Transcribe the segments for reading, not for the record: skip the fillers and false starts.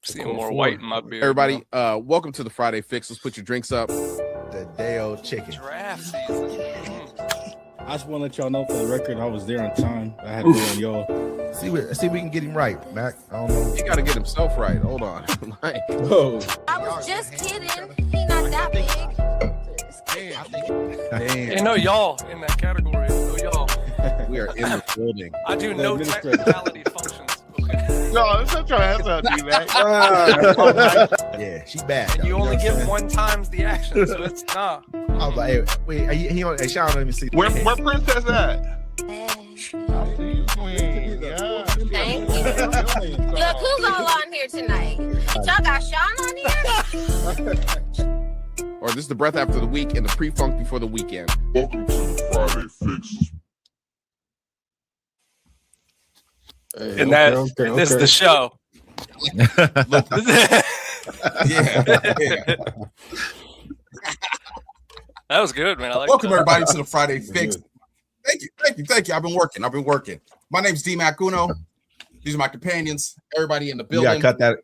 Seeing more white in my beard. Everybody, welcome to the Friday Fix. Let's put your drinks up. The day-old chicken. Draft season. I just want to let y'all know for the record, I was there on time. I had to go on y'all. See, we can get him right, Mac. I don't know. He got to get himself right. Hold on. Whoa. I was just kidding. He not that big. Damn. Hey, no y'all in that category. No y'all. We are in the building. I do no technicality functions. Okay. No, shut your ass up, D-Mac. Yeah, she bad. And though, you only know what I'm give saying? one times the action, so it's nah. I was like, hey, wait, he on? Hey, Sean, let me see. Where Princess at? Hey, I see you, queen. Yeah. thank you. Look, who's all on here tonight? Y'all got Sean on here? Or this is the breath after the week and the pre-funk before the weekend. Welcome to the Friday Fix. And this is the show. Yeah. That was good, man. I like Welcome that. everybody to the Friday Fix. Thank you. I've been working. My name's D Mac Uno. These are my companions. Everybody in the You building. gotta cut that.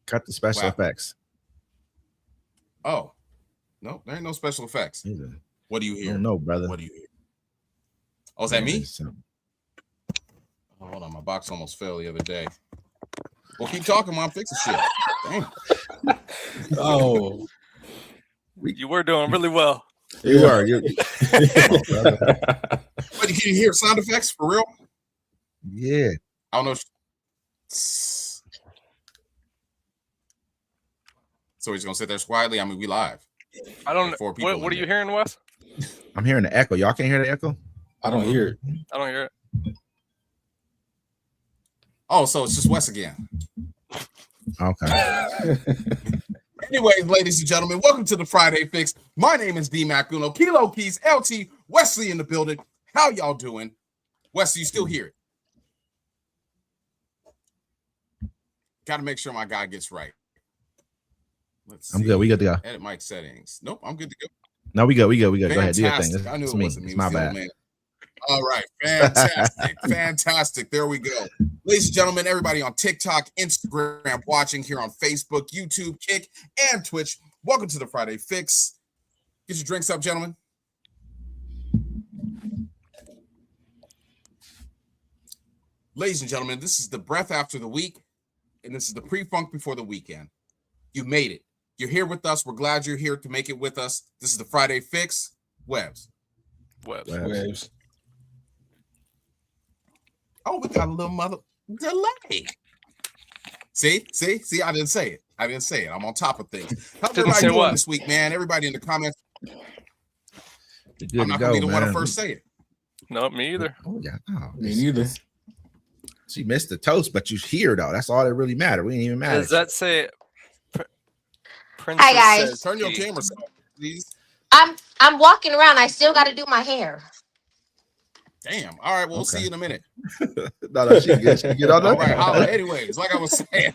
Cut the special Wow. effects. Oh, no, there ain't no special effects. What do you I hear? don't know, brother. What do you hear? Oh, is that me? So- Oh, hold on, my box almost fell the other day. Well, keep talking, Mom. Fixing shit. Damn. Oh. You were doing really well. You are. You. Wait, can you hear sound effects for real? Yeah. I don't know. So he's gonna sit there quietly. I mean, we live. I don't Four people know. What in are you there. hearing, Wes? I'm hearing the echo. Y'all can't hear the echo? I don't hear it. I don't hear it. Oh, so it's just Wes again. Okay. Anyways, ladies and gentlemen, welcome to the Friday Fix. My name is D Mac Uno. Kilo Keys, LT, Wesley in the building. How y'all doing? Wesley, you still here? Got to make sure my guy gets right. Let's see. I'm good. We good to go. Edit mic settings. Nope, I'm good to go. No, we good. Go ahead. Do your thing. Fantastic. I knew It's it me. wasn't me. It's It my was the old bad. man. All right, fantastic, fantastic. There we go. Ladies and gentlemen, everybody on TikTok, Instagram, watching here on Facebook, YouTube, Kick, and Twitch. Welcome to the Friday Fix. Get your drinks up, gentlemen. Ladies and gentlemen, this is the breath after the week, and this is the pre-funk before the weekend. You made it. You're here with us. We're glad you're here to make it with us. This is the Friday Fix. Webs. Webs. Waves. Oh, we got a little mother delay. See, I didn't say it. I'm on top of things. How's Didn't everybody say doing what? this week, man? Everybody in the comments. You're good I'm to not go, gonna be the one to man. first say it. No, me either. Oh, yeah. Oh, Me neither. She missed the toast, but you here though. That's all that really matter. We ain't even matter. Does that say Princess Hi, guys. says Turn your he? camera, please. I'm walking around. I still got to do my hair. Damn. All right, we'll Okay. see you in a minute. No, she good. She get on All that. right. Holla. Anyways, like I was saying.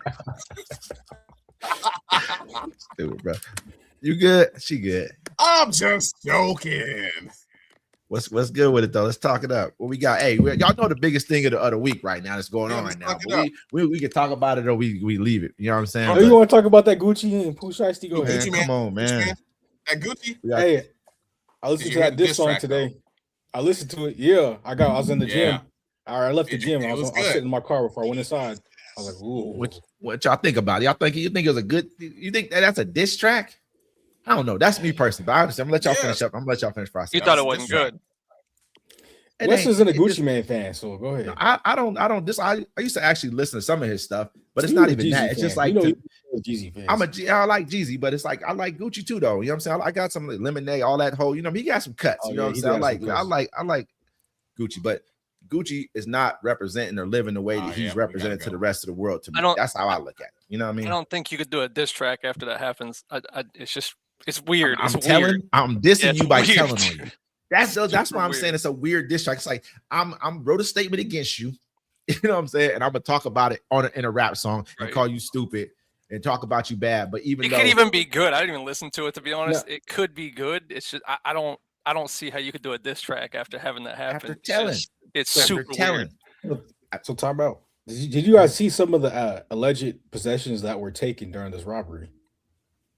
Dude, bro. You good? She good. I'm just joking. What's good with it though? Let's talk it up. What we got? Hey, y'all know the biggest thing of the week right now that's going Yeah, on let's right now. talk it But up. we can talk about it or we leave it. You know what I'm saying? Oh, you want to talk about that Gucci and Pooh Shiesty? Go Gucci, ahead. man. Come on, man. Man, that Gucci. We got- Hey, I listened Did to you hear that the diss diss song track, today. I listened to it. Yeah, I was in the Yeah. gym. I left the It- gym. it I was was good. sitting in my car before I went inside. I was like, ooh. what y'all think about it? You think it was a good? You think that's a diss track? I don't know. That's me personally, but I'm gonna let y'all Yeah. finish up. I'm gonna let y'all finish process. You That thought was it wasn't diss track. good. Wes isn't a Gucci Man fan, so go ahead. I don't. This I used to actually listen to some of his stuff, but it's You not a even Jeezy that. It's fan. just like you know to- he's a Jeezy fan. I like Jeezy, but it's like I like Gucci too, though. You know what I'm saying? I got some like Lemonade, all that whole. You know, he got some cuts. Oh, You know yeah, what I'm he saying? does have some cuts. I like Gucci, but Gucci is not representing or living the way Oh, that yeah, he's we represented gotta to go. the rest of the world. To me, I don't- that's how I look at it. You know what I mean? I don't think you could do a diss track after that happens. It's weird. I'm It's telling, weird. I'm dissing Yeah, it's you by weird. telling on you. That's why Super I'm weird. saying it's a weird diss track. It's like I'm wrote a statement against you. You know what I'm saying? And I'm gonna talk about it in a rap song and Right. call you stupid and talk about you bad. But even It though could even be good. I didn't even listen to it to be honest. It could be good. It's just I don't see how you could do a diss track after having that happen. after It's telling, just- it's after super telling, weird. So time out. Did you guys see some of the alleged possessions that were taken during this robbery?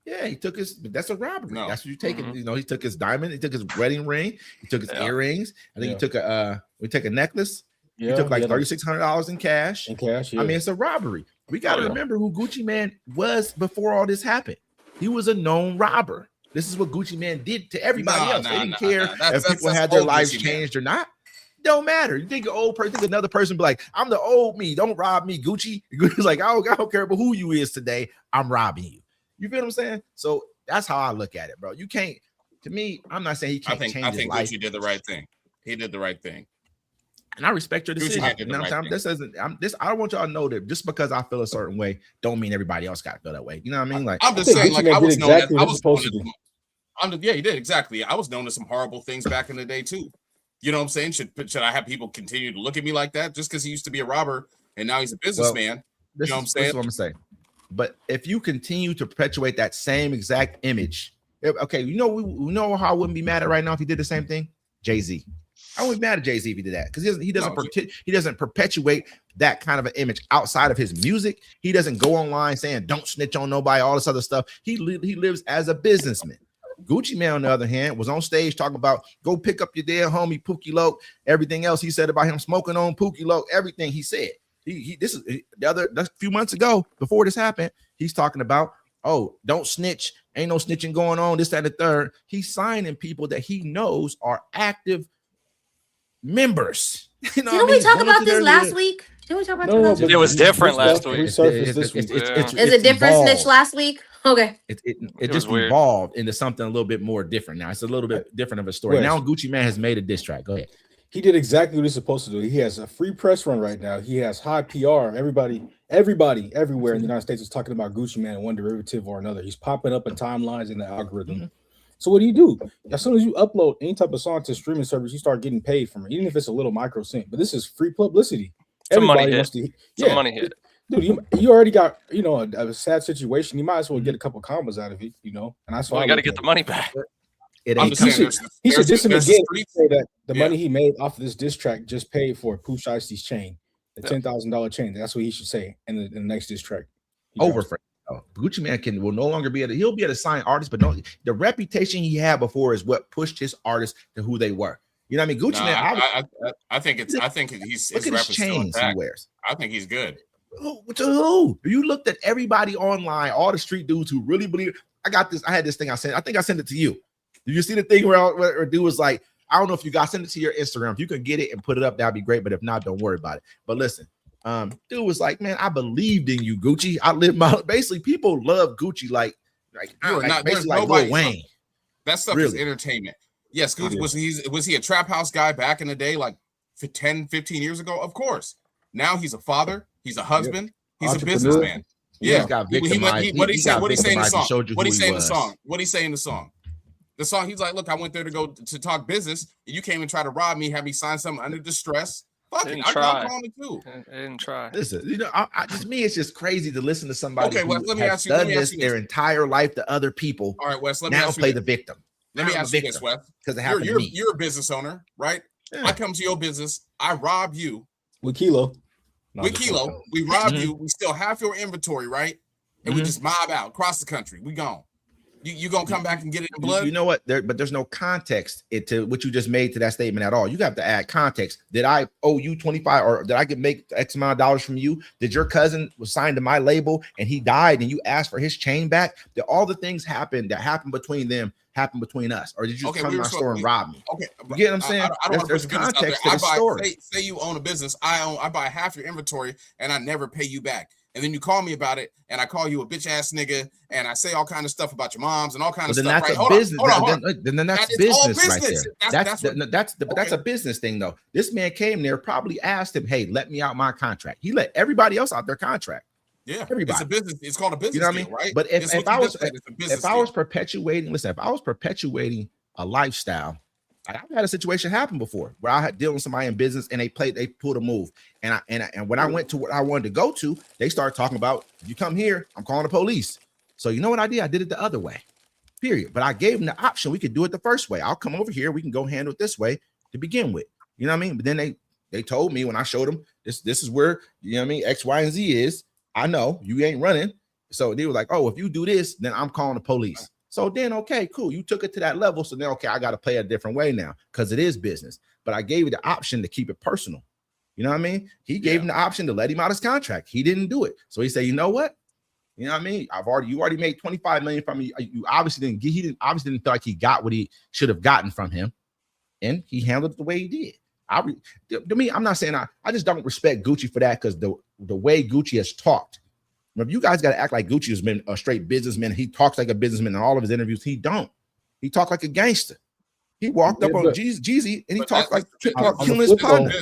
Yeah, he took his. That's a robbery. No. That's what you take it. Mhm. You know, he took his diamond. He took his wedding ring. He took his Yeah. earrings. I think Yeah. he took a. We take a necklace. Yeah, he took like yeah, $3,600 in cash. in cash. Yeah. I mean, it's a robbery. We got to yeah. remember who Gucci Man was before all this happened. He was a known robber. This is what Gucci Man did to everybody else. They didn't care if people had their old lives Gucci Man. changed or not. Don't matter. You think an old person, think another person be like, I'm the old me. Don't rob me, Gucci. Gucci's like, I don't care about who you is today. I'm robbing you. You feel what I'm saying? So that's how I look at it, bro. You can't. To me, I'm not saying he I can't think change his life, Gucci did the right thing. He did the right thing. and I respect your Gucci decision. Man did You the know what right I'm saying? thing. This isn't. I'm this. I don't want y'all to know that just because I feel a certain way, don't mean everybody else got to feel that way. You know what I mean? Like, I'm just think saying, Gucci like Man I did was known exactly as, what I he's was known supposed to as, yeah, he did exactly. I was known as some horrible things back in the day too. You know what I'm saying? Should I have people continue to look at me like that just because he used to be a robber and now he's a businessman? this, You know what I'm this saying? is what I'm saying. But if you continue to perpetuate that same exact image, okay, you know how I wouldn't be mad at right now if he did the same thing? Jay-Z. I wouldn't be mad at Jay-Z if he did that because he doesn't perpetuate that kind of an image outside of his music. He doesn't go online saying don't snitch on nobody, all this other stuff. He lives as a businessman. Gucci Man, on the other hand, was on stage talking about go pick up your dead homie Pookie Loc. Everything else he said about him smoking on Pookie Loc, everything he said. This is a few months ago before this happened. He's talking about, oh, don't snitch. Ain't no snitching going on. This, that, and the third. He's signing people that he knows are active members. You know Didn't what I we mean? talk Going about to this their last live. week? Didn't we talk about No, this no, last but week? It was different last week. Resurfaced this week. Is it different snitch last week? Okay. It was just weird. evolved into something a little bit more different. Now it's a little bit different of a story. Wes. Now Gucci Man has made a diss track. Go ahead. He did exactly what he's supposed to do. He has a free press run right now. He has high PR. Everybody everywhere in the United States is talking about Gucci Man in one derivative or another. He's popping up in timelines in the algorithm. Mm-hmm. So what do? As soon as you upload any type of song to streaming service, you start getting paid from it, even if it's a little micro cent. But this is free publicity. Some money Everybody hit. wants to. Some Yeah, money hit. dude, you already got a sad situation. You might as well get a couple commas out of it, And that's why Well, you got to get the money back. It I'm ain't just saying, coming. He should diss him there's again. street- Say that the Yeah. money he made off of this diss track just paid for Pooh Shiesty's chain, the Yeah. $10,000 chain. That's what he should say in the next diss track. He over drops. for Gucci Man will no longer be he'll be able to sign artists, but don't the reputation he had before is what pushed his artists to who they were. You know what I mean? Gucci Nah, Man, I think he's look his at rep his is still chains he intact. wears. I think he's good. To who? You looked at everybody online, all the street dudes who really believe. I had this thing I sent. I think I sent it to you. Did you see the thing where dude was like, I don't know if you guys send it to your Instagram. If you can get it and put it up, that'd be great. But if not, don't worry about it. But listen, dude was like, man, I believed in you, Gucci. I live my basically people love Gucci like You're not- basically there's like nobody- Lil Wayne. That stuff is Really? entertainment. Yes, Gucci Yeah. was he a trap house guy back in the day, like for 10, 15 years ago? Of course. Now he's a father, he's a husband, he's a Entrepreneur. businessman. He Yeah. just got What victimized. he say? What he say in the song? Showed you What who he say in the was. song? What he say in the song? The song, he's like, look, I went there to go to talk business. And you came and tried to rob me, have me sign something under distress. Fuck it, Didn't I'm try. calling it too. I didn't try. Listen, just me, it's just crazy to listen to somebody Okay, who Wes, let me has ask you- let done me ask this you their this. entire life to other people. All right, Wes, let me Now ask play you the this. victim. Let me I'm a ask you this, victim Wes. because it happened to me. You're a business owner, right? Yeah. I come to your business, I rob you. With Kilo. No, With just Kilo, joking. we rob Mhm. you. We still half your inventory, right? And we Mhm. just mob out across the country. We gone. You gonna come back and get it in blood? You know what? But there's no context to what you just made to that statement at all. You have to add context. Did I owe you 25 or did I make X amount of dollars from you? Did your cousin was signed to my label and he died and you asked for his chain back? Did all the things happen that happened between them happen between us? Or did you Okay, come we to my were store and we- rob me? Okay, You get what I'm saying? I don't want to There's put your business out context there. to the story. Say you own a business. I buy half your inventory and I never pay you back. And then you call me about it, and I call you a bitch ass nigga, and I say all kind of stuff about your moms and all kind of Then stuff. that's Right? a Hold on, business. hold on. Then that's That is all business right business. there. That's But that's a okay. business thing though. This man came there, probably asked him, "Hey, let me out my contract." He let everybody else out their contract. Yeah, Everybody. it's a business. It's called a business You know what I deal, mean? right? But It's if what I you was just said, it's a business if I was deal. perpetuating a lifestyle, I've had a situation happen before where I had dealing with somebody in business and they pulled a move, and when I went to what I wanted to go to, they started talking about, if you come here, I'm calling the police. So you know what I did? I did it the other way. Period. But I gave them the option. We could do it the first way. I'll come over here. We can go handle it this way to begin with. You know what I mean? But then they They told me when I showed them this is where, you know what I mean, X, Y, and Z is. I know you ain't running. So they were like, oh, if you do this, then I'm calling the police. So then, okay, cool. You took it to that level. So then, okay, I got to play a different way now because it is business. But I gave you the option to keep it personal. You know what I mean? He gave him the option to let him out his contract. He didn't do it. So he said, you know what? You know what I mean? You already made 25 million from me. You obviously didn't get, he didn't feel like he got what he should have gotten from him. And he handled it the way he did. To me, I'm not saying I just don't respect Gucci for that because the way Gucci has talked. Remember, you guys got to act like Gucci has been a straight businessman. He talks like a businessman in all of his interviews. He don't. He talked like a gangster. He walked up on Jeezy and he talked like killing his partner.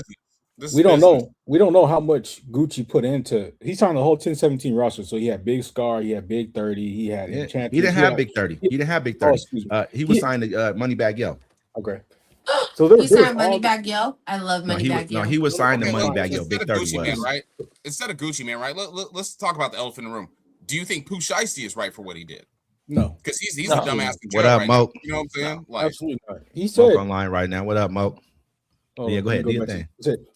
We don't know. We don't know how much Gucci put into. He's on the whole 1017 roster. So he had Big Scar, he had Big 30, he had Enchantress. He didn't have Big 30. He didn't have Big 30. He was signed to Moneybagg Yo. Okay. So He signed Moneybagg Yo. I love Moneybagg Yo. No, he was signed to Moneybagg Yo. Big 30 Gucci was. Man, right? Instead of Gucci Man, right? Let's talk about the elephant in the room. Do you think Pooh Shiesty is right for what he did? No, because he's a dumbass. What up, Mo? You know what I'm saying? Like, absolutely not. He said online right now. What up, Mo? Yeah, go ahead. Do your thing.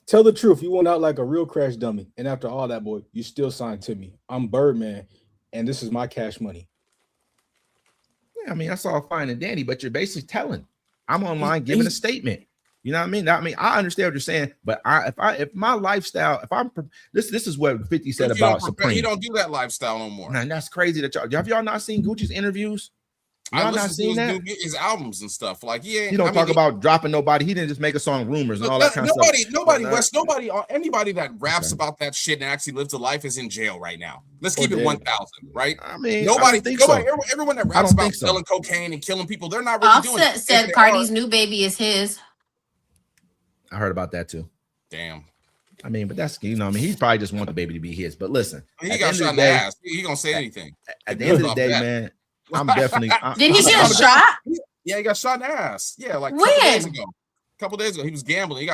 Tell the truth. You went out like a real crash dummy, and after all that, boy, you still signed to me. I'm Birdman, and this is my cash money. Yeah, I mean, that's all fine and dandy, but you're basically telling. I'm online giving a statement. You know what I mean? I understand what you're saying, but if my lifestyle, this is what 50 said about Supreme. He don't do that lifestyle no more. Man, that's crazy that have y'all not seen Gucci's interviews? Y'all not seen that? His albums and stuff. Like he don't talk about dropping nobody. He didn't just make a song Rumors and all that kind of stuff. Anybody that raps about that shit and actually lives a life is in jail right now. Let's keep it 1,000, right? I mean, everyone that raps about selling cocaine and killing people, they're not really doing it. Offset said Cardi's new baby is his. I heard about that too. Damn. I mean, but that's, you know, I mean, he's probably just want the baby to be his. But listen, he got shot in the ass. He gonna say anything. At the end of the day, man, I'm definitely. Did he get shot? Yeah, he got shot in the ass. Yeah, like when? A couple days ago, he was gambling.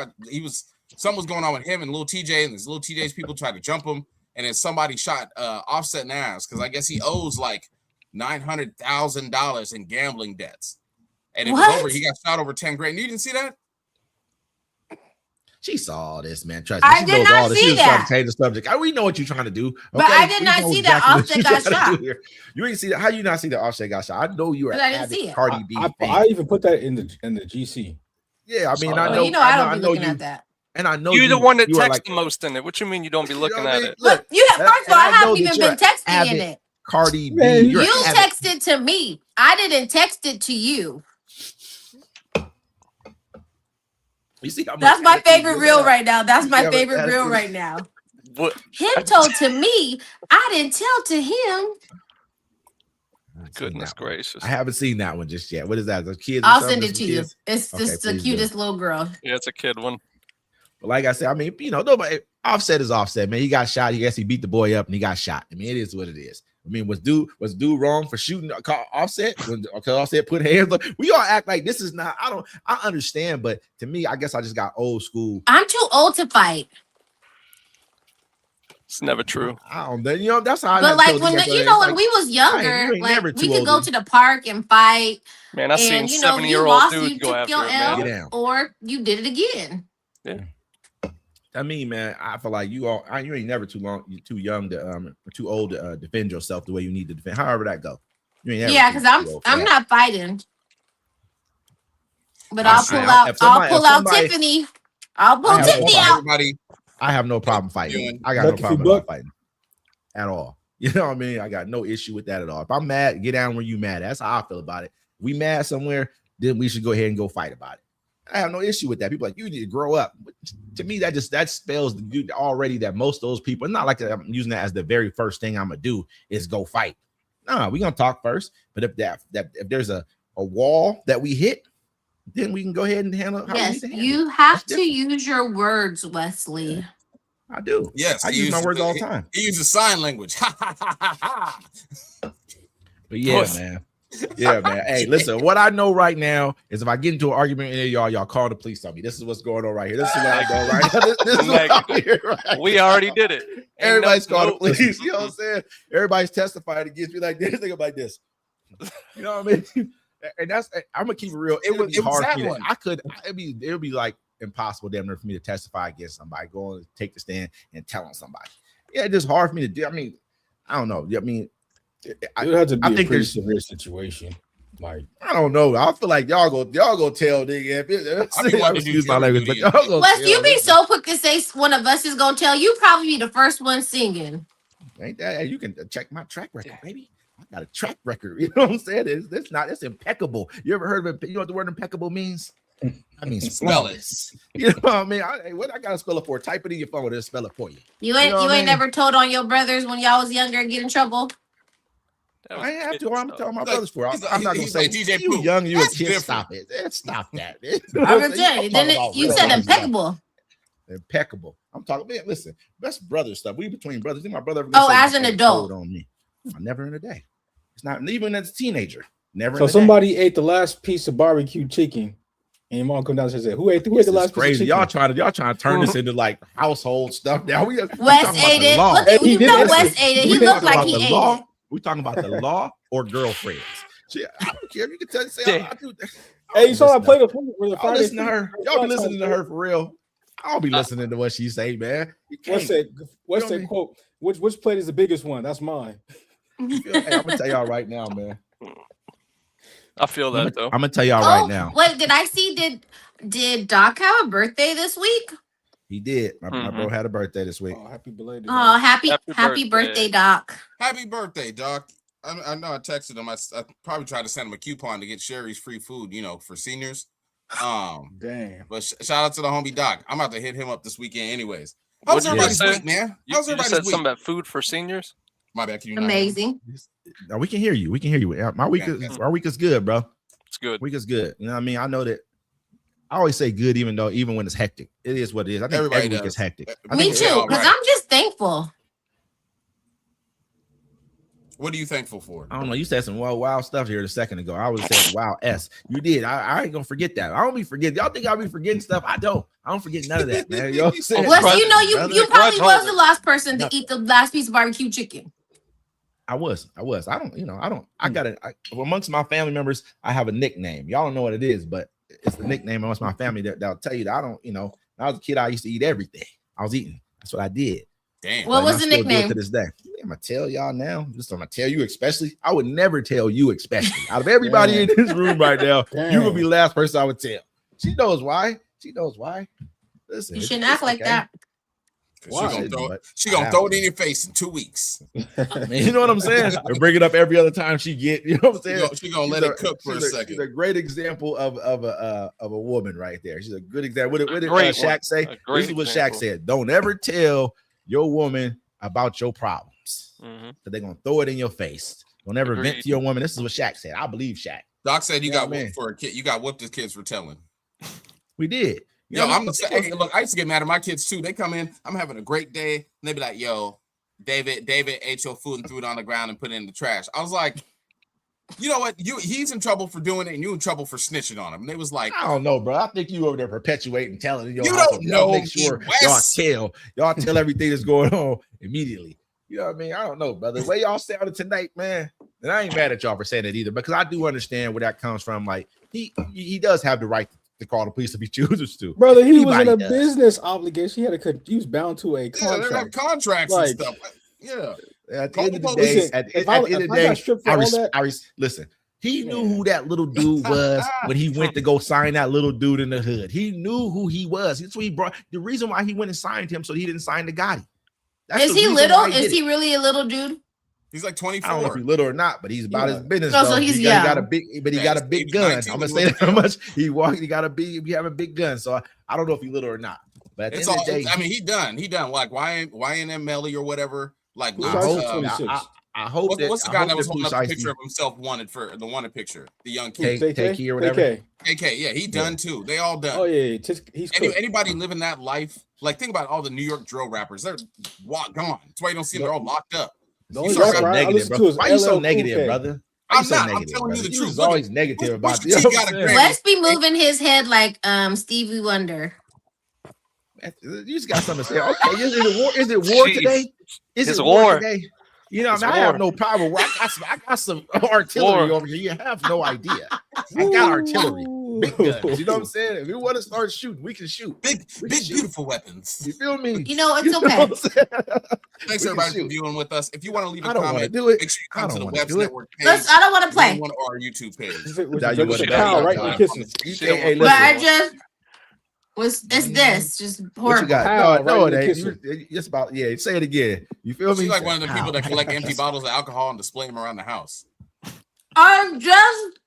Something was going on with him and Lil TJ, and his Lil TJ's people tried to jump him, and then somebody shot Offset in the ass because I guess he owes like $900,000 in gambling debts, and it was over. He got shot over 10 grand. You didn't see that? She saw all this, man. Trust me. I did not see that. Trying to change the subject. We know what you're trying to do. Okay? But I did not see that Offset got shot. You didn't see that. How you not see that Offset got shot? I know you were at Cardi B. I even put that in the GC. Yeah, I mean, I know. I don't be looking at that. And I know you're the one that texts the most in it. What you mean you don't be looking at it? Look, you have first of all, I haven't even been texting in it. Cardi B. You texted to me. I didn't text it to you. You see, that's my favorite reel right now. That's my favorite reel right now. What? Him told to me. I didn't tell to him. Goodness gracious! I haven't seen that one just yet. What is that? The kids? I'll send it to you. It's just the cutest little girl. Yeah, it's a kid one. But like I said, I mean, you know, nobody. Offset is Offset, man. He got shot. He guess he beat the boy up and he got shot. I mean, it is what it is. I mean, was dude wrong for shooting Offset? Because Offset put hands up. We all act like this is not. I understand, but to me, I guess I just got old school. I'm too old to fight. It's never true. I don't know. You know, that's how. But like when when we was younger, like we could go to the park and fight. Man, I seen 7-year-old dudes go after it, man. Or you did it again. Yeah. I mean, man, I feel like you ain't never too young to or too old to defend yourself the way you need to defend. However that go. Yeah, because I'm not fighting. But I'll pull out Tiffany. I'll pull Tiffany out. I have no problem fighting. I got no problem fighting at all. You know what I mean? I got no issue with that at all. If I'm mad, get down where you mad. That's how I feel about it. We mad somewhere, then we should go ahead and go fight about it. I have no issue with that. People are like, you need to grow up. But to me, that spells already that most of those people, not like I'm using that as the very first thing I'm gonna do is go fight. No, we're gonna talk first. But if there's a wall that we hit, then we can go ahead and handle. Yes, you have to use your words, Wesley. I do. Yes, I use my words all the time. He uses sign language. But yeah, man. Yeah, man. Hey, listen, what I know right now is if I get into an argument with any of y'all call the police on me. This is what's going on right here. This is what I know right now. This is what I'm here right we already did it. Everybody's called the police. You know what I'm saying? Everybody's testifying against me like this. Think about this. You know what I mean? And I'm gonna keep it real. It would be hard. It would be like impossible damn near for me to testify against somebody, go and take the stand and tell on somebody. Yeah, it's just hard for me to do. I mean, I don't know. I mean, It would have to be I a think pretty there's- severe situation. Like, I don't know. I feel like y'all go tell nigga. I be wanting to do Excuse my jury language, but duty. y'all go Wes, tell you be nigga. so quick to say one of us is gonna tell you. Probably be the first one singing. Ain't that? Hey, you can check my track record, baby. I got a track record. You know what I'm saying? It's impeccable. You ever heard of it? You know what the word impeccable means? That means Spell it. flawless. You know what I mean? What I gotta spell it for? Type it in your phone and it'll spell it for you. You ain't You know what I mean? never told on your brothers when y'all was younger and get in trouble. That was I ain't have kid to. I'm stuff. telling my He's brothers for. he's I'm not gonna he's say like DJ you Pooh. young, you a That's kid. different. Stop it. Stop that. I'm gonna tell you. Then you said impeccable. Impeccable. I'm talking. Man, listen, that's brother stuff. We between brothers. Think my brother ever Oh, say as an anything adult. cold on me? Never in a day. It's not even as a teenager. Never. so in a somebody ate the last piece of barbecue chicken, and your mom come down and said, "Who ate day. the This last is piece of crazy. chicken?" Y'all trying to turn this into like household stuff now. We Wes talking about ate the it. law. Look, Hey, he you did know listen. Wes ate it. We He looked talking like about he the ate law. it. We talking about the law or girlfriends. Shit, I don't care if you can tell say Yeah. I do. Hey, you saw Listen that plate of food with the Y'all Friday listen to food? her. Y'all be listening to her for real. I'll be listening to what she say, man. You What's can't. that? What's You know that quote? Which plate is the biggest one? That's mine. Hey, I'm gonna tell y'all right now, man. I feel that though. I'm gonna tell y'all right now. Wait, did I see? Did Doc have a birthday this week? He did. My Mhm. bro had a birthday this week. Oh, happy belated. Oh, happy Happy birthday, birthday. Doc. Happy birthday, Doc. I know I texted him. I probably tried to send him a coupon to get Sherry's free food, for seniors. Damn. But shout out to the homie Doc. I'm about to hit him up this weekend, anyways. How's What'd you everybody's just say? week, man? You, How's you just everybody's said week? something about food for seniors. My bad. Can you not hear me? Amazing. No, we can hear you. We can hear you. My week is Fantastic. our week is good, bro. It's good. Week is good. You know what I mean? I know that. I always say good, even when it's hectic. It is what it is. I think Everybody every week does. is hectic. I Me think too, all because right. I'm just thankful. What are you thankful for? I don't know. You said some wild stuff here a second ago. I was saying wow S. You did. I ain't gonna forget that. I don't be forgetting. Y'all think I'll be forgetting stuff? I don't forget none of that, man. You know what I'm saying? Wes, Grudge- you know you brother. probably grudge was holder. the last person to Nothing. eat the last piece of barbecue chicken. I was. I don't. I got it. Amongst my family members, I have a nickname. Y'all don't know what it is, but it's the nickname amongst my family that'll tell you that I don't. When I was a kid, I used to eat everything. I was eating. That's what I did. Damn. What And was I the still do it nickname? to this day? I'm gonna tell y'all now. I'm gonna tell you especially. I would never tell you especially. Out of everybody in this room right now, you would be the last person I would tell. She knows why. Listen, You it's- shouldn't it's act like okay. that. Why? She gonna throw it in your face in 2 weeks. Man, you know what I'm saying? Or bring it up every other time she get. You know what I'm saying? She gonna let it cook for a She's second. a great example of a woman right there. She's a good example. What did great Shaq one. say? A great This is what example. Shaq said. Don't ever tell your woman about your problems. Mhm. Because they're gonna throw it in your face. Don't ever vent Agreed. to your woman. This is what Shaq said. I believe Shaq. Doc said you Yeah, got man. whooped for a kid. You got whooped as kids for telling. We did. Yo, You know, hey, look, I used to get mad at my kids too. They come in, I'm having a great day, and they be like, yo, David ate your food and threw it on the ground and put it in the trash. I was like, you know what? He's in trouble for doing it, and you in trouble for snitching on him. And they was like, I don't know, bro. I think you over there perpetuating, telling your You house. don't Y'all know make me, sure Wes. y'all tell everything that's going on immediately. You know what I mean? I don't know, brother. The way y'all sounded tonight, man. And I ain't mad at y'all for saying it either, because I do understand where that comes from. Like he does have the right to call the police if he chooses to. Brother, he was in Anybody a does. business obligation. He was bound to a yeah, they have contract. contracts Like- and stuff. Yeah. At the Call end the of the police. day, Listen, at the if end of the I got day, stripped for all that, listen. He knew Yeah. who that little dude was when he went to go sign that little dude in the hood. He knew who he was. That's what he brought. The reason why he went and signed him so he didn't sign the Gotti. That's Is the he reason little? why Is did he it. really a little dude? He's like I don't know if 24. he's little or not, but he's about Yeah. his business. Oh, so though. he's he got a young. big, but he Yeah, got a he's big age gun. 19 I'm gonna is say what that he much. He got a big, he have a big gun. So I don't know if he's little or not. But at the It's end all. of the day, I mean, he done like YNM Melly or whatever. Like, Who's I Luke's, Sergeant hope, 26? I hope that what's the I guy hope that was that holding up Pooh the picture Shiesty- of himself the wanted picture, the young K- kid. KK or whatever. KK. AK, yeah, he done too. They all done. Oh yeah, he's cooked. Anybody living that life, like think about all the New York drill rappers. They're gone. That's why you don't see them. They're all locked up. The You only so rapper I negative, listen bro. to is Why you so LL negative, Cool K. brother? Why you I'm so not. I'm negative, telling you brother? the You truth. was Look always at- negative Pusha about T this. You know got what a I'm saying? Grammy. Wes be moving his head like Stevie Wonder. You just got something to say. Okay, is it war? Is it war Jeez. today? Is It's it war war. today? You know, It's I mean, I have war. no problem. I got some artillery War. over here. You have no idea. I got artillery. big guns. You know what I'm saying? If we want to start shooting, we can shoot. Big, We can big, shoot. beautiful weapons. You feel me? You know, it's You know okay. what I'm saying? Thanks We can everybody for shoot. viewing with us. If you want to leave a I don't want to comment, do it. make sure you I come to don't the want to Webs do it. Network page. Let's. I don't want to play. One or our YouTube page. Now you want a to cow, right? die. You're kissing. Hey, But I listen. just was. It's this. Just What you horrible. got? Pow, No, no, right in it the ain't. kisser. It's about say it again. You feel me? She's like one of the people that Pow. collect empty bottles of alcohol and display them around the house. I'm just.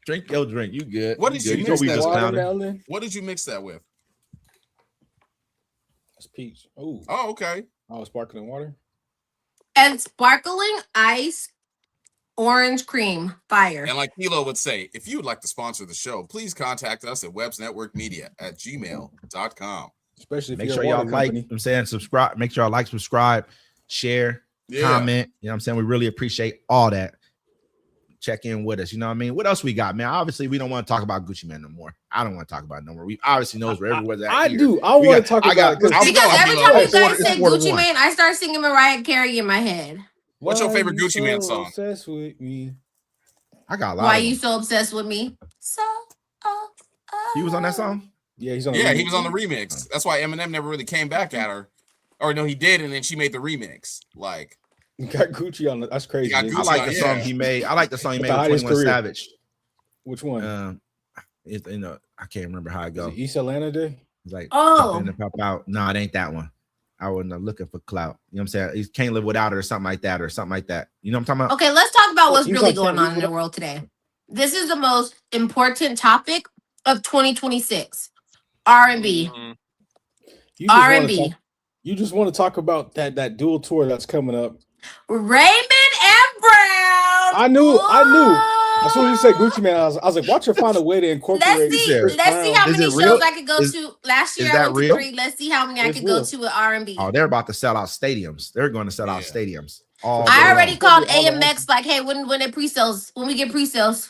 Drink your drink. You good? What did good. you You know mix we that just with? pounded. Watermelon. What did you mix that with? That's peach. Oh, Oh, okay. sparkling water. And sparkling ice, orange cream, fire. And like Kilo would say, if you would like to sponsor the show, please contact us at websnetworkmedia@gmail.com. Especially if Make you're sure a y'all water like. company. I'm saying subscribe. Make sure y'all like, subscribe, share, Yeah. comment. You know what I'm saying? We really appreciate all that. Check in with us. You know what I mean? What else we got, man? Obviously, we don't want to talk about Gucci Man no more. I don't want to talk about it no more. We obviously knows where everyone's at. I here. do. I We want to got- talk I got- about it. 'cause- I'm Because going, every Kilo. time you It's four- guys it's say 4-1. Gucci Mane, I start singing Mariah Carey in my head. What's your Why favorite you Gucci Mane so song? Obsessed with me. I got a lot. Why of you them. so obsessed with me? So. He was on that song. Yeah, he's on. Yeah, the he was on the remix. That's why Eminem never really came back at her. Or no, he did, and then she made the remix. Like, Got Gucci on. That's crazy. got isn't I it? Gucci like on, the yeah. song he made. I like the song he It's made the with highest 21 career. Savage. Which one? It's I can't remember how it Is go. it East Atlanta Day? It's like Oh. pop in and pop out. No, it ain't that one. I wasn't looking for clout. You know what I'm saying? He can't live without it or something like that or something like that. You know what I'm talking about? Okay, let's talk about what's He's really like going Can't on in Live the world today. This is the most important topic of 2026. R&B. Mhm. You just wanna R&B. talk- You just want to talk about that dual tour that's coming up. Raymond and Brown. I knew. As soon as you said Gucci Man, I was like, watch her find a way to incorporate. Let's see. Chris Let's see how Is many it shows real? I could go Is- to. Last year is I that went to real? 3. Let's see how many I It's could go real. to with R&B. Oh, they're about to sell out stadiums. They're going to sell out Yeah. stadiums. All I day already long. called All the AMX like, hey, when it pre-sales, when we get pre-sales,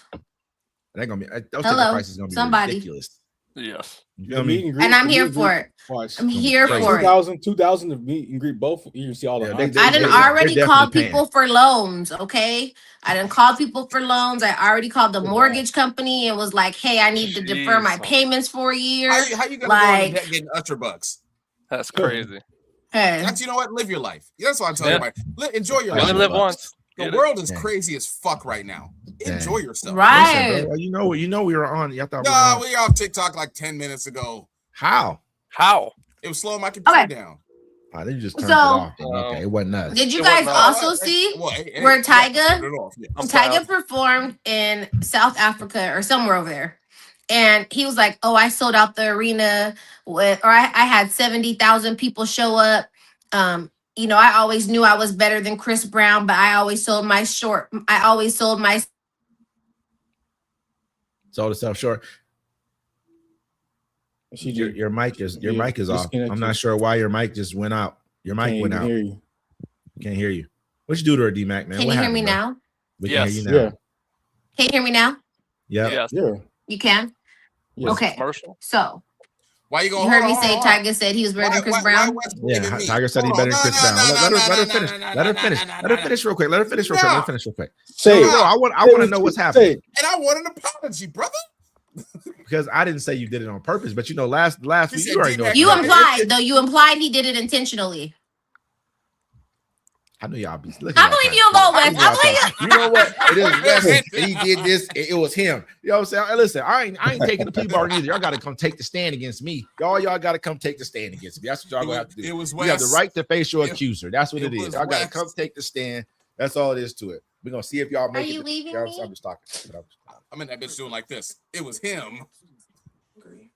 They're gonna be those ticket Hello, prices gonna be somebody. ridiculous. Yes. You The feel meet me? and greet- and I'm the here meet and for greet. it. Watch. I'm here Crazy. for it. 2,000 to meet and greet both. You can see all the. Yeah, they- aunties. I they- didn't they're already definitely call paying. people for loans, okay? I didn't call people for loans. I already called the Good mortgage company and was like, hey, I need to defer my Jeez. payments for a year. how you gonna go Like- into debt getting Usher bucks? That's crazy. Hey. That's, you know what? Live your life. That's what I tell Yeah. everybody. Enjoy your You only life. live once. The Get it. world is Dang. crazy as fuck right now. Dang. Enjoy yourself. Right. Listen, bro, you know we were on. Y'all thought we were Nah, on. we off TikTok like 10 minutes ago. How? How? It was slowing my computer Okay. down. Oh, they just turned So- it off. Okay, it wasn't us. Did you It guys wasn't also Hey, see well, hey, where yeah, Tyga- turn it off, yeah. I'm Tyga proud. performed in South Africa or somewhere over there. And he was like, oh, I sold out the arena with, or I had 70,000 people show up. You know, I always knew I was better than Chris Brown, but I always sold my Sold itself short. She Your, just your mic is Yeah, off. I'm disconnected. not sure why your mic just went out. Your mic can't went even out. hear you. Can't hear you. What you do to her, D Mac, man? Can What you hear happened, me bro? now? We Yes. can hear you now. Yeah, Can you hear me now? Yeah. Yes. yeah. You can? Yeah. Okay. Commercial. So Why you going? you heard me say Tyga said he was better than Chris Brown. Yeah, Tiger said he better than Chris Brown. Let her finish. Let her finish. Let her finish real quick. Let her finish real quick. Let her finish real quick. Say No, it. no, I want to know what's Say happening it. And I want an apology, brother. because I didn't say you did it on purpose, but you know, last You week said you already know. D-Mac. You Yeah. implied, though, you implied he did it intentionally. I knew y'all be. Look I at y'all believe trying you, to- Low I West. knew I y'all believe trying- You know what? It is West. And he did this. It was him. You know what I'm saying? Hey, listen, I ain't taking the plea bargain either. Y'all got to come take the stand against me. Y'all got to come take the stand against me. That's what y'all gonna have to do. It was You have the West. right to face your It- accuser. That's what it it is. was Y'all got to West. come take the stand. That's all it is to it. We're gonna see if y'all make it. you leaving I'm me? just talking. I'm in that bitch doing like this. It was him.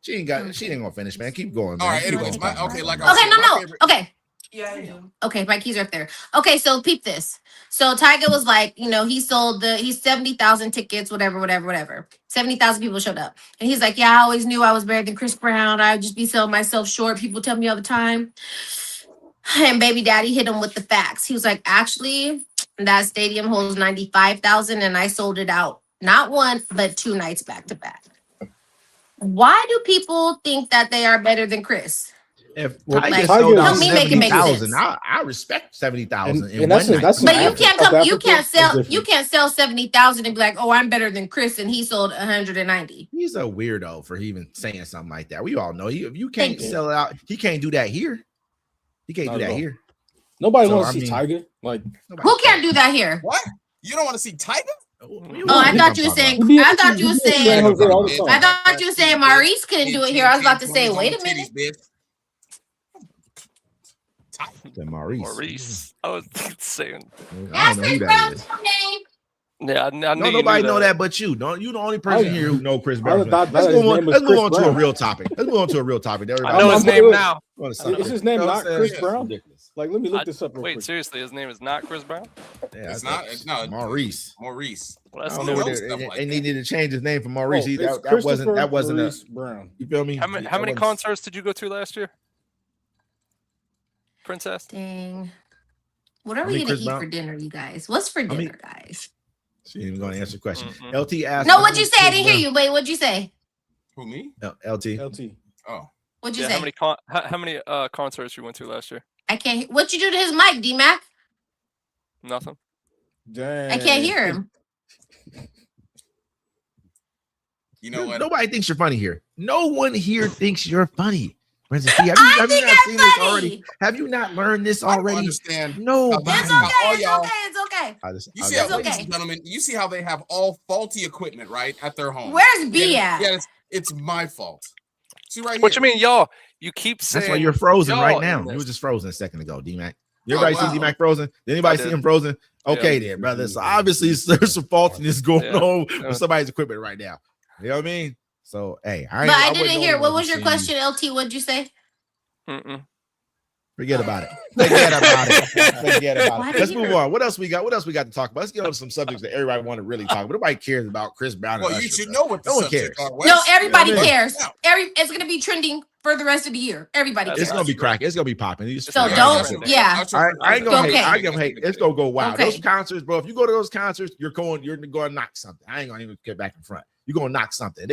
She ain't gonna finish, man. Keep going, man. All right. Keep Anyways, going. okay. Like I Okay, said, my no. favorite- Okay. Yeah, I do. Okay, my keys are up there. Okay, so peep this. So Tyga was like, you know, he's 70,000 tickets, whatever. 70,000 people showed up. And he's like, yeah, I always knew I was better than Chris Brown. I would just be selling myself short. People tell me all the time. And baby daddy hit him with the facts. He was like, actually, that stadium holds 95,000 and I sold it out not one, but 2 nights back to back. Why do people think that they are better than Chris? If Well, Tiger like, sold out help me make it make 70,000, sense. I respect 70,000 And in that's one it, night. that's But an you Africa- can't South come. You Africa can't is sell. different. You can't sell 70,000 and be like, "Oh, I'm better than Chris," and he sold 190. He's a weirdo for even saying something like that. We all know if you can't Thank you. sell it out, he can't do that here. He can't Not do at that all. here. Nobody So, wants I to see mean- Tiger. Like, Who can't do that here? What? You don't want to see Tiger? Oh, I thought you were saying. I thought you were saying. San Jose all the I time. thought you were saying Maurice couldn't do it here. I was about to say, wait a minute. Maurice. I was saying. I That's don't know Chris who that Brown's is. name. Yeah, I No, knew you nobody knew know that but you. No, you the only person Oh, here who know Chris I Brown. thought Let's his move name on. was Let's move Chris on to a Brown. real topic. Let's move on to a real topic. I Everybody, know his I'm name good. now. Is Is his name not Chris Brown? Ridiculous. Like, let me look I- this up real Wait, quick. seriously, his name is not Chris Brown? Yeah, It's I not. thought- It's not. Maurice. Maurice. Well, I that's don't Who know what knows they, stuff they, like they that? needed to change his name from Maurice. Oh, it's that wasn't a. Maurice Brown. You feel me? How many That wasn't- concerts did you go to last year? Princess? Dang. What are I we mean, gonna Chris eat Brown- for dinner, you guys? What's for mean- dinner, guys? She ain't even going to answer the question. Mm-mm. LT asked. No, what'd you say? I didn't hear you. Wait, what'd you say? Who, me? LT. LT. Oh. What'd you Yeah, say? how many concerts you went to last year? I can't. What you do to his mic, D Mac? Nothing. Dang. I can't hear him. You know what? Nobody thinks you're funny here. No one here thinks you're funny. Princess T, have I you think not I'm seen this funny. already? Have you not learned this I don't already? understand. No. It's How okay. all It's y'all- okay. It's okay. You see how, It's ladies okay. and gentlemen, you see how they have all faulty equipment, right, at their home. Where's B at? Yeah, it's my fault. See right What you here. mean, y'all? You keep saying That's why you're frozen y'all right in now. this. You were just frozen a second ago, D-Mac. Everybody wow. see D-Mac frozen? Did anybody I see did. him frozen? Okay, then, brother. So obviously there's some faultiness going Yeah. on Yeah. with somebody's equipment right now. You know what I mean? So, hey, But I wasn't didn't the hear. only What one was who your seen question, LT? What'd you say? Mm-mm. Forget about it. Forget about it. Forget about Why it. did Let's you move hear- on. What else we got? What else we got to talk about? Let's get on to some subjects that everybody want to really talk about. Nobody cares about Chris Brown. Well, and you Usher, should bro. know what the No one subject cares. are, Wes. No, everybody Yeah. cares. Yeah. It's gonna be trending for the rest of the year. Everybody That's It's cares. gonna be cracking. It's gonna be popping. You just So forget don't- about it. yeah. I ain't gonna Okay. hate. I ain't gonna hate. It's gonna go wild. Okay. Those concerts, bro. If you go to those concerts, you're going to knock something. I ain't gonna even get back in front. You're gonna knock something.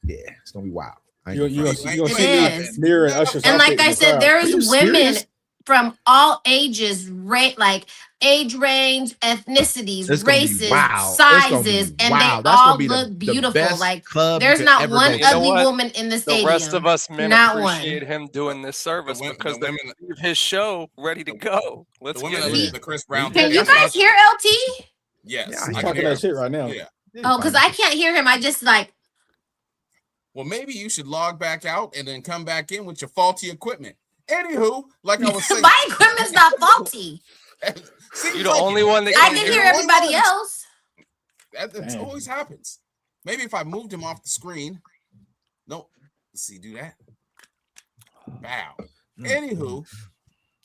It's gonna be wild. I ain't You gonna gonna front. see It is. Mirror and Usher's And outfit like in I the said, crowd. there Are you is women serious? from all ages, like age range, ethnicities, It's gonna be races, wild. It's gonna be sizes, and wild. they That's gonna all be the- look the beautiful. best Like club there's you could not ever one go to. You know ugly what? woman in the The stadium. rest of us men Not one. appreciate him doing this service women- because the they women- leave his show ready to go. Let's The women get that it. listen to the Chris Brown. Can thing, you that's guys not- hear LT? Yes. Yeah, I He's can talking hear. that shit right now. Yeah. Oh, because I can't hear him. I just like Well, maybe you should log back out and then come back in with your faulty equipment. Anywho, like I was saying, my equipment's not faulty. seems You're the like only it. one that I can can hear hear him. everybody else. That Damn. always happens. Maybe if I moved him off the screen. Nope. Let's see, do that. Bow. Anywho,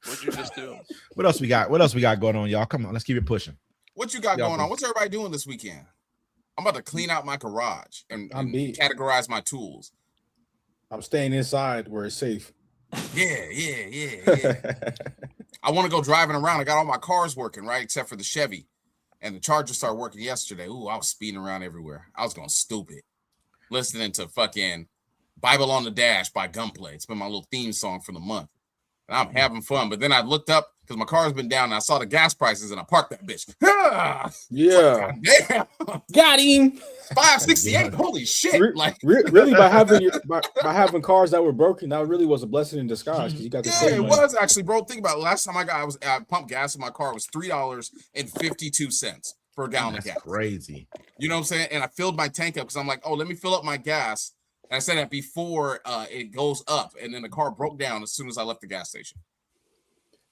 What'd you just do? What else we got? What else we got going on, y'all? Come on, let's keep it pushing. what you got Yeah, going bro. on? What's everybody doing this weekend? I'm about to clean out my garage and I'm beat. categorize my tools. I'm staying inside where it's safe. Yeah. I want to go driving around. I got all my cars working, right? Except for the Chevy. And the Charger started working yesterday. Ooh, I was speeding around everywhere. I was going stupid. Listening to fucking Bible on the Dash by Gunplay. It's been my little theme song for the month. And I'm having fun. But then I looked up because my car's been down and I saw the gas prices and I parked that bitch. Yeah. Damn. Got him. 568. Holy shit. Like, Really by having cars that were broken, that really was a blessing in disguise because you got to yeah, save it money. was actually, bro. Think about it. Last time I pumped gas in my car was $3.52 for a gallon of That's gas. crazy. You know what I'm saying? And I filled my tank up because I'm like, oh, let me fill up my gas. And I said that before it goes up, and then the car broke down as soon as I left the gas station.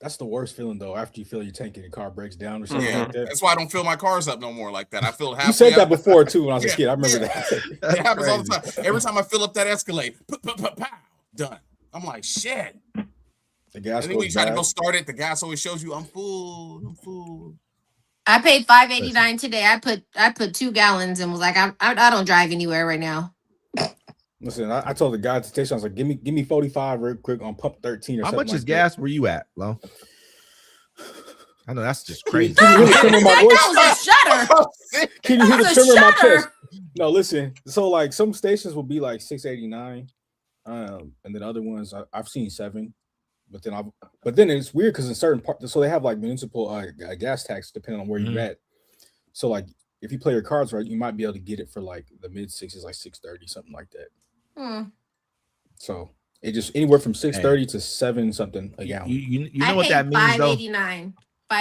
That's the worst feeling though. After you fill your tank and the car breaks down or something Yeah, like that. that's why I don't fill my cars up no more like that. I fill half. You said that before too when I was a kid. I remember Yeah. that. It happens all the time. Every time I fill up that Escalade, pow, done. I'm like, shit. The gas And then when you try to goes go bad. start it, the gas always shows you I'm full. I paid $5.89 today. I put 2 gallons and was like, I don't drive anywhere right now. Listen, I told the guy at the station, I was like, give me 45 real quick on pump 13 or How something. much is like gas were you at, Lo? I know that's just That. crazy. Can you hear the trim in my voice? That was a shutter. Can you hear the That was a trim in my shutter. chest? No, listen. So like some stations will be like 689. And then other ones I've seen 7, but then it's weird because in certain parts, so they have like municipal gas tax depending on where you're at. So like if you play your cards right, you might be able to get it for like the mid 6s, like 6.30, something like that. So it just anywhere from 6.30 to 7 something a gallon. You know what that means though? $5.89.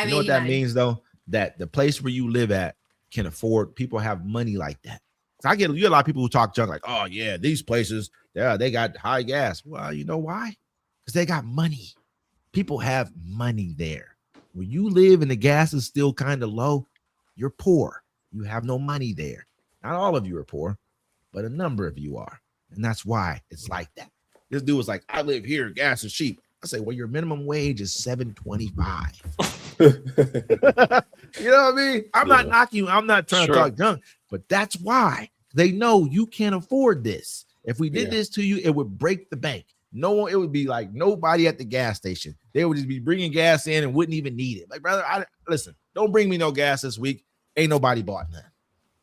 You know what that means though? That the place where you live at can afford, people have money like that. So you get a lot of people who talk junk like, oh yeah, these places, yeah, they got high gas. Well, you know why? Because they got money. People have money there. When you live and the gas is still kind of low, you're poor. You have no money there. Not all of you are poor, but a number of you are. And that's why it's like that. This dude was like, I live here, gas is cheap. I say, well, your minimum wage is $7.25. You know what I mean? I'm not knocking you. I'm not trying to talk junk, but that's why they know you can't afford this. If we did this to you, it would break the bank. No one, it would be like nobody at the gas station. They would just be bringing gas in and wouldn't even need it. Like, brother, listen, don't bring me no gas this week. Ain't nobody bought none.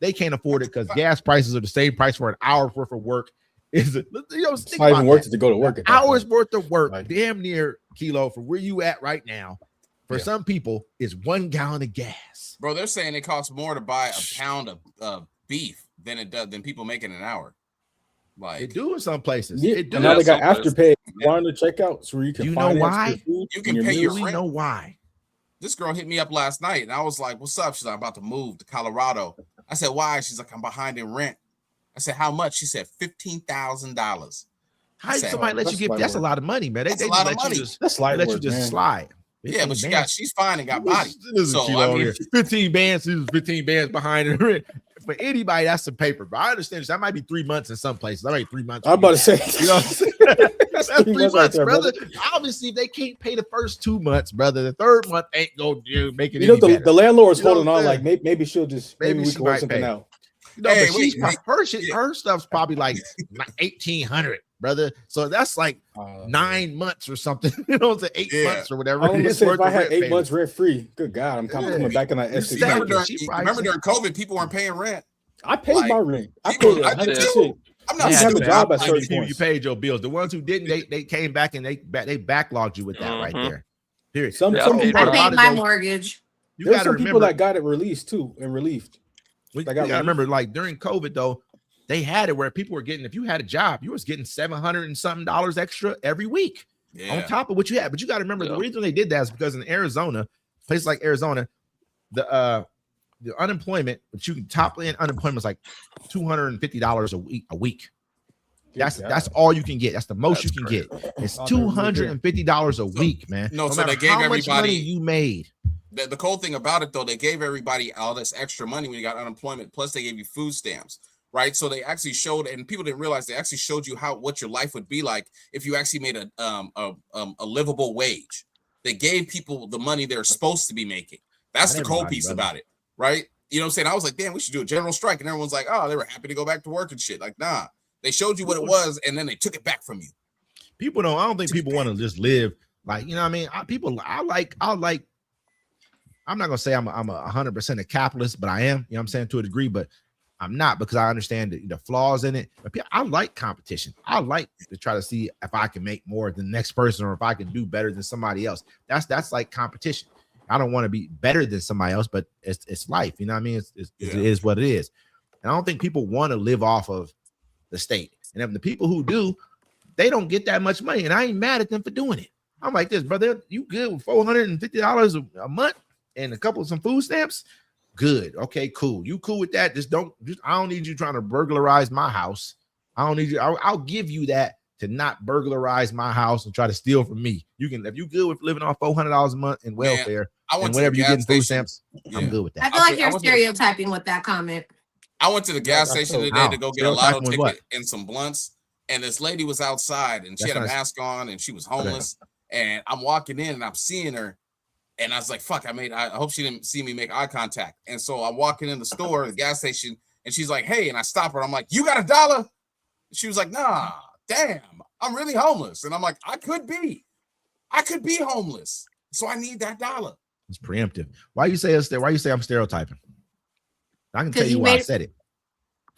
They can't afford it because gas prices are the same price for an hour's worth of work. Is it? You know, it's not even worth it to go to work. Hours worth of work, like, damn near Kilo, for where you at right now. For some people, is 1 gallon of gas. Bro, they're saying it costs more to buy a pound of beef than people make in an hour. Like, they do in some places. Yeah, it do. And now they got Afterpay on the checkout, so you can. You know why? You can pay your rent. You know why? This girl hit me up last night, and I was like, "What's up?" She's like, "I'm about to move to Colorado." I said, "Why?" She's like, "I'm behind in rent." I said, "How much?" She said, $15,000. How somebody let you get? That's a lot of money, man. They a lot of money. That's let you just slide. Yeah, but she's fine and got body. So I mean, 15 bands. This is 15 bands behind it. For anybody, that's some paper. But I understand that might be 3 months in some places. That might be 3 months. I'm about to say, you know what I'm saying? That's 3 months, right there, brother. Obviously, if they can't pay the first 2 months, brother, the third month ain't gonna make it. You know, the landlord's holding on. Like maybe she'll just maybe we can work something out. You know, but her stuff's probably like 1,800, brother. So that's like 9 months or something. You know, it's 8 months or whatever. I was say if I had 8 months rent free, good God, I'm coming back in that SC. Remember during COVID, people weren't paying rent. I paid my rent. I paid it. I'm not having a job at certain points. You paid your bills. The ones who didn't, they came back and they backlogged you with that right there. Period. Some I paid my mortgage. There's some people that got it released too and relieved. We gotta remember, like during COVID though, they had it where people were getting, if you had a job, you was getting $700 and something extra every week on top of what you had. But you got to remember the reason they did that is because in Arizona, places like Arizona, the unemployment, but you can top end unemployment is like $250 a week. That's all you can get. That's the most you can get. It's $250 a week, man. No, so they gave everybody much money you made. The cool thing about it though, they gave everybody all this extra money when you got unemployment. Plus, they gave you food stamps, right? So they actually showed, and people didn't realize they actually showed you what your life would be like if you actually made a livable wage. They gave people the money they're supposed to be making. That's the cool piece about it, right? You know what I'm saying? I was like, damn, we should do a general strike, and everyone's like, oh, they were happy to go back to work and shit. Like, nah, they showed you what it was, and then they took it back from you. People don't. I don't think people want to just live like, you know what I mean? I like. I'm not gonna say I'm 100% a capitalist, but I am. You know what I'm saying, to a degree, but I'm not, because I understand the flaws in it. But I like competition. I like to try to see if I can make more than the next person, or if I can do better than somebody else. That's like competition. I don't want to be better than somebody else, but it's life. You know what I mean? It is what it is. And I don't think people want to live off of the state. And if the people who do, they don't get that much money, and I ain't mad at them for doing it. I'm like this, brother. You good with $450 a month and some food stamps? Good. Okay, cool. You cool with that? I don't need you trying to burglarize my house. I don't need you. I'll give you that to not burglarize my house and try to steal from me. You can, if you good with living off $400 a month in welfare, and whatever you get in food stamps, I'm good with that. I feel like you're stereotyping with that comment. I went to the gas station today to go get a lotto ticket and some blunts, and this lady was outside and she had a mask on and she was homeless. And I'm walking in and I'm seeing her. And I was like, fuck, I hope she didn't see me make eye contact. And so I'm walking in the store, the gas station, and she's like, hey, and I stop her. I'm like, you got $1? She was like, nah, damn, I'm really homeless. And I'm like, I could be homeless. So I need that $1. It's preemptive. Why you say I'm stereotyping? I can tell you why I said it.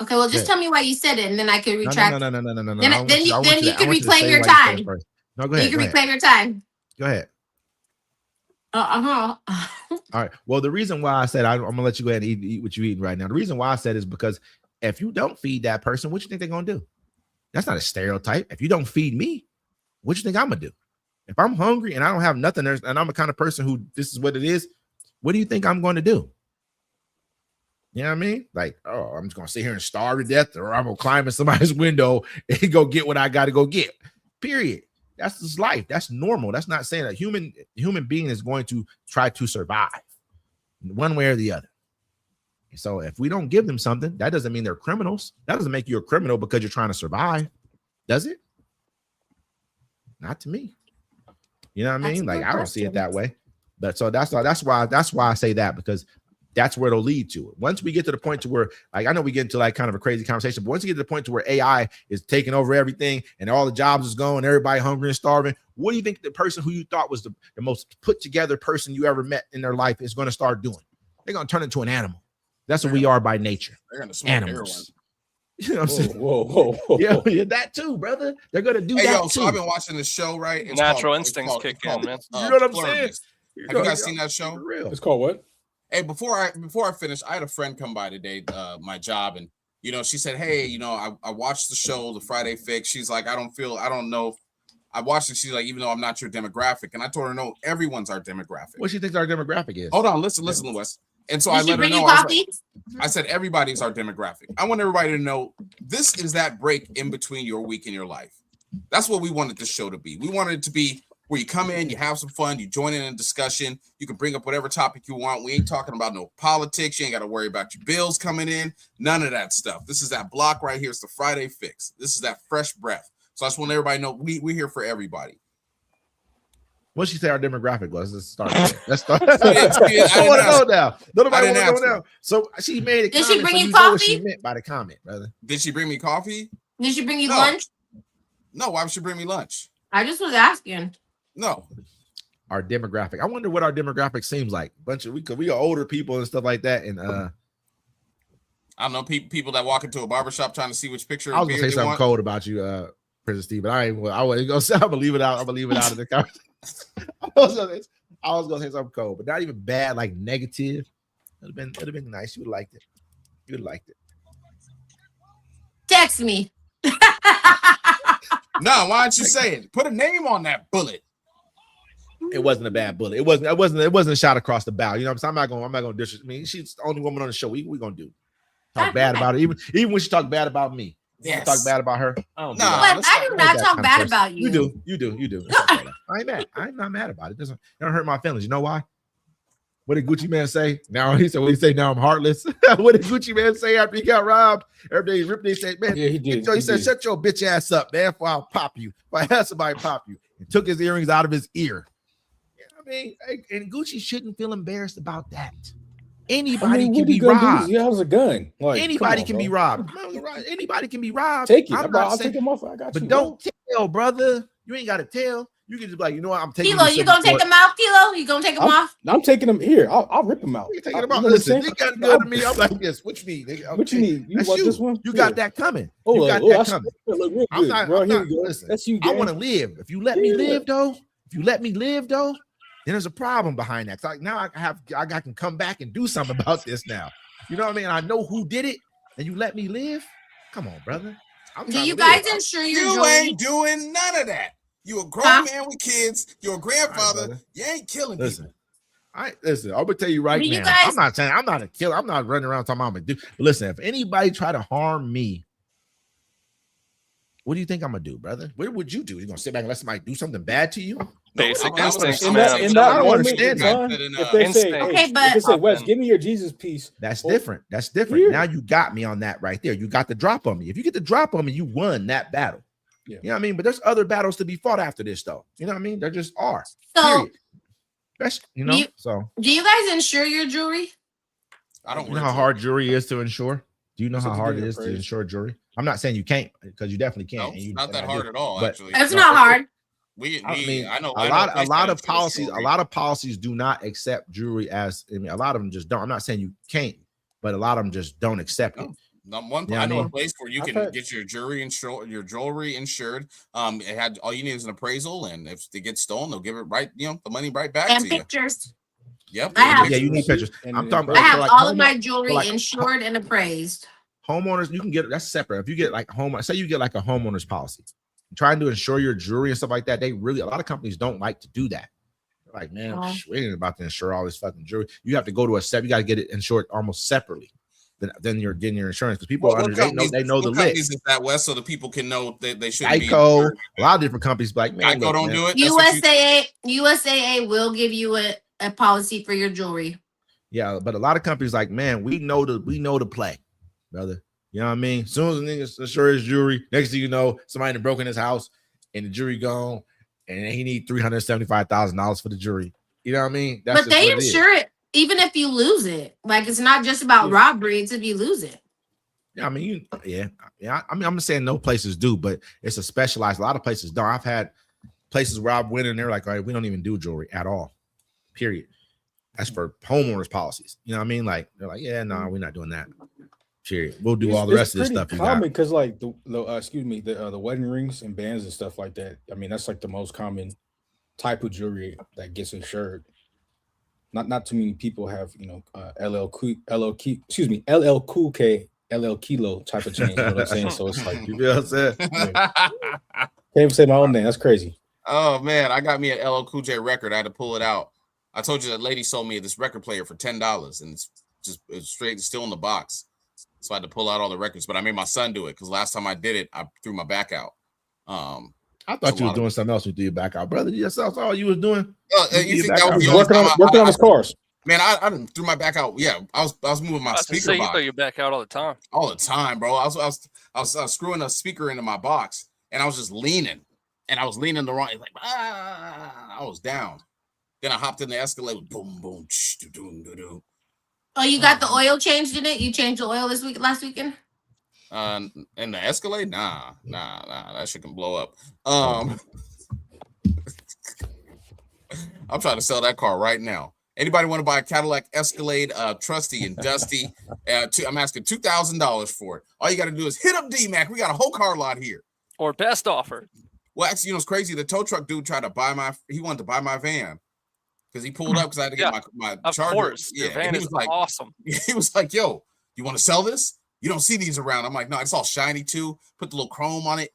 Okay, well, just Yeah. tell me why you said it, and then I can No, retract. no. Then I want you I want can I want to reclaim say your why you said it time. first. No, go ahead. You can Go ahead. reclaim your time. Go ahead. Uh-huh. All right. Well, the reason why I said I'm gonna let you go ahead and eat what you're eating right now. The reason why I said is because if you don't feed that person, what you think they're gonna do? That's not a stereotype. If you don't feed me, what you think I'm gonna do? If I'm hungry and I don't have nothing there, and I'm the kind of person who this is what it is, what do you think I'm going to do? You know what I mean? Like, oh, I'm just gonna sit here and starve to death, or I'm gonna climb in somebody's window and go get what I got to go get. Period. That's just life. That's normal. That's not saying a human being is going to try to survive one way or the other. So if we don't give them something, that doesn't mean they're criminals. That doesn't make you a criminal because you're trying to survive, does it? Not to me. You know what I That's mean? a Like, good I don't see it question. that way. But so that's why I say that, because that's where it'll lead to. Once we get to the point to where, like, I know we get into like kind of a crazy conversation, but once you get to the point to where AI is taking over everything and all the jobs is going, everybody hungry and starving, what do you think the person who you thought was the most put together person you ever met in their life is going to start doing? They're going to turn into an animal. That's what we are by nature. They're gonna smoke Animals. You know what I'm saying? Whoa. Yeah, that too, brother. They're going to do Hey, that yo, too. so I've been watching the show, right? It's Natural called- instincts kick in, man. You know what I'm saying? Pluribus. Have you guys seen that show? For real. It's called what? Hey, before I finish, I had a friend come by today, my job, and she said, "Hey, I watched the show, The Friday Fix." She's like, I don't know. I watched it. She's like, even though I'm not your demographic, and I told her, no, everyone's our demographic. What do you think our demographic is? Hold on, listen, Wes. And so I Did she let her bring you know. I was coffee? I said, everybody's our demographic. I want everybody to know this is that break in between your week and your life. That's what we wanted this show to be. We wanted it to be where you come in, you have some fun, you join in a discussion, you can bring up whatever topic you want. We ain't talking about no politics. You ain't got to worry about your bills coming in. None of that stuff. This is that block right here. It's the Friday Fix. This is that fresh breath. So I just want everybody to know we're here for everybody. What she say our demographic was? Let's start. Let's start. I didn't I want to ask know now. Nobody didn't want to ask know her. now. So she made it. Did she bring you know what she coffee? meant by the comment, brother. Did she bring me coffee? Did she bring you No. lunch? No. Why would she bring me lunch? I just was asking. No. Our demographic. I wonder what our demographic seems like. Bunch of we are older people and stuff like that. And I don't know, people that walk into a barbershop trying to see which picture. I was of gonna beard say they something want. cold about you, Princess Steve, but I wasn't gonna say. I'm gonna leave it out. I'm gonna leave it out of the conversation. I was gonna say something cold, but not even bad, like negative. It'd have been nice. You would have liked it. You would have liked it. Text me. No, why don't you say it? Put a name on that bullet. It wasn't a bad bullet. It wasn't a shot across the bow. You know what I'm saying? I'm not gonna dish. I mean, she's the only woman on the show. We gonna do talk bad about her. Even when she talked bad about me. Yes. Talk bad about her. I don't do Nah. that. But I do I'm not that talk kind of bad person. about you. You do. It's okay, though. I ain't mad. I'm not mad about it. It don't hurt my feelings. You know why? What did Gucci Man say? Now he said, what he say? Now I'm heartless. What did Gucci Man say after he got robbed? Every day he ripped. They said, man, Yeah, he did. he said, shut your bitch ass up, man, before I'll pop you. If I had somebody pop you, and took his earrings out of his ear. You know what I mean, and Gucci shouldn't feel embarrassed about that. Anybody can be robbed. Yeah, it was a gun. Like, Anybody can bro. be robbed. Anybody can be robbed. Take it. I'm Bro, not I'll saying, take him off. I got but you. don't tell, brother. You ain't got to tell. You can just be like, you know what? I'm taking. Kilo, you gonna take them out? Kilo, you gonna take them off? I'm taking him here. I'll rip him out. You taking them You out. know what I'm Listen, saying? they got good to me. I'm like this. What you need? Nigga? What you Okay. need? You That's want you. this one? You Here. got that coming. Oh, You got I that see coming. it look real I'm good, not. bro. I'm Here not we go. listen, That's you. I gang. want to live. If you let me Yeah. live, though, then there's a problem behind that. Like now, I can come back and do something about this now. You know what I mean? I know who did it, and you let me live. Come on, brother. I'm Do trying you to live. guys insure your You jewelry? ain't doing none of that. You a grown Huh? man with kids. You're a grandfather. brother. You ain't killing Listen. people. Listen, I'm gonna tell you right Do you now. guys- I'm not saying I'm not a killer. I'm not running around talking about I'm a dude. But listen, if anybody try to harm me, what do you think I'm gonna do, brother? What would you do? You gonna sit back and let somebody do something bad to you? Basic I'm instincts, saying- man. In I that don't moment, understand son, that. if they say, Instinct. hey, Okay, if but- they say, Wes, Often. give me your Jesus piece. That's Oh, different. That's different. Here. Now you got me on that right there. You got the drop on me. If you get the drop on me, you won that battle. Yeah. You know what I mean? But there's other battles to be fought after this, though. You know what I mean? There just are. So, Period. That's You- so. do you guys insure your jewelry? I don't You know how hard jewelry is to insure? Do you know That's how what hard you it do, is to Praise. insure jewelry? I'm not saying you can't, because you definitely No, can. and you, not and that I hard do. at all. But- Actually, It's No. not hard. I know a lot of insurance policies, jewelry. a lot of policies do not accept jewelry as. I mean, a lot of them just don't. I'm not saying you can't, but a lot of them just don't accept it. No. Yeah, I know I a mean- place where you I've can had- get your jewelry insured. It had all you need is an appraisal, and if it gets stolen, they'll give it the money right back And to you. pictures. Yep. I have- Yeah, you need pictures. And I'm an talking I about appraisal. have like all of home- my jewelry like- insured and appraised. homeowners. You can get that's separate. If you get like say you get like a homeowner's policy, trying to insure your jewelry and stuff like that. A lot of companies don't like to do that. They're like, man, Oh. we ain't about to insure all this fucking jewelry. You have to go to a step. You got to get it insured almost separately than your insurance because people What they know the what lick. companies is that, West, so the people can know that they shouldn't be Geico, insured? a lot of different companies be like, man, Geico look, don't man, do it. That's what you- USAA will give you a policy for your jewelry. Yeah, but a lot of companies like, man, we know the play, brother. You know what I mean? As soon as the nigga insure his jewelry, next thing you know, somebody done broke in his house and the jewelry gone, and he need $375,000 for the jewelry. You know what I mean? That's But just they what it is. insure it even if you lose it. Like it's not just about Yeah. robbery, it's if you lose it. Yeah, I mean, I mean, I'm not saying no places do, but it's a specialized. A lot of places don't. I've had places where I've went and they're like, all right, we don't even do jewelry at all. Period. That's for homeowners policies. You know what I mean? Like they're like, yeah, no, we're not doing that. Period. We'll do all the rest of this stuff. You got. Common because like the wedding rings and bands and stuff like that. I mean, that's like the most common type of jewelry that gets insured. Not too many people have LL Cool K, LL Kilo type of chain. You know what I'm saying? So it's like You feel what I'm saying? can't even say my own name. That's crazy. Oh man, I got me an LL Cool J record. I had to pull it out. I told you that lady sold me this record player for $10, and it's straight still in the box. So I had to pull out all the records, but I made my son do it because last time I did it, I threw my back out. I thought you was doing something else with your back out, brother. That's all you was doing. You think back that out. was the He's only time working on his cars. Man, I threw my back out. Yeah, I was moving my I was gonna speaker say, you box throw your back out all the time. all the time, bro. I was screwing a speaker into my box, and I was just leaning, and I was leaning the wrong. Like I was down. Then I hopped in the Escalade. Boom, boom. Oh, you got the oil changed in it? You changed the oil last weekend? In the Escalade, nah, that shit can blow up. I'm trying to sell that car right now. Anybody want to buy a Cadillac Escalade, trusty and dusty? I'm asking $2,000 for it. All you got to do is hit up D-Mac. We got a whole car lot here. Or best offer. Well, actually, it's crazy. The tow truck dude tried to he wanted to buy my van because he pulled up because I had to get my Of Charger. course. Yeah, Your van and he is was like, awesome. he was like, yo, you want to sell this? You don't see these around. I'm like, no, it's all shiny too. Put the little chrome on it.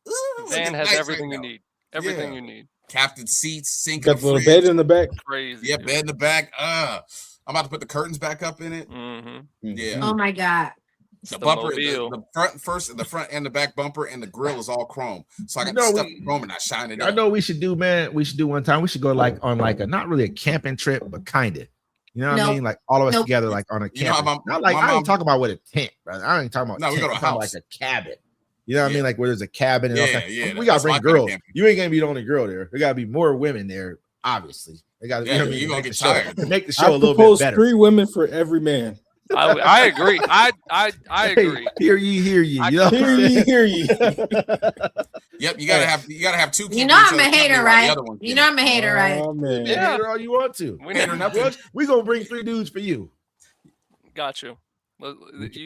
Ooh, Van looking has nice everything right you now. need. Everything Yeah. you need. Captain seats, sink, Got in the the little fridge. bed in the back. Crazy. Yeah, dude. bed in the back. I'm about to put the curtains back up in it. Mhm. Yeah. Oh my God. The the bumper, mobile. the front and the back bumper and the grill is all chrome. So I got You know, stuff we- chrome and I shine it I up. know we should do, man. We should do one time. We should go on a not really a camping trip, but kind of. You know what I Nope. mean? Like all of us Nope. together, like on a You know how camping. my- Not like my I mom- ain't talking about with a tent, brother. I ain't talking about. No, we tent. go to a I'm talking house. like a cabin. You know what I Yeah. mean? Like where there's a cabin and all Yeah, that. yeah, We that's gotta bring my kind of girls. camping. You ain't gonna be the only girl there. There gotta be more women there. Obviously, they gotta. Yeah, you know what I mean? you To gonna make get the show- tired. to make the show I a little bit propose better. 3 women for every man. I agree. I Hey, agree. hear ye, hear ye. I You know what I'm Hear ye, saying? hear ye. Yep, you gotta have two. You keeping know each I'm a other company hater, while the right? other one You can. know I'm a hater, right? Oh man. Yeah, Yeah. hater all you want to. We Hater never nothing. We gonna bring 3 dudes for you. got you.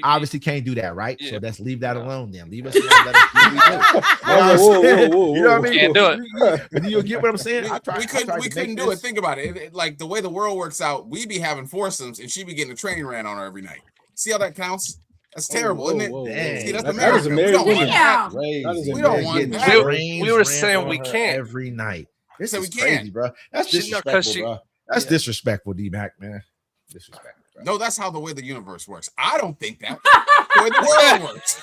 Obviously can't do that, right? So Yeah. let's leave that No. alone then. Leave us alone. Let us do what we do. You know what I'm Whoa, saying? whoa, You know what I whoa. mean? Can't do it. But you get what I'm saying? We couldn't do it. Think about it. Like the way the world works out, we be having foursomes and she be getting a train ran on her every night. See how that counts? That's terrible, isn't it? Dang. See, that's That is America. a We married don't want woman. that. Yeah. That is a We don't married want woman. that. We were saying we can't. every night. This So is we can't. crazy, bro. That's She- no, 'cause disrespectful, she- bro. That's yeah. disrespectful, D-Mac, man. Disrespectful, bro. No, that's how the way the universe works. I don't think that. The way the world works.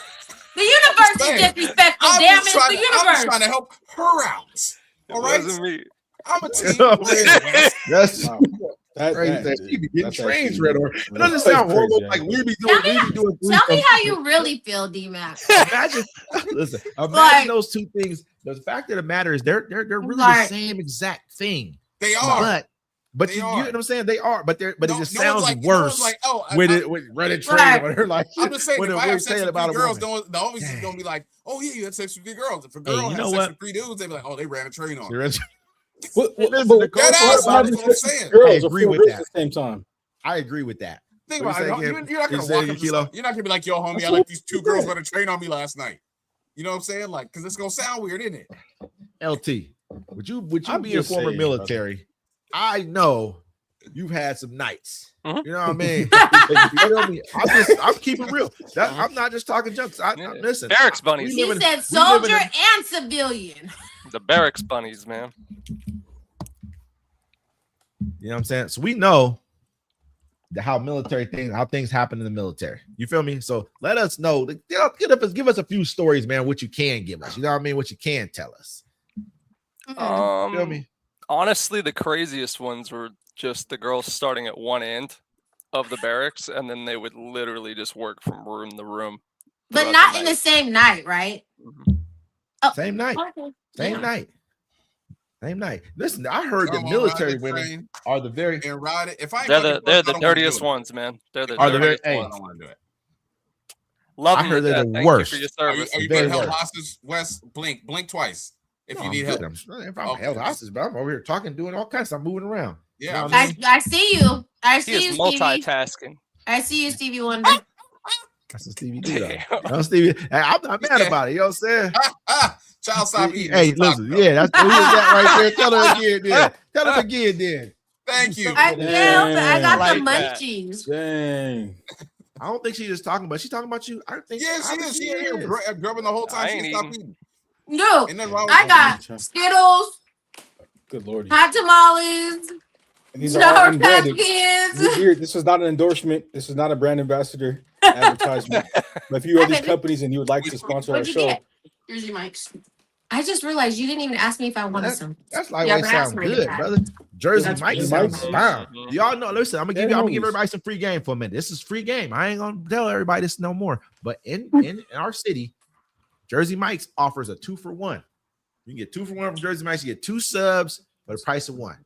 The universe is saying. disrespectful. I'm Damn, just it's trying the to- I'm just universe. trying to help her out. All right, wasn't me. I'm a team Yeah. player. Wes. That's Wow. That- crazy. that- That she be getting that's trains actually read on. It really doesn't sound crazy, horrible. yeah. Like we be Tell doing. Tell me how you really feel, D-Mac. Imagine, listen. Imagine Like- those two things. The fact of the matter is, they're really Like- the same exact thing. They are. But They you are. get what I'm saying? They are. But it No just one's sounds like- no one's worse like, oh, with I- it with running train. Right. When they're like, I'm just saying, when if a I word have sex saying with about 3 a girls, woman. the homies is Dang. gonna be like, "Oh yeah, you had sex with 3 girls." If a Hey, girl you has know sex what? with 3 dudes, they be like, "Oh, they ran a train on." her." Listen, What, the but cool That part is about what it- I'm saying. girls I are agree full with girls that. at the same time. I agree with that. Think What about you it. say You're again? not You gonna say walk again, up. Kilo? You're not gonna be like, "Yo, homie, That's I like what these two we girls did. gonna train on me last night." You know what I'm saying? Like, because it's gonna sound weird, isn't it? LT, would you I'm be in just former saying, military? I know you've had some nights. Mhm. You know what I mean? You feel me? I'm keeping real. I'm not just talking junk. Yeah. Listen, Barracks bunnies. He live in- said we live in soldier a- and civilian. The barracks bunnies, man. you know what I'm saying? So we know how things happen in the military. You feel me? So let us know. Give us a few stories, man. What you can give us. You know what I mean? What you can tell us. You feel me? Honestly, the craziest ones were just the girls starting at one end of the barracks, and then they would literally just work from room to room. But throughout not the in the night. same night, right? Mhm. Oh, Same night. okay. Same Yeah. night. Same night. Listen, I heard Come that on, military ride the women train are the very and ride it. If I ain't They're fucking the drunk, I don't wanna do dirtiest it. ones, man. They're the Are the very- dirtiest hey, I ones. don't want to do it. Love I them heard to they're death. the Thank worst. you for your Are you, service. are you Very being held worst. hostage, Wes? Blink twice if No, you I'm need good. help. If I'm Okay. held hostage, but I'm over here talking, doing all kinds of stuff, moving around. Yeah, You know I'm what I just- mean? I see you. I He see is you, Stevie. multitasking. I see you, Stevie Wonder. That's what Stevie do. Damn. No, Stevie. Hey, I'm not mad Yeah. about it. You know what I'm saying? Child stop eating. Hey, this taco. listen, yeah, that's who is that right there. Tell her again, then. Tell her again, then. Thank you. I can't. I got Like the that. munchies. Dang. I don't think she's just talking about. She's talking about you. I think. Yeah, she is. She in here grubbing the whole I time. She ain't stopped eating. eating. No, Ain't nothing wrong with I that. got Skittles, Good lord. hot tamales, And these are all Sour unbranded. Pumpkins. This was not an endorsement. This is not a brand ambassador advertisement. But if you are these companies and you would like to sponsor our What'd you show, get? Jersey Mike's. I just realized you didn't even ask me if I wanted some. That's like Yeah, they but that's sound pretty good, bad. brother. Jersey That's Mike pretty sounds bad. bomb. Mhm. Y'all know. Listen, I'm gonna give Yeah, give homies. everybody some free game for a minute. This is free game. I ain't gonna tell everybody this no more. But in our city, Jersey Mike's offers a 2-for-1. You can get 2-for-1 from Jersey Mike's. You get 2 subs for the price of 1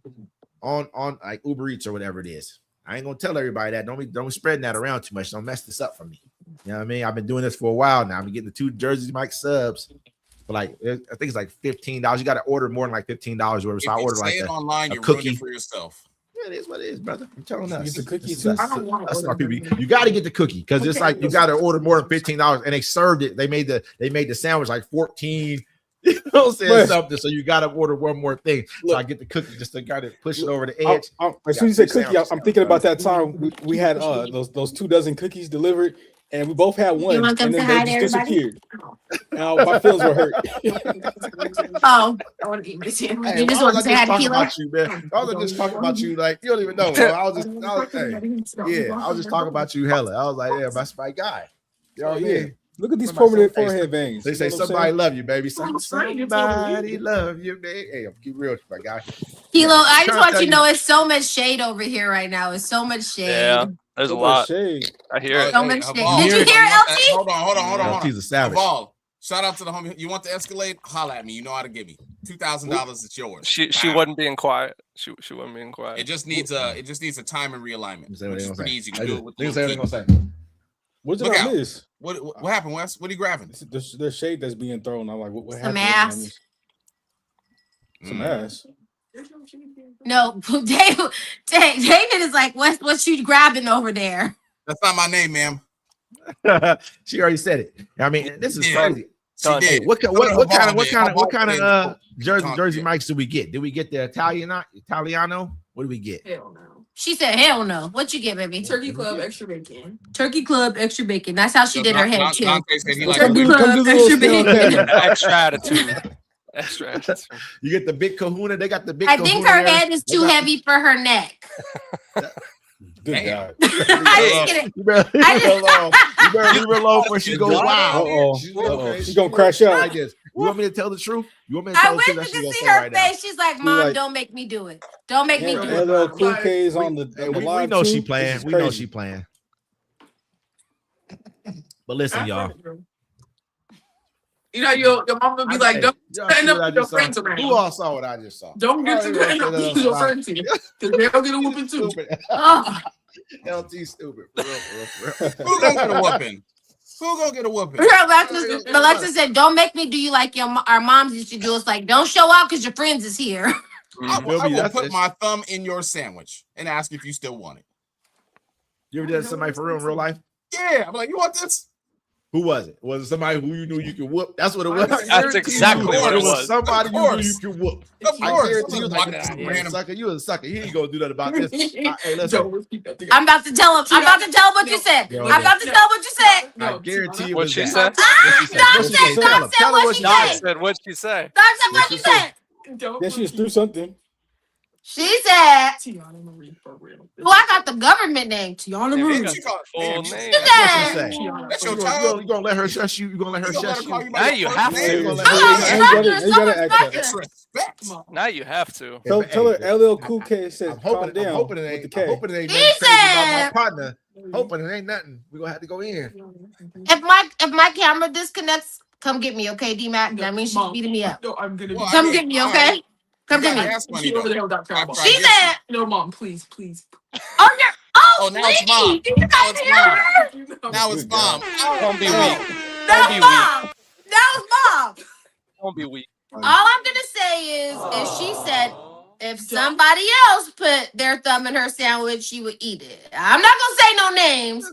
on like Uber Eats or whatever it is. I ain't gonna tell everybody that. Don't be spreading that around too much. Don't mess this up for me. You know what I mean? I've been doing this for a while now. I've been getting the 2 Jersey Mike subs for like I think it's like $15. You got to order more than like $15 or whatever. If So I you ordered say like it a online, a you're cookie. ruining it for yourself. Yeah, it is what it is, brother. I'm telling us. Get the cookie That's- too. I don't want to that's order our PB. them. You got to get the cookie because it's Okay. like you got to order more than $15, and they served it. They made the sandwich like 14. You know what I'm saying? But- Something. So you got to order one more thing. So Look. I get the cookie just to kind of push it over the edge. As soon as you Yeah, said cookie, I'm thinking about that time we had those 2 dozen cookies delivered, and we both had one, want them and then to they hide just everybody? disappeared. My feelings were hurt. Oh, I want to eat my sandwich. Hey, You just why want was to I say hi just to talking Kilo? about you, man? I was just talking about you like you don't even know. Bro. I was just talking about you hella. I was like, yeah, that's my guy. You know what I Yeah. mean? Look at these Somebody- permanent forehead veins. They You say know what I'm somebody saying? love you, baby. I'm sorry, Somebody love you, baby. Hey, I'm keep real with you, my guy. Kilo, I just Trying to want tell you to know it's so much shade over here right now. It's so much shade. Yeah, there's a So much lot. shade. I hear it. So much shade. Haval, Did you hear hear want that- LT? Hold on. LT's a savage. Haval, shout out to the homie. You want the Escalade? Holla at me. You know how to give me $2,000. It's yours. She Wow. wasn't being quiet. She wasn't being It what just needs a time and realignment, Say what which they is gonna pretty say. easy. You can do it with They the say what they little gonna key. say. What did Look I out. miss? What happened, Wes? What are you grabbing? There's shade that's being thrown. I'm like, what Some happened? ass. Some ass. No, David is like, what you grabbing over there? That's not my name, ma'am. She already said it. I mean, this is Yeah. crazy. She Done. Hey, did. what kind of Haval Jersey did. Mike's did we get? Did we get the Italiano? What did we get? Hell no. She said, hell no. What you get, baby? Turkey Club extra bacon. Turkey Club extra bacon. That's how she did her head too. Dante said he likes Turkey big- Club come do the extra little bacon. stand Extra attitude. Extra attitude. You get the big kahuna. They got the big I kahuna. think her there. head is They too got- heavy for her neck. Good Damn. God. I just get it. You better leave I her alone. You better leave her alone before she goes wild. Uh-oh. She's Uh-oh. She's gonna crash out. Like this. You want me to tell the truth? You want me to I tell the wish truth? you That's what could she's see gonna say her right now. face. She's like, Mom, like- don't make me do it. Don't make me do it. LL Cool K is on the Hey, on the we live know she too. playing. This is We know crazy. she playing. But listen, y'all. You know, your mom would be like, don't Y'all stand see up what I with your just saw? friends around. Who all saw what I just saw? Don't get Oh, too you stand gonna up say that with your on friends here. Because they'll get a whooping too. Stupid. Oh, LT stupid. For real. Who gonna get a whooping? Who gonna get a whooping? Alexa said, don't make me do you like our moms used to do. It's like, don't show up because your friends is here. I You feel will me? That's put it. my thumb in your sandwich and ask if you still want it. You ever did that to somebody for real in real life? Yeah, I'm like, you want this? Who was it? Was it somebody who you knew you could whoop? That's what it was. That's exactly what it was. Somebody you knew course. you could whoop. Of I course. guarantee you was like, Some "Ah, random- sucker, you a sucker. He ain't gonna do that about this. Hey, listen. Joe, let's keep that together. I'm about to tell him. I'm about to tell him what you said. Yo, I'm about to tell him what you said. I guarantee it What was she that. said? What she Doc What she said, Tell Doc him. said Tell her what she Doc said. said, what'd she say? Doc said what she said. Yeah, she just threw something. She said, Tiana Marie for real. "Oh, I got the government name, Tiana Damn, Marie." you got She called- full damn, name. She What she said, say? Tiana. That's your You child. gonna let her shush you? You gonna let her You gonna let shush her call you? you by Now your you first have name? to. You gonna let Oh, her- it's You not gotta- your you gotta summer act that. Disrespect. Come on. Now you have to. Tell her LL Cool K said, I'm calm hoping, down. I'm hoping it with the ain't. K. I'm hoping it ain't He nothing crazy about my said- partner. Hoping it ain't nothing. We gonna have to go in. if my camera disconnects, come get me, okay, D-Mac? That means she's Mom. beating me up. No, I'm gonna Well, be. I Come mean, get me, all okay? right. Come You get got me. gas money, She over though. there with Dr. After I She get you. said, No, mom, please, please. "Oh, you're Oh, now it's mom. sweetie. Did you Now guys it's hear mom. her? Now it's Good mom. God. Don't be No. weak. That be was mom. That was mom. Don't be weak. All I'm gonna say is, if she said if somebody else put their thumb in her sandwich, she would eat it. I'm not gonna say no names.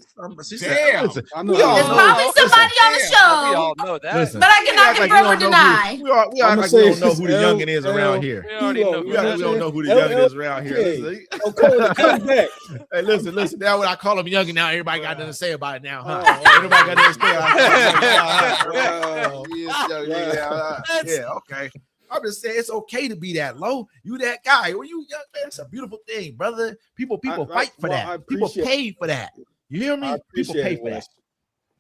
She Damn. said, listen, I know we all It's know. probably Listen, somebody on the damn. We show, all know that. Listen, but I we cannot act like we confirm or don't know deny. who, we act I'ma like we say don't know who the it's youngin is around here. We already know We who act that like we don't is. know who the youngin is around here. LL Listen, Oh, Cole, come back. hey, listen. Now when I call him youngin, now everybody got nothing to say about it now, huh? Oh, Everybody got nothing to say about it. Wow. Yeah, okay. I'm just saying it's okay to be that low. You that guy. Well, you young man, that's a beautiful thing, brother. People I- fight for well, that. I People appreciate- pay for that. You hear me? I People appreciate pay it, for that. Wes.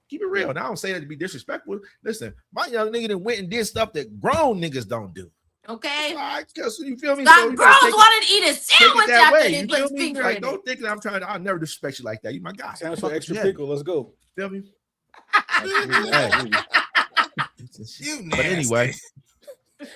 Keep it real. Now I don't say that to be disrespectful. Listen, my young nigga that went and did stuff that grown niggas don't do. Okay. All right, cause you feel me? Stop. you gotta Girls take it- wanted to eat a take it sandwich that after way. they You put feel his me? finger Like, in don't it. think that I'll never disrespect you like that. You my guy. Sounds Fuck for extra you, heavy. pickle. Let's go. Feel me? Hey, You But anyway,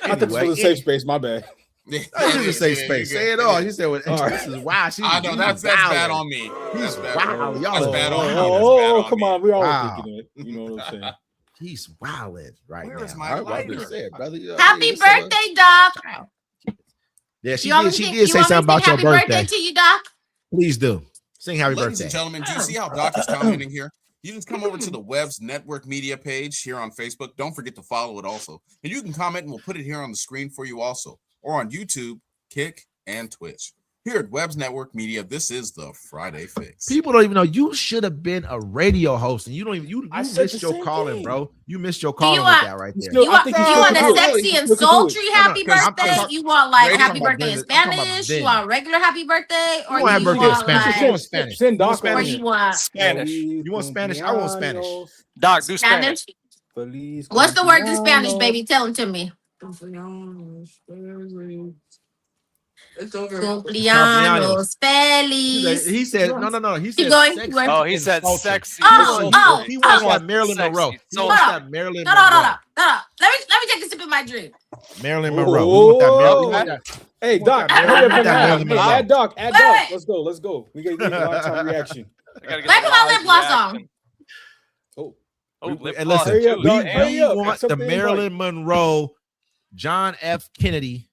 I thought this was a safe space. My bad. This is a safe space. Say it all. He said, well, All right. this is wild. I know that's bad on me. That's He's bad. wild. Y'all That's are bad on me. wild. That's bad on come me. on. We all Wow. thinking it. You know what I'm saying? He's wilding right Where now. is my All right, well, I'm lighter? just saying, brother. Happy It's a- birthday, Doc. Yeah, she You want me did. to She sing- did you say want me to something about sing your happy birthday. to you, Doc. Please do. Sing happy Ladies birthday. and gentlemen, do you see how Doc is commenting here? You just come over to the Web's Network Media page here on Facebook. Don't forget to follow it also. And you can comment and we'll put it here on the screen for you also. Or on YouTube, Kick, and Twitch. Here at Web's Network Media, this is the Friday Fix. People don't even know you should have been a radio host, and you don't even you I said missed the your same calling, thing. bro. You missed your Do calling you with want- that right there. Still- You I want, think you you want should a do it. sexy You and should do it. sultry happy No, no, I'm birthday? talking- You want like Radio happy about birthday in business. I'm talking about Spanish? You business. want regular happy birthday? Or You want happy you birthday in want Spanish. You like, want Spanish. Send You Doc want or Spanish? you want Spanish. You want Spanish? I want Spanish. Doc, do Spanish. Spanish? What's the word in Spanish, baby? Tell them to me. It's over. Cumpleaños feliz. He said, no. He Keep said, going, sexy keep going. Oh, he and said sultry. sexy. Oh, oh, He wants oh. that Marilyn Sexy, Monroe. He sultry. wants that Marilyn No. Let Monroe. me take a sip of my drink. Marilyn Monroe. We want that Marilyn. we want that- Hey, want Doc. that Hurry up Marilyn- and that add. Marilyn Hey, Monroe. add Doc. Add Wait, Doc. wait. Let's go. We get a lifetime reaction. I gotta get Let the me have live lip gloss on. reaction. Oh, Oh, lip And gloss listen, Hurry up, too. Doc. Damn. Hurry up. we want the Something Marilyn Monroe, John F. Kennedy.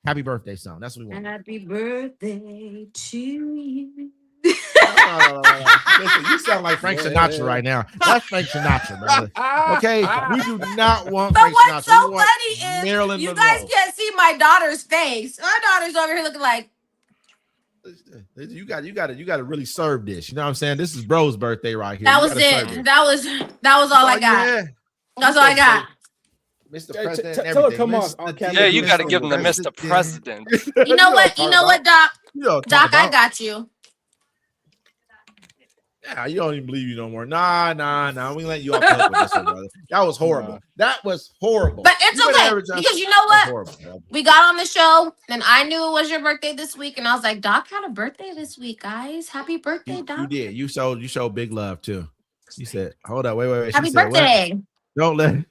Happy birthday song. That's what we want. Happy birthday to you. Listen, you sound like Frank Yeah. Sinatra right now. That's Frank Sinatra, brother. Okay, we do not want But Frank what's Sinatra. so We want funny is Marilyn you Monroe. guys can't see my daughter's face. My daughter's over here looking like, You got to really serve this. You know what I'm saying? This is bro's birthday right here. that You was gotta serve it. this. That was all I Oh, got. yeah. That's all I got. Mr. Hey, President, tell her everything. come on Mr. camera. Yeah, you got to Mr. give him the Mr. President. You know what? You know what, Doc? Doc, I got. got you. Yeah, you don't even believe you no more. Nah. We ain't letting you off the hook with this one, brother. That was horrible. Nah. That was horrible. But it's You better okay average us. because you know That was what? horrible, bro. We got on the show, and I knew it was your birthday this week, and I was like, Doc had a birthday this week, guys. Happy birthday, You Doc. did. You showed big love too. You said, "Hold up, wait." She Happy said, what? birthday. Don't let."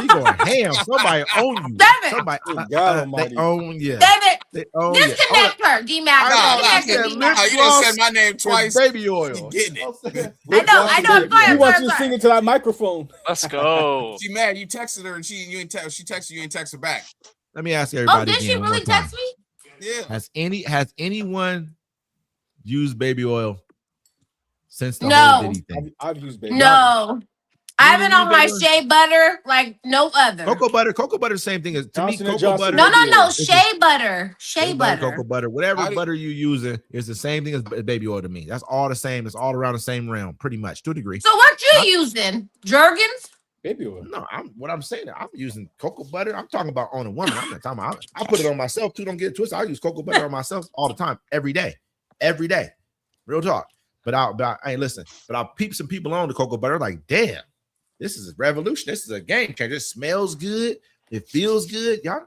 She going ham. Somebody own you. David. Somebody. Good God they almighty. own you. David, They own you. disconnect her, D-Mac. Nah, Disconnect her, nah, D-Mac. Oh, you just said my name twice. Baby oil. You getting it. I know. I'm sorry. He I'm wants sorry. you to sing into that microphone. Let's go. She mad. You texted her and she texted you ain't text her back. Let me ask Oh, everybody did she again one really more time. text me? Yeah. Has anyone used baby oil since the No. whole Diddy thing? I've used baby. No. I've been didn't on my use that shea butter like no other. Cocoa butter, the same thing as to me. Johnson & Cocoa Johnson butter. No, no, no. is Shea butter. Shea butter. cocoa butter, whatever How do- butter you using is the same thing as baby oil to me. That's all the same. It's all around the same realm, pretty much to a degree. So what you using? Jergens? baby oil. No, I'm saying I'm using cocoa butter. I'm talking about on a woman. I'm not talking about. I put it on myself too. Don't get it twisted. I use cocoa butter on myself all the time, every day, real talk. But hey, listen. But I'll peep some people on the cocoa butter. Like, damn, this is a revolution. This is a game changer. It smells good. It feels good. Y'all,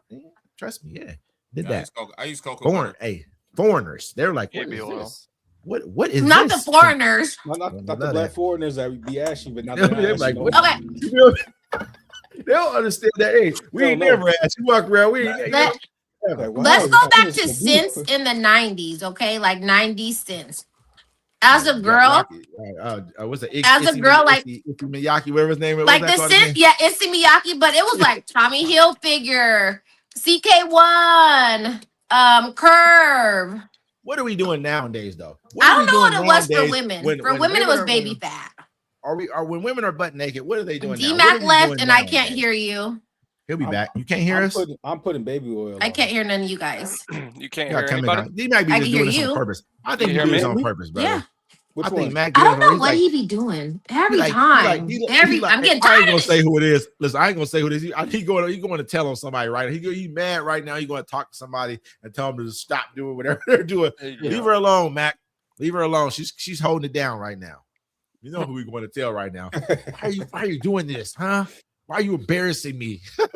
trust me. Yeah, did that. I use cocoa butter. Hey, foreigners. They're like, what Baby is oil. this? What is Not this? the foreigners. Not None the of black that. foreigners that would be ashy, but not They're the like, ashy. what? Okay. They don't understand that. Hey, we ain't never asked. You walk around. We ain't. Let, Like, wow, let's go back this to is scents beautiful. in the 90s, okay? Like 90s scents. As a girl, What's the As a girl, like- Miyaki, whatever his name is. like what's the that called scent, yeah, Issey Miyake, but it was like Tommy Hilfiger, CK1, Curve. again? What are we doing nowadays, though? I don't know what doing it was for nowadays women. when- For when women, it was are- baby fat. when women are butt naked? What are they doing? now? What D-Mac are we left doing and I can't nowadays? hear you. He'll be back. You can't hear us. I'm putting baby oil. I on. can't hear none of you guys. You can't Yeah, hear come in anybody. now. D-Mac be I just can hear doing this you. on purpose. I think You he hear do this me? on purpose, brother. Yeah. Which I think one? Mac. I don't does it. know He's what like- he be doing every he like- time. he I'm like- getting I tired ain't of gonna this. say who it is. Listen, I ain't gonna say who it is. He going to tell on somebody right. He mad right now. He going to talk to somebody and tell them to stop doing whatever they're doing. There you Leave go. her alone, Mac. Leave her alone. She's holding it down right now. You know who we going to tell right now. Why are you doing this, huh? Why are you embarrassing me? We're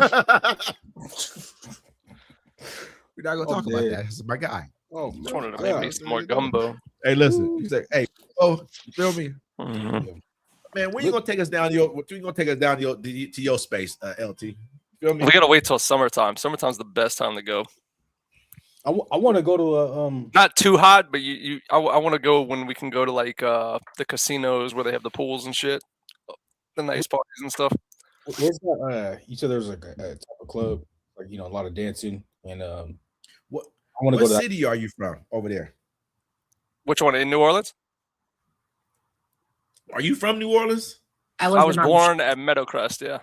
not gonna talk about dead. that. This is my guy. Oh, Just wanted to make me some more gumbo. Hey, listen. He's like, hey, oh, you feel me? Mhm. Man, when you gonna take us down to your space, LT? Feel me? We gotta wait till summertime. Summertime's the best time to go. I want to go to a Not too hot, but I want to go when we can go to like the casinos where they have the pools and shit, the nice parties and stuff. Where's that? You said there's like a type of club, like a lot of dancing, and What I want to go to that. city are you from over there? Which one in New Orleans? Are you from New Orleans? I was born at Meadowcrest. Yeah.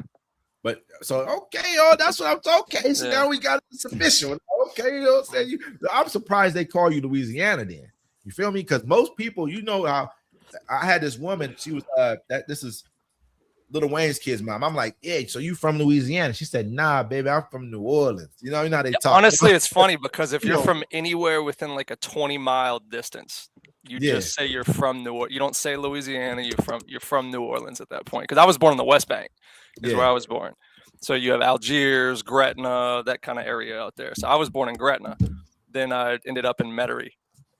But so okay, that's what I'm okay. So Yeah. now we got it's official. Okay, you know what I'm saying? I'm surprised they call you Louisiana then. You feel me? Because most people, how I had this woman, she was this is Lil Wayne's kid's mom. I'm like, yeah, so you from Louisiana? She said, nah, baby, I'm from New Orleans. You know how they talk. Honestly, it's funny because if You you're know. from anywhere within like a 20-mile distance, you Yeah. just say you're from New Orleans. You don't say Louisiana. You're from New Orleans at that point. Because I was born in the West Bank, is Yeah. where I was born. So you have Algiers, Gretna, that kind of area out there. So I was born in Gretna. Then I ended up in Metairie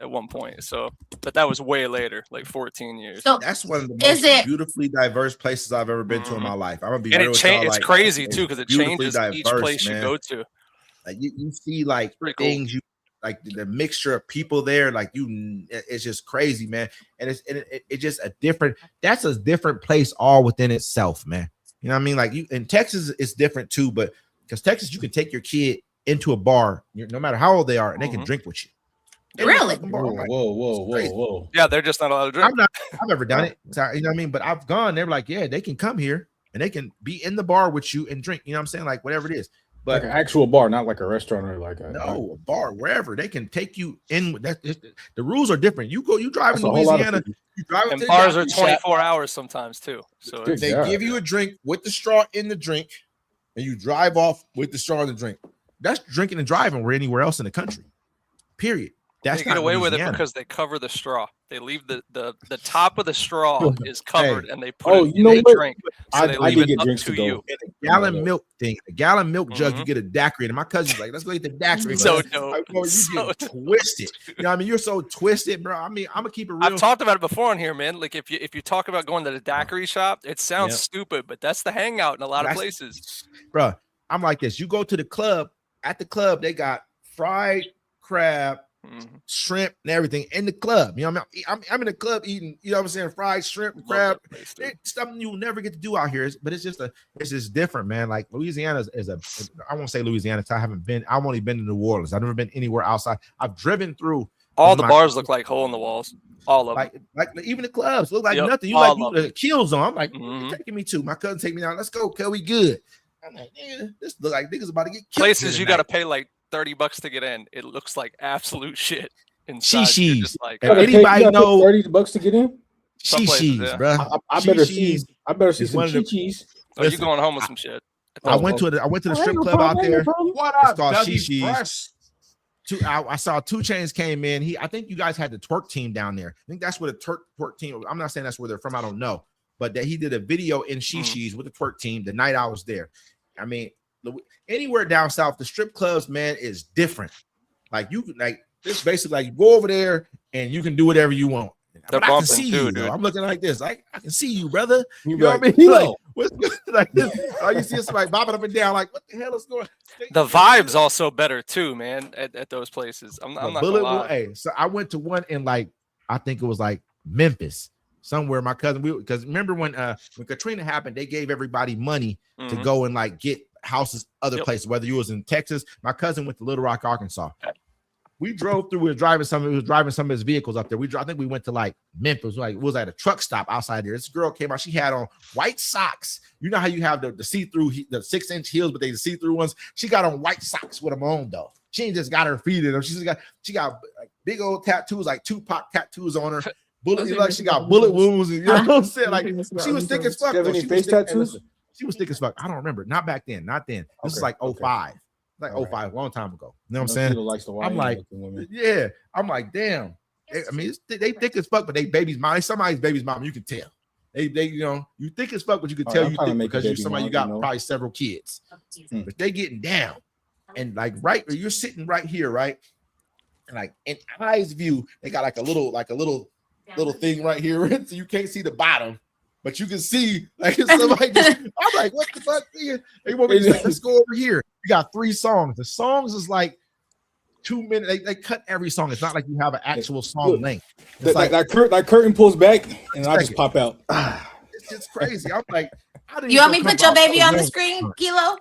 at one point. So, but that was way later, like 14 years. So That's one of the Is most it- beautifly diverse places I've ever been to in my life. I'm gonna be and real with y'all, it's like, crazy too because it beautifully changes each diverse, place man. you go to. Like you see like Pretty cool. things you like the mixture of people there, like it's just crazy, man. And it's just a different. That's a different place all within itself, man. You know what I mean? Like you in Texas, it's different too, but because Texas, you can take your kid into a bar, no matter how old they are, and they can Mhm. drink with you. Really? I'm like, Whoa. Yeah, they're just not allowed to drink. I've never done it. So, you know what I mean? But I've gone. They're like, yeah, they can come here and they can be in the bar with you and drink. You know what I'm saying? Like whatever it is. Like But an actual bar, not like a restaurant or like a no, a bar, wherever they can take you in. The rules are different. You drive That's in a whole lot of Louisiana. people. You drive up And to the bars are Yankee shop, 24 hours sometimes too. So Good it's, They God. give you a drink with the straw in the drink, and you drive off with the straw in the drink. That's drinking and driving where anywhere else in the country. Period. That's they get not away with it Louisiana. because they cover the straw. They leave the top of the straw is covered, and they put Oh, it you know in the what? drink. So they I leave did it get up drinks to to go. you. In a gallon milk thing, a gallon milk jug, you Mhm. get a daiquiri. And my cousin's like, let's go get the daiquiri. So Like, dope. bro, you So get dope. twisted. You know what I mean? You're so twisted, bro. I mean, I'm gonna keep it real. I've talked about it before on here, man. Like if you talk about going to the daiquiri shop, it sounds Yep. stupid, but that's the hangout in a lot of That's- places. Bro, I'm like this. You go to the club, at the club, they got fried crab, Mhm. shrimp, and everything in the club. You know what I mean? I'm in the club eating, you know what I'm saying, fried shrimp, Love crab. that place, dude. It's something you'll never get to do out here. But it's just different, man. Like Louisiana is I won't say Louisiana because I haven't been. I've only been to New Orleans. I've never been anywhere outside. I've driven through All Those the are my- bars look like hole in the walls. All of them. like even the clubs look like Yep, nothing. You all like of you, the kill zone. I'm like, Mhm. you're taking me to. My cousin take me down. Let's go, cuz we good. I'm like, man, this look like niggas about to get killed. Places here you got to tonight. pay like $30 to get in. It looks like absolute shit inside. She-she's. You're just like, If You gotta pay- anybody you gotta pay know- $30 to get in. Some places, She-she's, yeah. bro. I better see. She-she's I better see is some one of the- cheese. oh, you listen, going home with some shit. I went to the strip club out there. What It's up, called Dougie's She-She's. Fresh? I saw 2 Chainz came in. I think you guys had the twerk team down there. I think that's where the twerk team. I'm not saying that's where they're from. I don't know, but that he did a video in She-She's with the twerk team the night I was there. I mean, anywhere down south, the strip clubs, man, is different. Like you can like this basically like you go over there and you can do whatever you want. They're But I can bumping see too, you, dude. though. I'm looking like this. Like I can see you, brother. You You know what I mean? Hilo. Like, what's good? Like this? All you see is somebody bobbing up and down. Like what the hell is going? The vibe's also better too, man, at those places. I'm not Bullet gonna will, lie. hey, so I went to one in like I think it was like Memphis, somewhere. My cousin, because remember when Katrina happened, they gave everybody money to Mhm. go and like get houses other Yep. places, whether you was in Texas. My cousin went to Little Rock, Arkansas. We drove through. We was driving some of his vehicles up there. I think we went to like Memphis. Like it was at a truck stop outside there. This girl came out. She had on white socks. You know how you have the see-through, the 6-inch heels, but they the see-through ones. She got on white socks with them on though. She ain't just got her feet in them. She got like big old tattoos, like Tupac tattoos on her. Bullet, like she got bullet wounds. And, you know what I'm saying? Like she was thick as fuck. You have though. any She was face thick- hey, tattoos? listen, she was thick as fuck. I don't remember. Not back then. Not then. This is Okay, like okay. 05. Like All right. 05, long time ago. You know what I'm No, saying? Hilo likes the I'm YN like, looking women. yeah. I'm like, damn. I mean, they thick as fuck, but they baby's mom. Somebody's baby's mom. You can tell. They you know, you thick as fuck, but you can All tell right, I'm you trying to thick make a because you baby somebody mom, you got you know. probably several kids. Hmm. But they getting down, and like right, you're sitting right here, right, and like in eyes view, they got like a little thing right here, so you can't see the bottom. But you can see like somebody just, I'm like, what the fuck? They want me to like, let's go over here. You got 3 songs. The songs is like 2 minutes. They cut every song. It's not like you have an actual song Look, length. It's that curtain pulls back and I just Second. pop out. it's just crazy. I'm like, I didn't You want me to feel put your comfortable baby on the doing- screen, Kilo?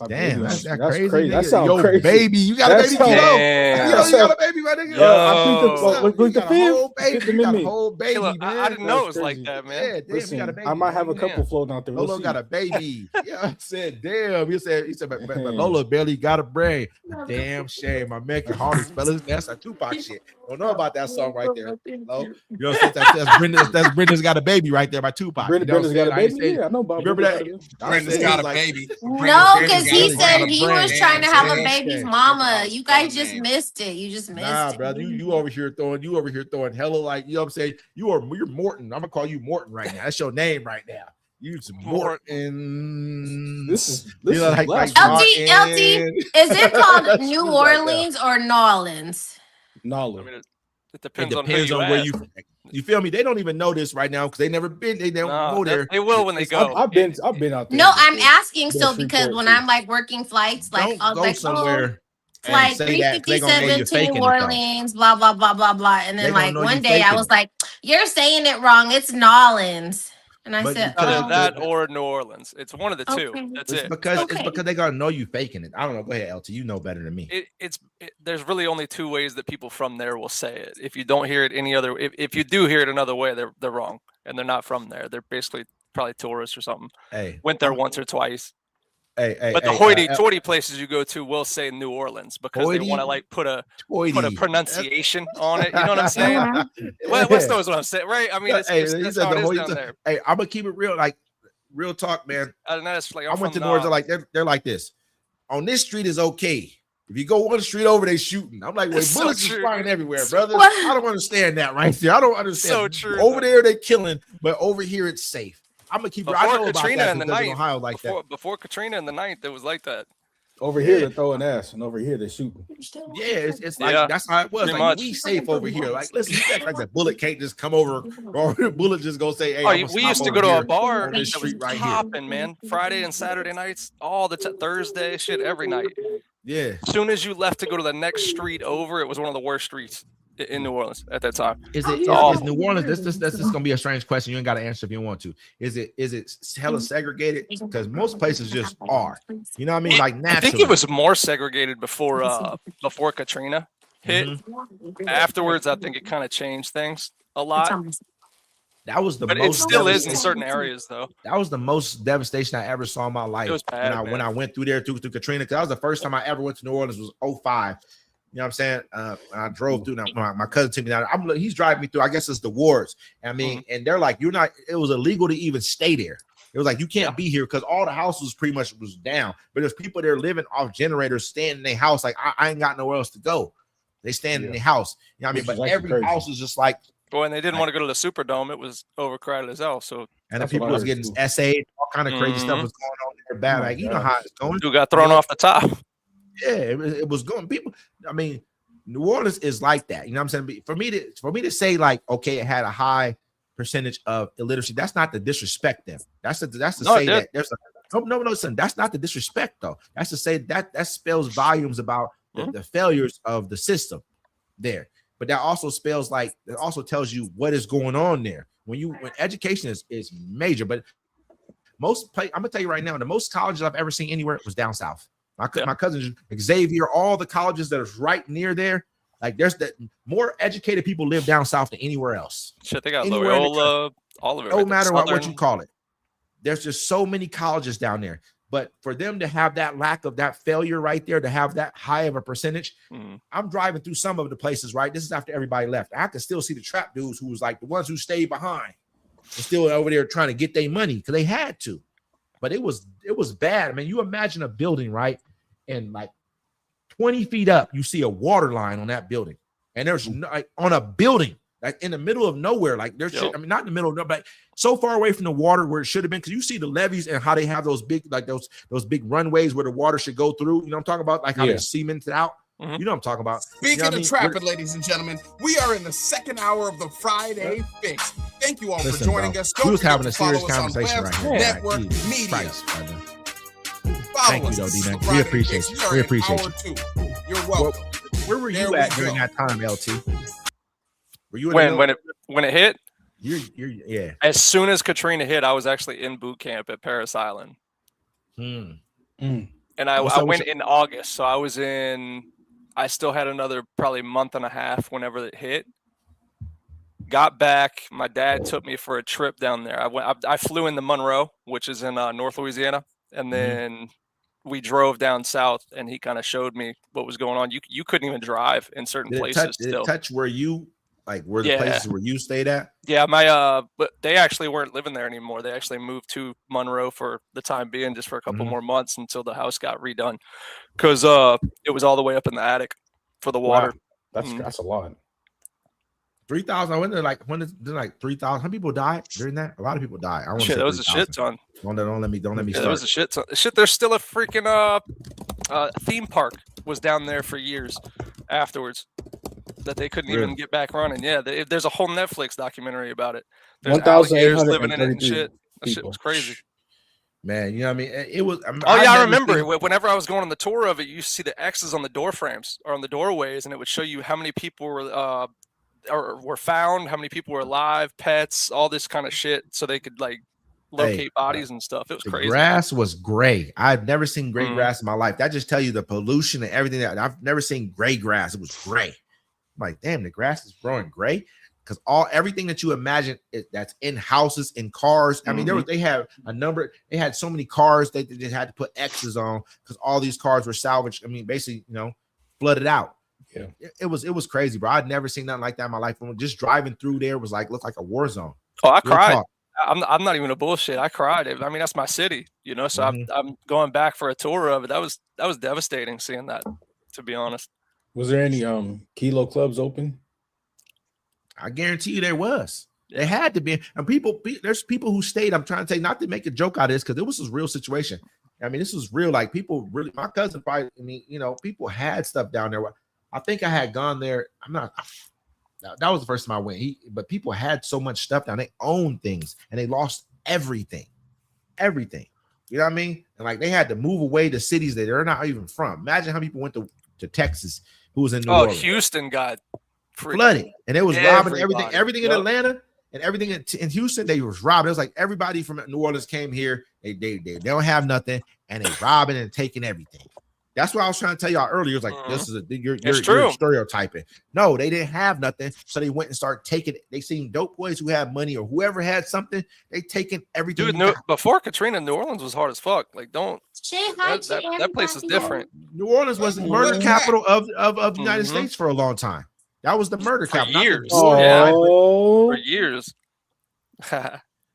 Damn, that's crazy. That nigga. sounds Yo, crazy. baby, you got That a baby, sounds- Kilo? Damn. Kilo, you got a baby, my nigga. Yo. I think You the got a whole baby. the You got a mini. whole baby, Killer, man. I didn't know it was That's like crazy. that, man. Yeah, damn, Listen, you got a baby. I might have a man. couple floating out there. We'll Lolo see. got a baby. Yeah, I said, damn. He said, but Lola barely got a brain. Damn shame. My man can hardly spell his. That's a Tupac shit. Don't know about that song right there. Hello? You know what I'm saying? That's Brenda's got a baby right there by Tupac. You know what Brenda's I'm got a saying? I ain't baby. saying- Yeah, I know about. Remember that? I Brenda's said he got was a like- baby. No, because he got said a he brain. was trying to have a Damn, baby's shame. mama. You guys Damn. just missed it. You just missed Nah, it. brother, you over here throwing hella like, you know what I'm saying? You're Morton. I'm gonna call you Morton right now. That's your name right now. You're Morton. This is You know, like LT, Martin. Is it called That's New you right now. Orleans or Nolans? I Knowledge. mean, it It depends, depends on, on who where you you. You feel me? They don't even know this right now because they never been. They don't go there. They will when they go. I've been out there. No, I'm asking Been so to because Freeport, when too. I'm like working flights, like Don't I was go like, somewhere. oh, like say that, 'cause they gonna know 357 you're to faking New it, though. Orleans, blah blah blah blah blah. And They then gonna like know one you day I faking was it. like, you're saying it wrong. It's Nolans. And I But said, because Either oh, that or New Orleans. It's one of the two. Okay. That's It's it. because Okay. it's because they gotta know you faking it. I don't know. Go ahead, LT. You know better than me. There's really only 2 ways that people from there will say it. If you don't hear it any other, if you do hear it another way, they're wrong and they're not from there. They're basically probably tourists or something. Hey, Went there once or twice. hey, But the hey, hoity-toity places you go to will say New Orleans because they want to Hoity- like put a Toity. pronunciation on it. You know what I'm saying? West knows what I'm saying, right? I mean, it's, Hey, it's, he that's said how the it is whole- down there. Hey, I'm gonna keep it real, like real talk, man. And that's like I I'm went to from North. Nas. Like they're like this. On this street is okay. If you go one street over, they shooting. I'm like, wait, That's so bullets is true. flying everywhere, brother. What? I don't understand that right there. I don't understand. So true, Over though. there they killing, but over here it's safe. I'm gonna keep it. I Before know about Katrina that in the because in ninth, Ohio like that. before Katrina in the 9th, it was like that. Over here they're throwing ass, and over here they're shooting. Yeah, it's like Yeah, that's how it was. pretty Like much. we safe over here. Like listen, you act like that bullet can't just come over, or the bullet just go say, "Hey, Oh, I'ma we stop used to over go to here a bar on that this was street right here." popping, man. Friday and Saturday nights, all the Thursday, shit, every night. Yeah, As soon as you left to go to the next street over, it was one of the worst streets in New Orleans at that time. is it Oh. is New Orleans? This is gonna be a strange question. You ain't got to answer if you want to. Is it hella segregated? Because most places just are. You know what I mean? Like I naturally. think it was more segregated before Katrina. hit. Mhm. Afterwards, I think it kind of changed things a lot. That was the But it most still is in devastation- certain areas, though. That was the most devastation I ever saw in my life. It was bad, when I went through there through Katrina, because that was the first time I ever went to New Orleans. Was 05. You know what I'm saying? I drove through. My cousin took me down. He's driving me through. I guess it's the wards. I mean, and they're like, you're not. It was illegal to even stay there. It was like you can't be here because all the houses pretty much was down. But there's people there living off generators, staying in their house. Like I ain't got nowhere else to go. They stand in their house. You know what I mean? Which is But actually every crazy. house is just like. Well, and they didn't want to go to the Superdome. It was overcrowded as hell. So And the That's people what I was heard, getting too. essayed, all kind of crazy stuff Mhm. was going on there. Bad, Oh my like you know gosh. how it's going. you got thrown off the top. Yeah, it was going. People, I mean, New Orleans is like that. You know what I'm saying? For me to say like, okay, it had a high percentage of illiteracy. That's not to disrespect them. That's to No, say it that there's no, son. That's not the disrespect though. That's to say that spells volumes about the failures of the system there. But that also spells like it also tells you what is going on there. When education is major, but I'm gonna tell you right now, the most colleges I've ever seen anywhere was down south. My cousin Xavier, all the colleges that are right near there, like there's that more educated people live down south than anywhere else. Shit, they got Anywhere in the Loyola, all of it. No right there. matter what Southern. you call it. There's just so many colleges down there. But for them to have that lack of that failure right there, to have that high of a percentage, Mhm. I'm driving through some of the places, right? This is after everybody left. I can still see the trap dudes who was like the ones who stayed behind and still over there trying to get their money because they had to. But it was bad. I mean, you imagine a building, right? And like 20 feet up, you see a water line on that building. And there's no, like, on a building, like in the middle of nowhere, like there's shit, I mean, not in the middle of nowhere, but so far away from the water where it should have been. Because you see the levees and how they have those big, like those big runways where the water should go through. You know what I'm talking about? Like how they cement it out. Mhm. You know what I'm talking about. Speaking You know what I of mean? trapping, ladies and gentlemen, we are in the second hour of the Friday Fix. Thank you all Listen, for joining bro, us. we was forget having to a serious follow us on conversation Webs right here. Network Like, Jesus Media. Christ, brother. Follow Thank you, us. though, This is D-Man. the We Friday appreciate Fix. you. We are We in appreciate hour you. 2. You're welcome. Where were There you we at go. during that time, LT? Were you in the When it hit, You're yeah. as soon as Katrina hit, I was actually in boot camp at Paris Island. Hmm. And I went in August, so I still had another probably month and a half whenever it hit. Got back, my dad took me for a trip down there. I flew into Monroe, which is in North Louisiana, and then we drove down south, and he kind of showed me what was going on. You couldn't even drive in certain places. Did it touch where you were the Yeah. places where you stayed at? Yeah, but they actually weren't living there anymore. They actually moved to Monroe for the time being, just for a couple more months until the house got redone, because it was all the way up in the attic for the water. Wow. That's a lot. 3,000. I went there like when it's like 3,000. How many people died during that? A lot of people died. I want to Shit, say that was a 3,000. shit ton. Don't let me Yeah, start. that was a shit ton. Shit, there's still a freaking theme park was down there for years afterwards that they couldn't even Really? get back running. Yeah, there's a whole Netflix documentary about it. There's 1,833 alligators living in it and shit. That shit was people. crazy. Man, you know what I mean? It was. Oh yeah, I never remember seen- it. Whenever I was going on the tour of it, you see the X's on the door frames or on the doorways, and it would show you how many people were found, how many people were alive, pets, all this kind of shit, so they could like locate bodies and stuff. It was The crazy. grass was gray. I've never seen gray Mhm. grass in my life. That just tell you the pollution and everything. I've never seen gray grass. It was gray. I'm like, damn, the grass is growing gray. Because everything that you imagine that's in houses, in cars. I mean, they had a number. They had so many cars they had to put X's on because all these cars were salvaged. I mean, basically, flooded out. Yeah, it was crazy, bro. I'd never seen nothing like that in my life. Just driving through there looked like a war zone. Oh, I Real cried. talk. I'm not even a bullshit. I cried. I mean, that's my city, So I'm going back for a tour of it. That was devastating seeing that, to be honest. Was there any Kilo clubs open? I guarantee you there was. They had to be. And there's people who stayed. I'm trying to say, not to make a joke out of this, because it was a real situation. I mean, this was real. Like people really, my cousin probably, people had stuff down there. I think I had gone there. That was the first time I went. But people had so much stuff down. They owned things and they lost everything. Everything. You know what I mean? And like they had to move away to cities that they're not even from. Imagine how people went to Texas who was in New Orleans. Houston got flooded, and it was robbing Everybody. everything in Atlanta and everything in Houston. They was robbing. It was like everybody from New Orleans came here. They don't have nothing, and they robbing and taking everything. That's what I was trying to tell y'all earlier. It's like this is you're true. stereotyping. No, they didn't have nothing, so they went and started taking it. They seen dope boys who had money or whoever had something. They taking everything. Dude, before Katrina, New Orleans was hard as fuck. Like, don't that place is different. New Orleans was the murder capital of the United States for a long time. That was the murder capital. Years. Oh, For years.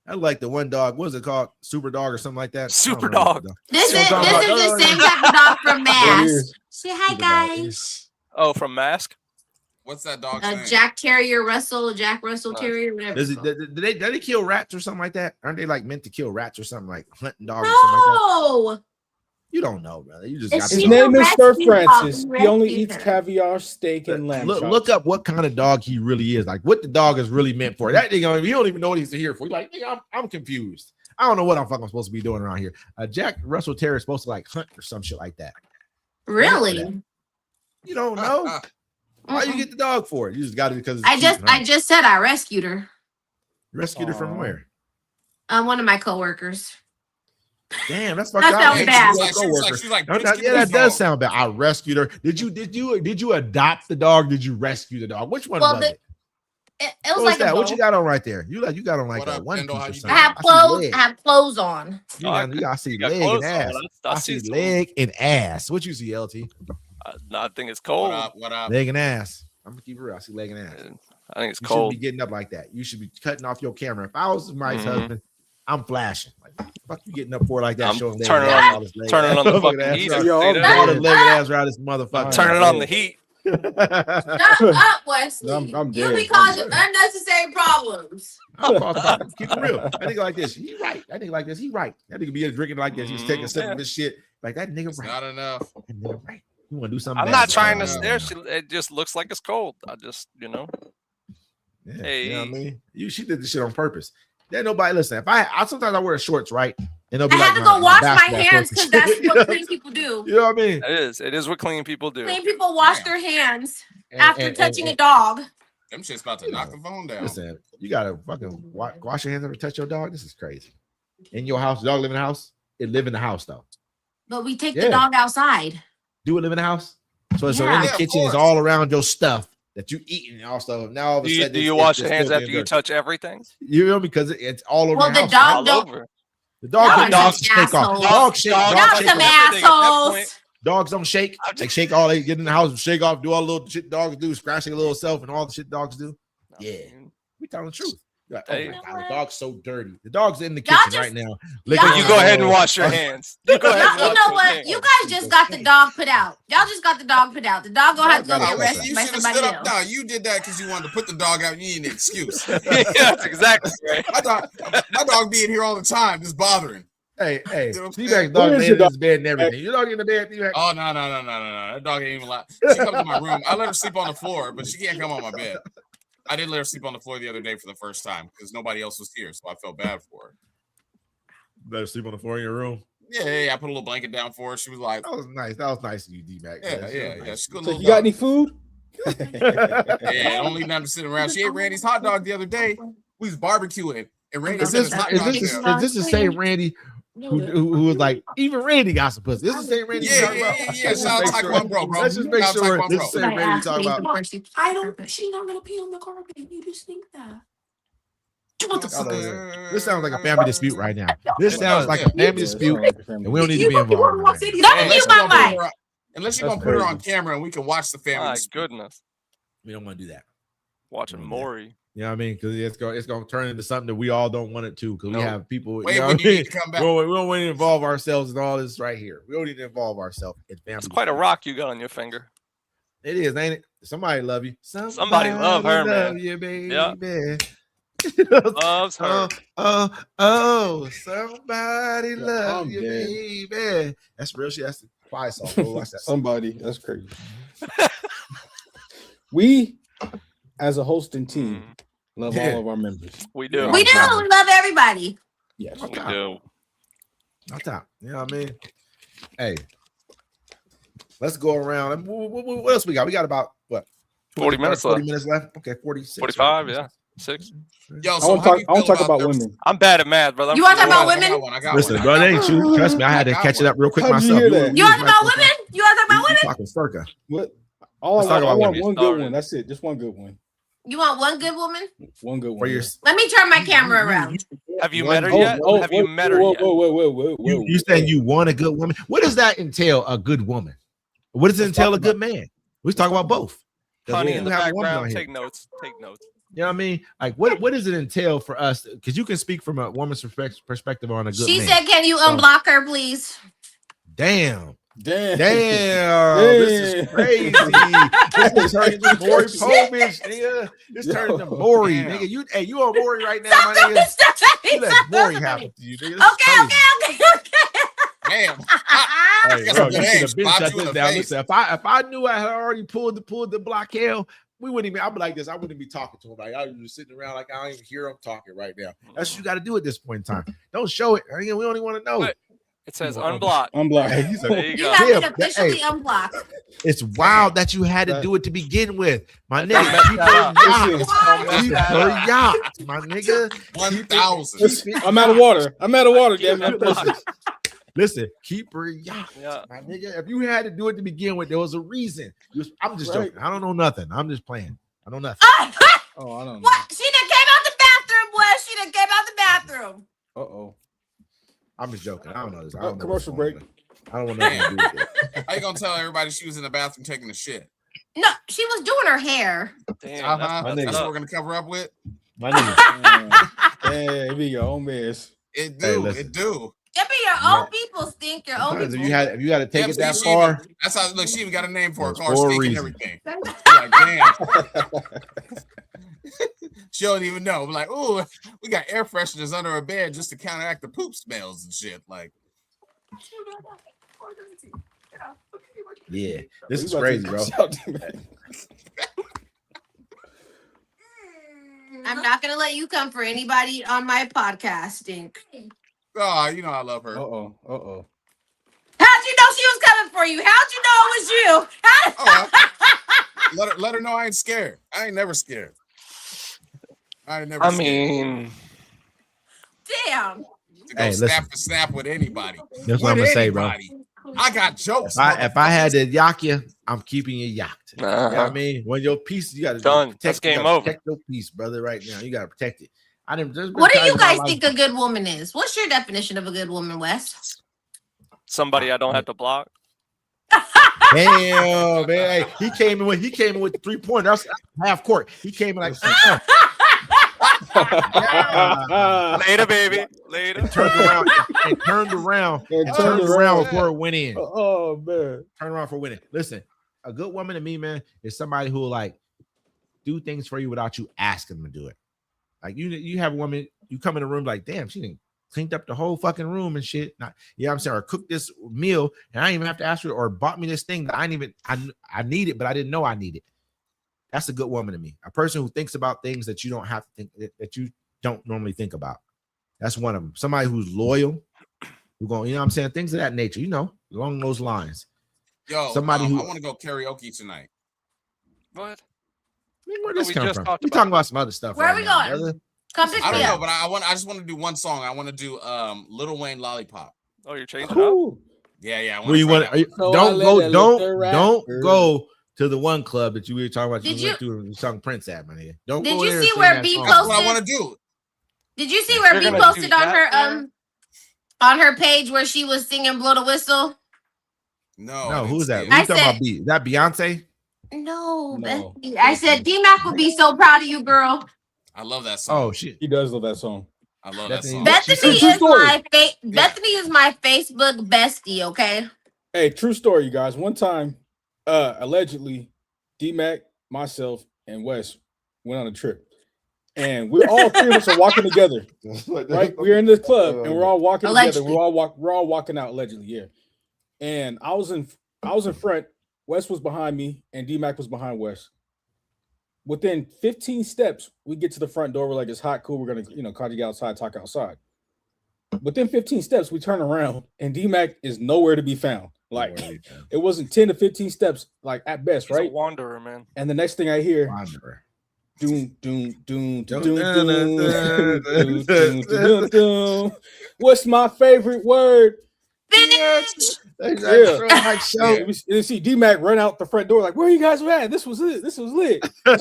I like the one dog. What was it called? Super dog or something like that. Super dog. This is the same type of dog from Mass. Say hi, guys. Oh, from Mask. What's that dog saying? Jack Russell Terrier, whatever. Do they kill rats or something like that? Aren't they like meant to kill rats or something like hunting dogs or something like that? No. You don't know, brother. You just It's got his to name is Sir rescue Francis. dog. He only Rescue eats her. caviar, steak, and lamb. look up what kind of dog he really is. Like what the dog is really meant for. That nigga, he don't even know what he's here for. He's like, nigga, I'm confused. I don't know what I'm fucking supposed to be doing around here. Jack Russell Terrier is supposed to like hunt or some shit like that. Really? You don't know. Why you get the dog for it? You just got it because it's I cheap, just said I rescued her. rescued her from where? One of my coworkers. Damn, that's fucked That up. sounds Hey, bad. She's like, No, yeah, that does sound bad. I rescued her. Did you adopt the dog? Did you rescue the dog? Which one was it? It What was was like that? a What you got on right there? You got on like What a up, one Kendall? How piece or you something. doing? I have clothes on. I see got leg and clothes on. ass. I see some- leg and ass. What you see, LT? No, I think it's What cold. up? What up? Leg and ass. I'm gonna keep it real. I see leg and ass. I think it's You shouldn't cold. be getting up like that. You should be cutting off your camera. If I was my Mhm. husband, I'm flashing. Like, what the fuck you getting up for like that? I'm showing leg turning and on- ass, all this leg turning and on the ass. fucking Ass heat. around- Yo, I'm all the dead. leg and ass around this motherfucker. Turning on the heat. Shut up, Wesley. I'm You dead. be causing unnecessary problems. Keep it real. That nigga like this, he right. That nigga like this, he right. That nigga be drinking like this. He's taking a sip of this shit. Like that nigga It's right. not enough. That nigga right. You want to do something? I'm bad, not so trying to bad. stare. It just looks like it's cold. I just, Yeah, Hey. you know what I mean? She did this shit on purpose. Then nobody listen. If I sometimes I wear shorts, right? And they'll be I like have to go wash my basketball hands shorts because and that's shit. what clean people do. You know what I mean? it is what clean people do. Clean people wash their hands And- after and- touching and- a dog. Them shit's about to knock the phone down. Listen, you gotta fucking wash your hands and touch your dog. This is crazy. In your house, dog live in the house. It live in the house though. But we take Yeah. the dog outside. Do it live in the house? So in the Yeah, of kitchen is course. all around your stuff that you eating and all stuff. Now all of a Do sudden, you it's wash just your hands filthy after you and dirty. touch everything? You know because it's all over Well, the the house. dog All don't. over. The dog Y'all don't are dogs some shake off. assholes. Dogs shake. Y'all Y'all Dogs Dog shake some shake off. everything at that assholes. point. Dogs don't shake. They shake all they get in the house and shake off, do all the little shit dogs do, scratching a little self and all the shit dogs do. Yeah. We telling the truth. You're like, oh Hey. my God, the dog's so dirty. The dog's in the Y'all kitchen just- right now. y'all- licking You his go ahead and nose. wash your hands. You go ahead and You wash know your what? hands. You guys just got the dog put out. Y'all just got the dog put out. The dog gonna have to go Nah, get Nah, rescued you by should have somebody stood up. else. No, you did that because you wanted to put the dog out. You need an excuse. Yeah, that's exactly right. my dog being here all the time is bothering. Hey, You know what I'm T-Bag's saying? dog Where is laying your in his bed and everything. Your dog in the bed, T-Bag? Oh no. That dog ain't even allowed. She comes to my room. I let her sleep on the floor, but she can't come on my bed. I did let her sleep on the floor the other day for the first time because nobody else was here, so I felt bad for her. Better sleep on the floor in your room. Yeah. I put a little blanket down for her. She was like, That was nice. That was nice of you, D-Bag. yeah. She's a good So little you got dog. any food? Yeah, don't leave nothing sitting around. She ate Randy's hot dog the other day. We was barbecuing, and Randy Is said this, his hot is, dog. this, there. is this the same Randy who was like, even Randy got some pussy? This is the same Randy you talking about? Yeah. Let's Shout out just make Taekwondo, bro. Let's just make Shout out sure Taekwondo, this is the bro. same Randy you talking about. I don't. She's not gonna pee on the carpet. You just think that. What the fuck? This sounds like a family dispute right now. This sounds like a family dispute, and we don't need to You be don't want involved. to in watch that. it. Don't mute my mic. Unless you're That's gonna put her on crazy. camera and we can watch the family. My dispute. goodness. We don't want to do that. Watching Maury. You know what I mean? Because it's gonna turn into something that we all don't want it to. Because No. we have people. Wait, you know when what you I need mean? to come back. We don't want to involve ourselves in all this right here. We don't need to involve ourselves in family. It's quite a disputes. rock you got on your finger. It is, ain't it? Somebody love you. Somebody love her, man. You, baby. Yeah. Loves her. Somebody love I'm you, dead. baby. That's real shit. That's the choir song. Go watch that. Somebody. That's crazy. We, as a hosting team, love Yeah. all of our members. We do. We do. We love everybody. Yes. We do. On top. You know what I mean? Hey, let's go around. What else we got? We got about what? 40 minutes 40 left. minutes left. Okay, 46. 45, yeah. 6. Yo, I so want how to do you talk feel about them- women. I'm bad at math, brother. You want to talk about I got women? one, I got Listen, one, bro, I that got ain't you. one. Trust me, I had to got catch it one. up real quick How'd you myself. hear that? You want to talk about women? You want to talk talking circa. What? All Let's I talk want, I about want when you one good started. one. That's it. Just one good one. You want one good woman? One good one. For your, Let me turn my camera around. Have you One- met her oh, yet? Have you met her yet? you saying you want a good woman? What does that entail? A good woman? What does it Let's entail? talk A good man? We talk about both. 'Cause Honey we in do the have a woman on background. here. Take notes. Take notes. You know what I mean? Like, what does it entail for us? Because you can speak from a woman's perspective on a good She man. said, "Can you unblock her, please?" Damn. Damn. This is crazy. This is turning to Maury Povich, nigga. This turning to Maury, Damn. nigga. You on Maury right now, my nigga. You let Maury happen to you, nigga. This is Okay. Damn. Hey, That's bro, a good you should aim. have been Slap shut you in this the down. face. Listen, if I knew I had already pulled the block hell, we wouldn't even. I'd be like this. I wouldn't be talking to him. Like I'd be sitting around like I don't even hear him talking right now. That's what you got to do at this point in time. Don't show it. We don't even want to know. But it says Well, unblock. Unblock. Hey, he's a- There you You go. have Yeah, been officially unblocked. It's wild that you had to That- do it to begin with, my Don't nigga. mess Keep that her up. yacht. Listen, Don't Keep mess that her up. yacht, my nigga. 1,000. listen, I'm out of water. I'm out of water, damn it. Listen, keep her yacht, Yeah. my nigga. If you had to do it to begin with, there was a reason. I'm just Right. joking. I don't know nothing. I'm just playing. I know nothing. Oh, I don't know. What? She done came out the bathroom, boy. She done came out the bathroom. Uh-oh. I'm just joking. I don't know this. I don't know Commercial what's going break. on. I don't want nothing to do with it. How you gonna tell everybody she was in the bathroom taking a shit? No, she was doing her hair. Damn. Uh-huh. That's my That's messed what up. we're gonna cover up with. My nigga. Hey, we your own mess. It Hey, do. listen. It do. It be your own people stink. Your own Sometimes people. if you got to take Yep, it that she far, even- that's how. Look, she even got a name for her It's car, for a stink and reason. everything. Like, damn. She don't even know. Like, ooh, we got air fresheners under her bed just to counteract the poop smells and shit. Like, yeah, this We is about to crazy, bro. shout them out. I'm not gonna let you come for anybody on my podcast, stink. oh, you know I love her. Uh-oh. Uh-oh. How'd you know she was coming for you? How'd you know it was you? Oh, let her know I ain't scared. I ain't never scared. I ain't never I scared mean, Damn. to go Hey, snap listen. for snap with anybody. That's what I'm With gonna say, bro. anybody. I got jokes. If I had motherfuckers. to yak you, I'm keeping you yacked. You know what I uh, mean? When your piece, you got to Done. protect. That's you game gotta over. Protect your piece, brother. Right now, you got to protect it. I didn't. What do you guys think a good woman is? What's your definition of a good woman, Wes? somebody I don't have to block. Damn, man. Hey, he came in with the 3-pointer. That's half court. He came in like Later, baby. Later. turned around and turned around before it went in. Oh, man. Turn around for winning. Listen, a good woman to me, man, is somebody who will like do things for you without you asking them to do it. Like you have a woman, you come in the room like, damn, she didn't cleaned up the whole fucking room and shit. Not, you know what I'm saying? Or cooked this meal and I didn't even have to ask for it, or bought me this thing that I need it, but I didn't know I need it. That's a good woman to me. A person who thinks about things that you don't have to think, that you don't normally think about. That's one of them. Somebody who's loyal, who going, you know what I'm saying? Things of that nature, you know, along those lines. Yo, Somebody who I want to go karaoke tonight. What? I mean, where No, this we come just from? talked We about talking about some other stuff. Where right are we now, going? brother. Come pick I don't me know, up. but I just want to do one song. I want to do Lil Wayne Lollipop. Oh, you're changing up? Cool. Yeah. Where you want? So I Don't let go. it Don't look around. go to the one club that you were talking about. Did You went to and sung Prince at, my nigga. Don't. Did go you there see and sing where that B song. That's what I posted? want to do. Did you see where You're B gonna posted do on that her on her page where she was singing "Blow the Whistle"? No, No, who's that? Who What I you talking said- about? B? Is that Beyonce? No, No. Bethany. I said D-Mac would be so proud of you, girl. I love that song. Oh shit. He does love that song. I love that Bethany. song. Beth- Bethany True is story. my Bethany is my Facebook bestie. Okay. Hey, true story, you guys. One time, allegedly, D-Mac, myself, and Wes went on a trip. And we're all three of us are walking together. Right? We're in this club and we're all walking together. Allegedly. We're all walking out allegedly, yeah. And I was in front, Wes was behind me, and D-Mac was behind Wes. Within 15 steps, we get to the front door. We're like, it's hot, cool. We're gonna, call you outside, talk outside. Within 15 steps, we turn around and D-Mac is nowhere to be found. Like it wasn't 10 to 15 steps, like at best, He's a right? wanderer, man. And the next thing I hear, Wanderer. doom, doom, doom, doom, doom, doom, doom, doom, doom, doom. What's my favorite word? bitch. Like show. You see D-Mac run out the front door like, where you guys were at? This was it. This was lit. I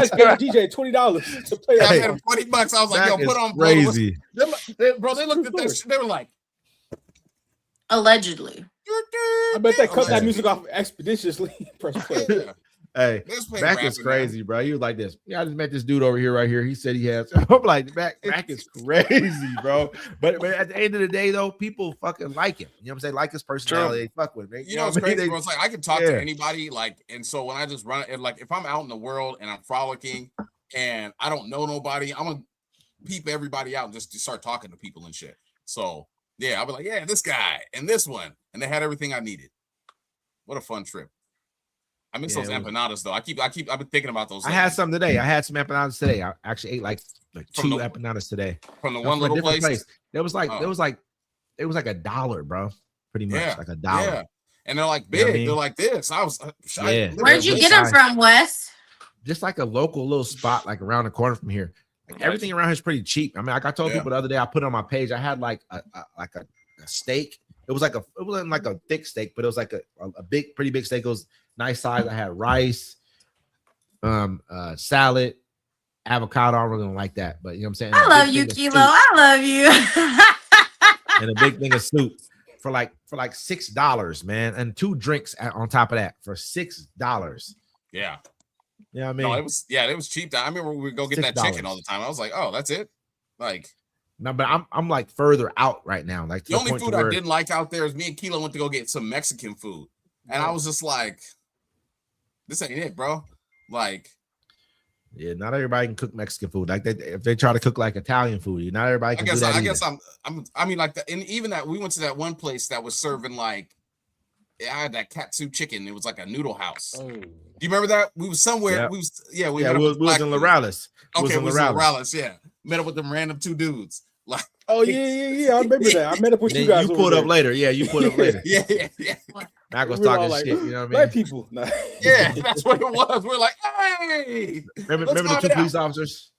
just paid DJ $20 to play. I paid him $20. I was like, yo, put on crazy. Bro, they looked at that shit. They were like, Allegedly. I bet they cut that music off expeditiously. Press play. Hey, Mac is crazy, bro. He was like this. Yeah, I just met this dude over here, right here. He said he has. I'm like, Mac is crazy, bro. But at the end of the day, though, people fucking like him. You know what I'm saying? Like his personality, they fuck with him. You know what's crazy, bro? It's like I can talk to anybody, like, and so when I just run it, like if I'm out in the world and I'm frolicking and I don't know nobody, I'm gonna peep everybody out and just start talking to people and shit. So yeah, I'll be like, yeah, this guy and this one, and they had everything I needed. What a fun trip. I miss those empanadas though. I've been thinking about those. I had some today. I had some empanadas today. I actually ate like two empanadas today from the one little place. It was like $1, bro. Pretty much like $1. Yeah. And they're like big. You know I mean? They're like this. Where'd you get them from, Wes? Just like a local little spot, like around the corner from here. Like, everything around here is pretty cheap. I mean, like I told people the other day, I put it on my page. I had like a steak. It wasn't like a thick steak, but it was like a pretty big steak. It was nice size. I had rice, salad, avocado. I really don't like that, but you know what I'm saying. I love you, Kilo. I love you. And a big thing of soup for like $6, man, and 2 drinks on top of that for $6. Yeah. Yeah, I mean, it was cheap. I remember we would go get that chicken all the time. I was like, oh, that's it. Like, no, but I'm like further out right now. Like the only food I didn't like out there is me and Kilo went to go get some Mexican food, and I was just like, this ain't it, bro. Like, yeah, not everybody can cook Mexican food. Like if they try to cook like Italian food, not everybody can do that. I guess I mean, like that, and even that we went to that one place that was serving like, I had that katsu chicken. It was like a noodle house. Oh. Do you remember that? We was somewhere. Yep. We was in Lorales. Okay, we was in Lorales. Yeah, met up with them random 2 dudes. Like, oh yeah. I remember that. I met up with you guys. You pulled up later. Yeah, you pulled up later. yeah. Mac was talking shit. You know what I mean? Black people. Yeah, that's what it was. We're like, hey. Remember the 2 police officers?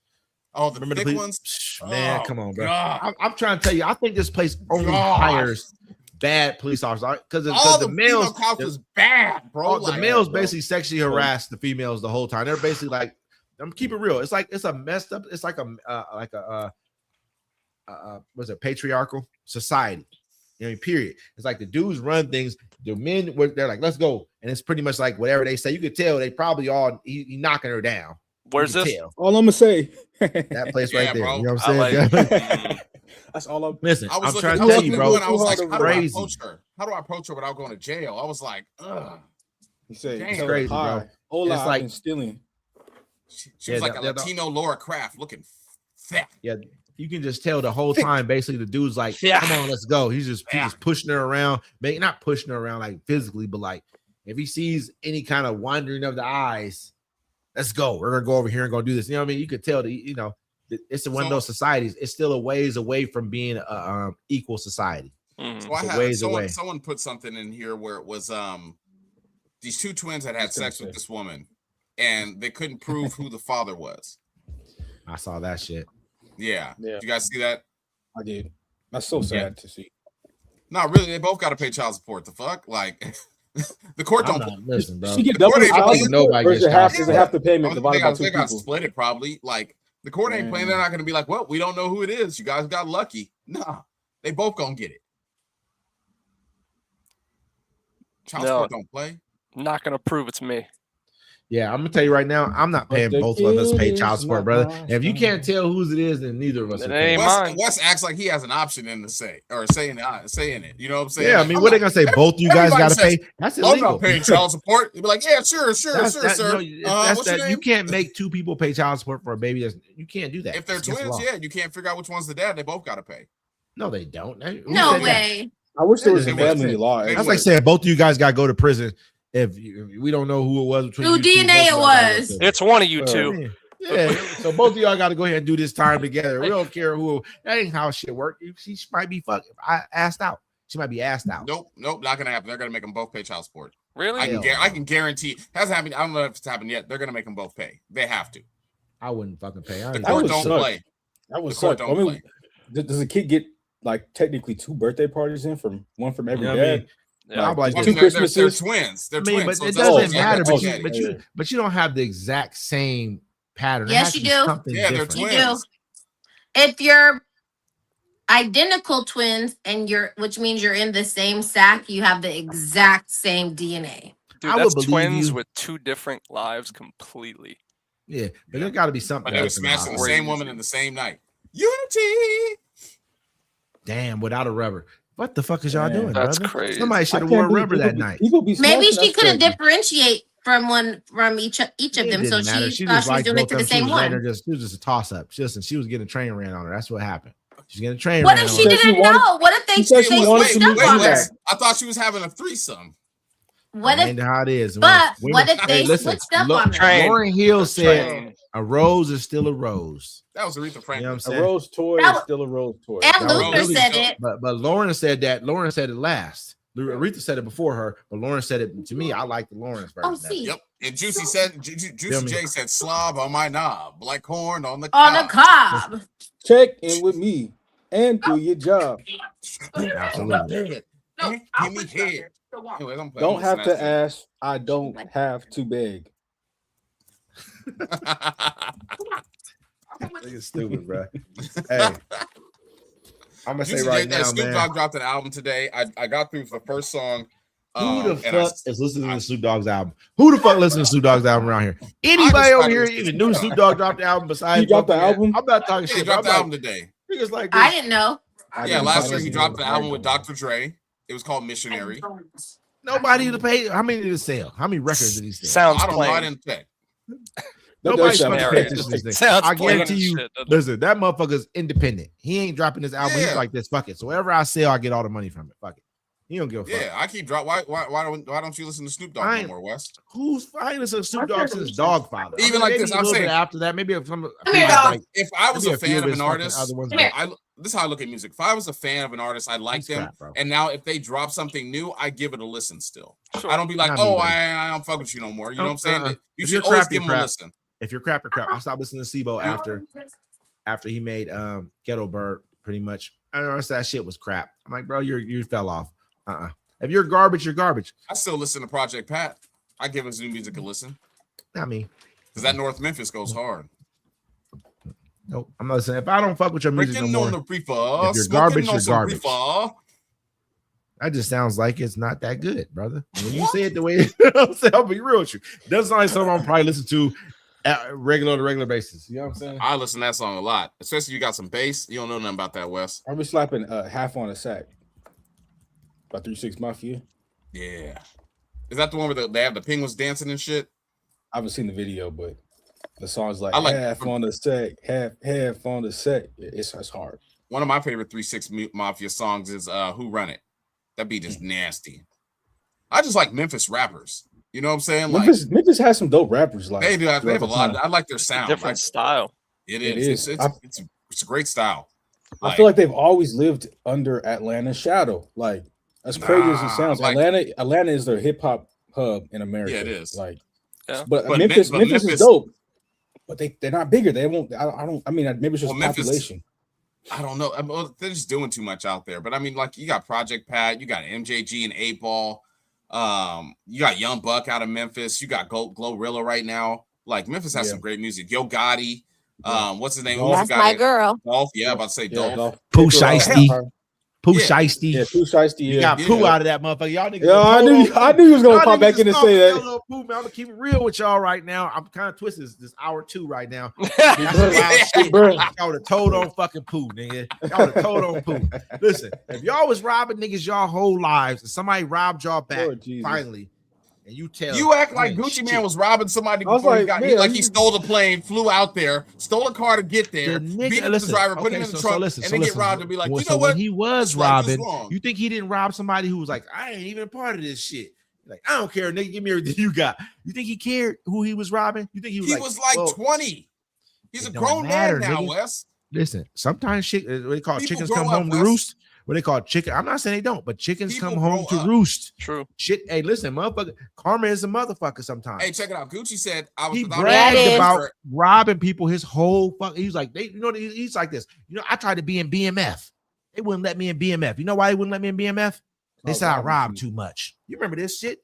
Oh, the thick ones. Man, come on, bro. I'm trying to tell you. I think this place only hires bad police officers because the males was bad, bro. The males basically sexually harass the females the whole time. They're basically like, I'm keep it real. It's like it's a messed up. It's like a what's it, patriarchal society. You know, period. It's like the dudes run things. The men, they're like, let's go, and it's pretty much like whatever they say. You could tell they probably all he knocking her down. Where's this? Tell. All I'm gonna say. That place right there. Bro. You know what I'm saying? That's all I'm. Listen, I'm trying to tell you, bro. I was like, how do I approach her? How do I approach her without going to jail? I was like, ugh. You say it's crazy, bro. Hola, it's like stealing. She was like a Latino Laura Craft looking fat. Yeah, you can just tell the whole time. Basically, the dude's like, "Come on, let's go." He's just pushing her around, maybe not pushing her around like physically, but like if he sees any kind of wandering of the eyes, let's go. We're gonna go over here and go do this. You know what I mean? You could tell that, you know, it's one of those societies. It's still a ways away from being a equal society. So I had someone put something in here where it was these 2 twins had sex with this woman, and they couldn't prove who the father was. I saw that shit. Yeah. Did you guys see that? I did. That's so sad to see. No, really, they both got to pay child support. The fuck, like the court don't listen, bro. She get double nobody gets half the payment divided by 2 they got people. split it probably. Like the court ain't playing. They're not going to be like, well, we don't know who it is. You guys got lucky. Nah, they both gonna get it. Child support don't play. Not gonna prove it's me. Yeah, I'm gonna tell you right now, I'm not paying both of us pay child support, brother. And if you can't tell whose it is, then neither of us. Wes acts like he has an option in the say or saying it. You know what I'm saying? Yeah, I mean, what are they gonna say? Both you guys got to pay? That's illegal. I'm not paying child support. You'd be like, yeah, sure, sir. No, you can't make 2 people pay child support for a baby. You can't do that. If they're twins, you can't figure out which one's the dad. They both got to pay. No, they don't. No way. I wish there was a family law. That's like saying both of you guys got to go to prison. If we don't know who it was between who DNA it was. It's one of you 2. Yeah, so both of y'all got to go ahead and do this time together. We don't care who. That ain't how shit work. She might be asked out. She might be asked out. Nope, not gonna happen. They're gonna make them both pay child support. Really? I can guarantee. Hasn't happened. I don't know if it's happened yet. They're gonna make them both pay. They have to. I wouldn't fucking pay. The court don't play. That would suck. I mean, does the kid get like technically 2 birthday parties in from one from every You know what I dad. mean? Yeah. I'm like, Well, two they're Christmases. twins. They're I mean, twins. but so it it's all doesn't like matter. that. But you don't have the exact same pattern. It Yes, has to you be do. something Yeah, they're different. You do. twins. If you're identical twins and which means you're in the same sack, you have the exact same DNA. Dude, I would that's believe twins you. with 2 different lives completely. Yeah, but there got to be something. But they were different smashing the about it. same woman in the same night. Unity. Damn, without a rubber. What the fuck is y'all Man, doing, that's brother? crazy. Somebody I should have can't worn believe rubber people that be- night. people be Maybe smashing, she that's couldn't crazy. differentiate from each of It them, didn't so matter. she thought she was doing it both to of the them. same She was letting one. her just, it was just a toss up. She was getting a train ran on her. That's what happened. She's getting a train What ran if on she her. Said she didn't wanted- know? What if they she said she they wanted switched to up do on that. her? I thought she was having a threesome. What That if? ain't how it is. But Women- what if they Hey, listen, switched up look, on her? Train. Lauryn Hill said Train. a rose is still a rose. That was Aretha You know what Franklin. I'm A saying? rose toy That is was- still a rose toy. And That was Luther really said dope. it. But Lauren said that. Lauren said it last. Aretha said it before her, but Lauren said it to me. I like the Lauren's version. Oh, of that. see, Yep. And Juicy said, Juicy Feel me? J said, slob on my knob, black corn on the on the cob. cob. Check in with me and do your job. Absolutely. Give me head. Anyways, I'm playing. Don't have to Listen, ask. I don't have to beg. Nigga stupid, bro. Hey, I'm gonna say Juicy right J, now, Snoop man. Dogg dropped an album today. I got through the first song. Who the and I- fuck is listening to Snoop Dogg's album? Who the fuck listens to Snoop Dogg's album around here? Anybody just over thought it here was even just- knew Snoop Dogg dropped the album besides He dropped the fucking- album? I'm not talking He shit. dropped But the I'm album like, today. niggas like I this. didn't know. Yeah, last year he fucking dropped the know. album with Dr. Dre. It was called Missionary. Nobody to pay. How many did it sell? How many records did he sell? Sounds I don't know. I plain. didn't check. Nobody's sound fucking plain. paying attention to this thing. Sounds I plain guarantee as you. shit, doesn't it? Listen, that motherfucker's independent. He ain't dropping this album. Yeah. He's like this. Fuck it. So whatever I sell, I get all the money from it. Fuck it. He don't give a fuck. Yeah, I keep drop. Why don't you listen to Snoop Dogg I no ain't- more, Wes? Who's finding some Snoop Dogg since Dogfather? Even like maybe this, a I'm little bit saying- after that, maybe some. Come here, dog. If I was maybe a few fan of his an fucking artist, other ones, Come here. this is how I look at music. If I was a fan of an artist, I like He's them. crap, bro. And now if they drop something new, I give it a listen still. Sure. I don't be like, Not me, oh, buddy. I don't fuck with you no more. You know what I'm saying? You If should you're always crap, give you're them a crap. listen. If you're crap, you're crap. I stopped listening to Sibo after he made Ghetto Bird. Pretty much, I noticed that shit was crap. I'm like, bro, you fell off. If you're garbage, you're garbage. I still listen to Project Pat. I give his new music a listen Not me. because that North Memphis goes hard. Nope. I'm not saying if I don't fuck with your music no Breaking more, on the reefer, If you're smoking garbage, on you're some garbage. reefer. that just sounds like it's not that good, brother. When you say it the way I'm saying, I'll be real with you. Doesn't sound like something I'm probably listen to on a regular basis. You know what I'm saying? I listen to that song a lot, especially if you got some bass. You don't know nothing about that, Wes. I was slapping half on a sack. By 3 6 Mafia. Yeah. Is that the one where they have the penguins dancing and shit? I haven't seen the video, but the song's like, I like- half on the sack, half on the sack. It's hard. One of my favorite 3-6 Mafia songs is Who Run It. That beat is nasty. I just like Memphis rappers. You know what I'm saying? Like Memphis has some dope rappers. Like they do. They have throughout a the lot. time. I like their sound. Different style. It It is. is. It's a great style. I feel like they've always lived under Atlanta's shadow. Like as crazy as it sounds, like- Atlanta is their hip hop hub in America. Yeah, it is. Like, Yeah. but, But Memphis Memphis- is dope. But they're not bigger. They won't. I don't. I mean, maybe it's just Well, Memphis- population. I don't know. They're just doing too much out there. But I mean, like you got Project Pat, you got MJG and 8Ball. You got Young Buck out of Memphis. You got Glorilla right now. Like Memphis has Yeah. some great music. Yo Gotti. What's his name? Dolph. Who's That's the guy my that- girl. Dolph. Yeah, about to say Dolph. Pooh Shiesty. Pooh Yeah. Shiesty. Yeah, Pooh Shiesty. You Yeah. got Yeah. Pooh out of that motherfucker. Y'all niggas. Yeah, I knew you was gonna Y'all pop back niggas in and is say that. talking Pooh, man. I'm gonna keep it real with y'all right now. I'm kind of twisted. This hour 2 right now. Big That's bro. wild Big shit. bro. Y'all would have told on fucking Pooh, nigga. Y'all would have told on Pooh. Listen, if y'all was robbing niggas y'all whole lives and somebody robbed y'all back Lord Jesus. finally, and you tell You act like ain't Gucci shit. Man was robbing somebody I was before he like, got man, he stole the plane, flew out there, stole a car to get there, The nigga- beat the listen, driver, put okay, him in the so trunk, listen, and so then get listen. robbed and be like, Well, you so know what? when he was This life is robbing, long. you think he didn't rob somebody who was like, I ain't even a part of this shit. Like, I don't care, nigga. Give me everything you got. You think he cared who he was robbing? You think he was He well, 20. He's a it don't grown matter, man now, nigga. Wes. Listen, sometimes shit, what they call People chickens grow come up, home to Wes. roost. What they call chicken. I'm not saying they don't, but chickens People come home grow to up. roost. True. Shit, hey, listen, motherfucker, karma is a motherfucker sometimes. Hey, check it out. Gucci said I was He without a bragged is. about sponsor. robbing people his whole fuck. He's like, he's like this. You know, I tried to be in BMF. They wouldn't let me in BMF. You know why they wouldn't let me in BMF? They Oh, said I robbing robbed people. too much. You remember this shit?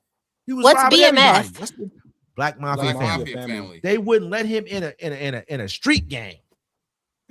He was What's robbing BMF? everybody. That's the Black Mafia Black family. Mafia family. They wouldn't let him in a street gang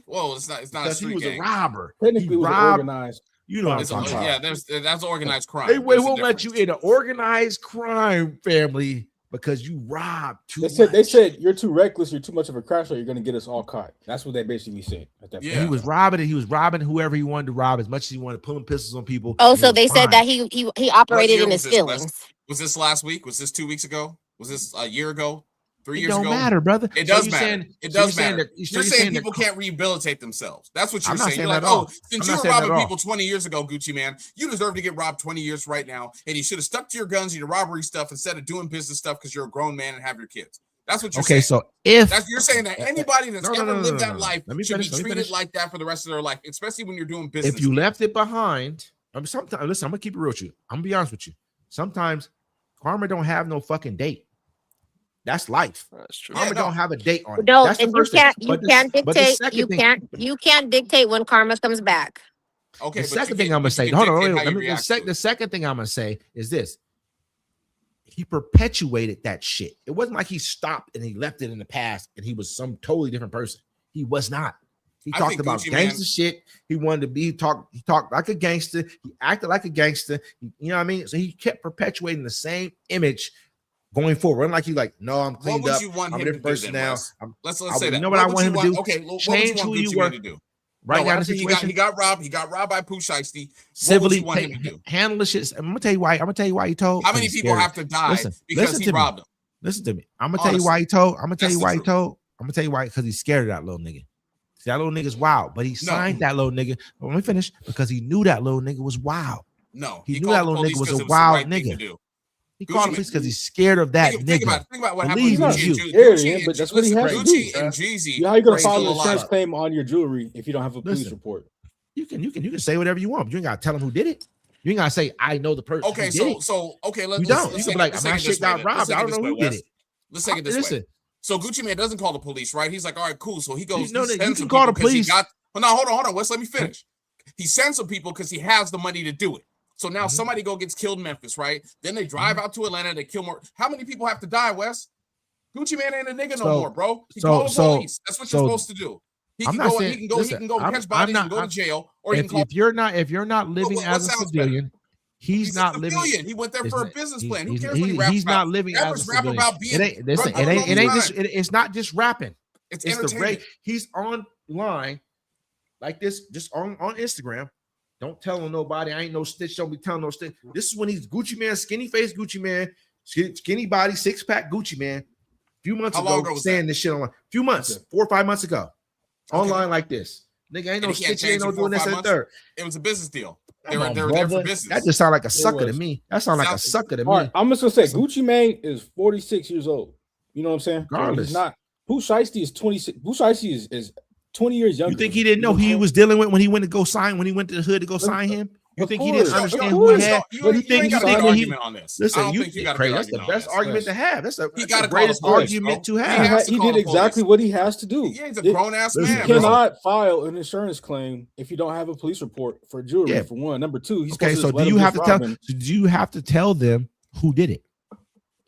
Whoa, it's not a because he street was gang. a robber. Technically, He it was robbed. organized. You know what I'm It's talking about. that's organized crime. They There's a won't let you difference. in an organized crime family because you robbed too much. They said you're too reckless, you're too much of a crasher, you're gonna get us all caught. That's what they basically said at that point. Yeah. He was robbing whoever he wanted to rob as much as he wanted, pulling pistols on people. Oh, and it so was they said fine. that he operated year in was his this, Wes? feelings. Was this last week? Was this 2 weeks ago? Was this a year ago? 3 It years don't ago? matter, brother. It So does you matter. saying- It so does you saying matter. that- so You're you saying saying that- people can't rehabilitate themselves. That's what you're I'm not saying. You're saying like, that at all. oh, since I'm you not were saying that robbing at all. people 20 years ago, Gucci man, you deserve to get robbed 20 years right now. And you should have stuck to your guns and your robbery stuff instead of doing business stuff because you're a grown man and have your kids. That's what you're Okay, saying. so if You're saying that anybody that's No, no, ever no, no, lived no, that no. life Let me should finish, be let me treated finish. like that for the rest of their life, especially when you're doing business. if you left it behind, sometimes listen, I'm gonna keep it real with you. I'm gonna be honest with you. Sometimes karma don't have no fucking date. That's life. That's true. Karma don't have a date on it. No, That's the and you first thing. can't But the- can't but the dictate second thing- you can't dictate when karma comes back. Okay, The but second you thing can- I'm gonna but say, you can hold on, dictate wait, how let you me. react to The it. second thing I'm gonna say is this: he perpetuated that shit. It wasn't like he stopped and he left it in the past and he was some totally different person. He was not. He I talked think about Gucci Mane- gangster shit. He wanted to be. He talked like a gangster. He acted like a gangster. You know what I mean? So he kept perpetuating the same image going forward. Unlike he like, no, I'm What cleaned would up. you want I'm a him to different do person then, now. Wes? I'm- Let's I- say you that. know what I would want you him to do? Okay, what would Change you who want you Gucci were. Mane to do? Right now, the after situation. he got robbed. He got robbed by Pooh Shiesty. What would Civilly you want him to do? handle the shit. I'm gonna tell you why. I'm gonna tell you why he told. How many people have to die because he robbed them? Listen to me. I'm gonna tell you why he told. I'm gonna tell you why he told. I'm gonna tell you why, because he's scared of that little nigga. See, that little nigga's wild, but he signed that little nigga. But let me finish, because he knew that little nigga was wild. No, He knew called that the little police nigga was 'cause a it the wild right thing to nigga. do. He Gucci called the Mane- police because he's scared of that Think nigga. about what happened Believe with me, Gucci you. and Scared, Gucci yeah, and but that's what he has to Gucci do, and bruh. Jeezy. How you gonna are file still an insurance alive. claim on your jewelry if you don't have a police Listen. report? You can say whatever you want. But you ain't gotta tell him who did it. You ain't gotta say I know the person. Okay, who did it. okay, You let's don't. let's You take can be like, let's my take it shit this way got then. robbed. Let's take I it don't this know way, who did Wes. it. Let's take it this way. Listen, So Gucci Mane doesn't call the police, right? He's like, all right, cool. So he goes, No, he you sends can some call the people 'cause police. Well, no, hold on, Wes. Let me finish. He sends some people because he has the money to do it. So now somebody gets killed in Memphis, right? Then they drive out to Atlanta, they kill more. How many people have to die, Wes? Gucci Mane ain't a nigga no more, bro. He called the police. That's what you're supposed to do. He I'm can not go, saying- he can go listen, catch bodies and go to jail, or he can call. if you're not living What as a sounds better? civilian, he's not a living. civilian. He went there for a business plan. Who cares what he He's raps about? not living as a Rappers rap civilian. about being. It's not just rapping. It's It's the entertainment. he's online like this, just on Instagram. Don't tell him nobody. I ain't no stitch. Don't be telling no stitch. This is when he's Gucci Man, skinny face Gucci Man, skinny body, 6-pack Gucci Man. A few months How long ago ago, was saying this shit online. Few months, 4 or 5 months ago, online like this. Nigga ain't And no he can't stitch. Ain't change no in 4 or doing this 5 and months? third. It was a business deal. They Come were on, there for brother. business. That just sound like a sucker to was. me. That sound like a Sounds- sucker to All right, me. I'm just gonna say Gucci Mane is 46 years old. You know what I'm saying? Regardless. He's not. Pooh Shiesty is 26. Pooh Shiesty is 20 years younger. You think he didn't know who he was dealing with when he went to go sign, when he went to the hood to go sign him? You Of think he course. didn't Of understand course. who he had? You What do ain't got a big that he? argument on this. I Listen, don't you think you got a crazy. big That's the argument on best this. argument to have. That's He the gotta call greatest the police, argument bro. to He have. has to He call did the exactly police. what he has to do. Yeah, he's a grown-ass Listen, man, You bro. cannot file an insurance claim if you don't have a police report for jewelry. Yeah. For one, number two, he's Okay, supposed to so just let do him you have just to tell? rob him. So do you have to tell them who did it?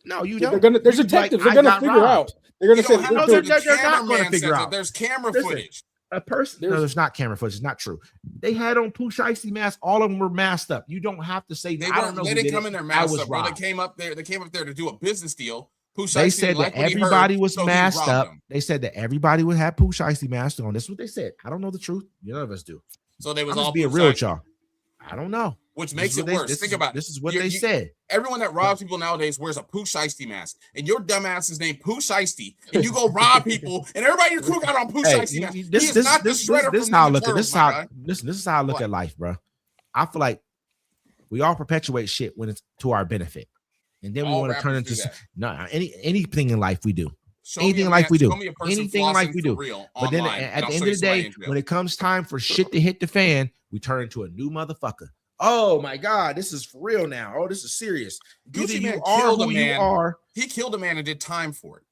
No, you don't. They're You detectives. like, They're I gonna got figure robbed. out. They're gonna You say don't have no, to. they're The not gonna cameraman figure says out. that there's camera Listen. footage. A person. No, there's not camera footage. It's not true. They had on Pooh Shiesty masks. All of them were masked up. You don't have to say. They I don't weren't. know. They who didn't did come it. in there I masked was up, bro. They robbed. came up there. They came up there to do a business deal. Pooh They Shiesty said liked that what he everybody heard, was so he masked robbed up. them. They said that everybody would have Pooh Shiesty masked on. This is what they said. I don't know the truth. None of us do. So they was I'm all just being Pooh real with Shiesty, y'all. I don't know. which This makes is it what they- worse. this Think is- about it. This is what You- they you- said. Everyone that robs people nowadays wears a Pooh Shiesty mask, and your dumbass is named Pooh Shiesty, and you go rob people, and everybody in your crew got on Pooh Hey, Shiesty mask. this He is not the shredder this from how I Ninja look at Turtles, this. Is my how guy. listen. This is how I look What? at life, bro. I feel like we all perpetuate shit when it's to our benefit, and then we All want to turn rappers into do that. anything in life we do. Show me Anything a in life man- we do. show me a person Anything in life flossing we for do. real But then online, at and I'll the end show of you the somebody day, in jail. when it comes time for shit to hit the fan, we turn into a new motherfucker. Oh my God, this is for real now. Oh, this is serious. Either Gucci you Man are killed who a you man. are. He killed a man and did time for it.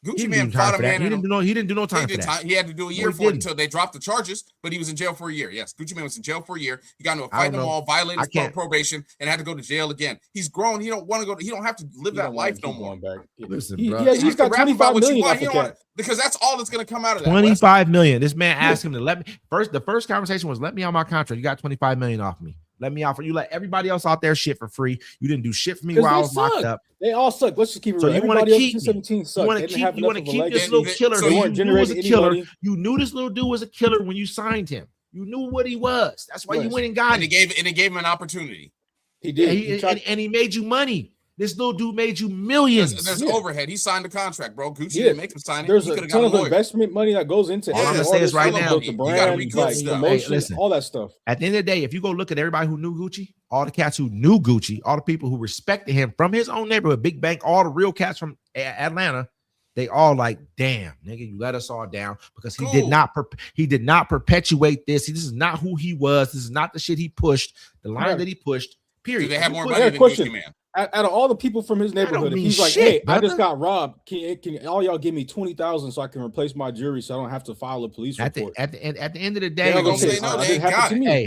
Gucci Man fought a man. He didn't do no time for that. He had to do a year for it until they dropped the charges, but he was in jail for a year. Yes, Gucci Man was in jail for a year. He got into a fight in the mall, violated his probation, and had to go to jail again. He's grown. He don't want to go. He don't have to live that life no more. Listen, he's got 25 million. Because that's all that's going to come out of that. 25 million. This man asked him to let me first. The first conversation was, let me on my contract. You got 25 million off me. Let me out for you. Let everybody else out there shit for free. You didn't do shit for me while I was locked up. They all suck. Let's just keep it so real. you want to keep you want to keep this little killer. So you knew was a killer. You knew this little dude was a killer when you signed him. You knew what he was. That's why you went and got him. And it gave him an opportunity. He did. And he made you money. This little dude made you millions. There's overhead. He signed the contract, bro. Gucci didn't make him sign it. There's a ton of investment money that goes into all I'm gonna say is right now, you gotta recoup stuff. Listen, all that stuff. At the end of the day, if you go look at everybody who knew Gucci, all the cats who knew Gucci, all the people who respected him from his own neighborhood, Big Bank, all the real cats from Atlanta, they all like, damn, nigga, you let us all down because he did not perpetuate this. This is not who he was. This is not the shit he pushed. The line that he pushed. Period. They have more money than Gucci Man. Out of all the people from his neighborhood, if he's like, hey, I just got robbed. Can all y'all give me 20,000 so I can replace my jewelry so I don't have to file a police report? At the end of the day,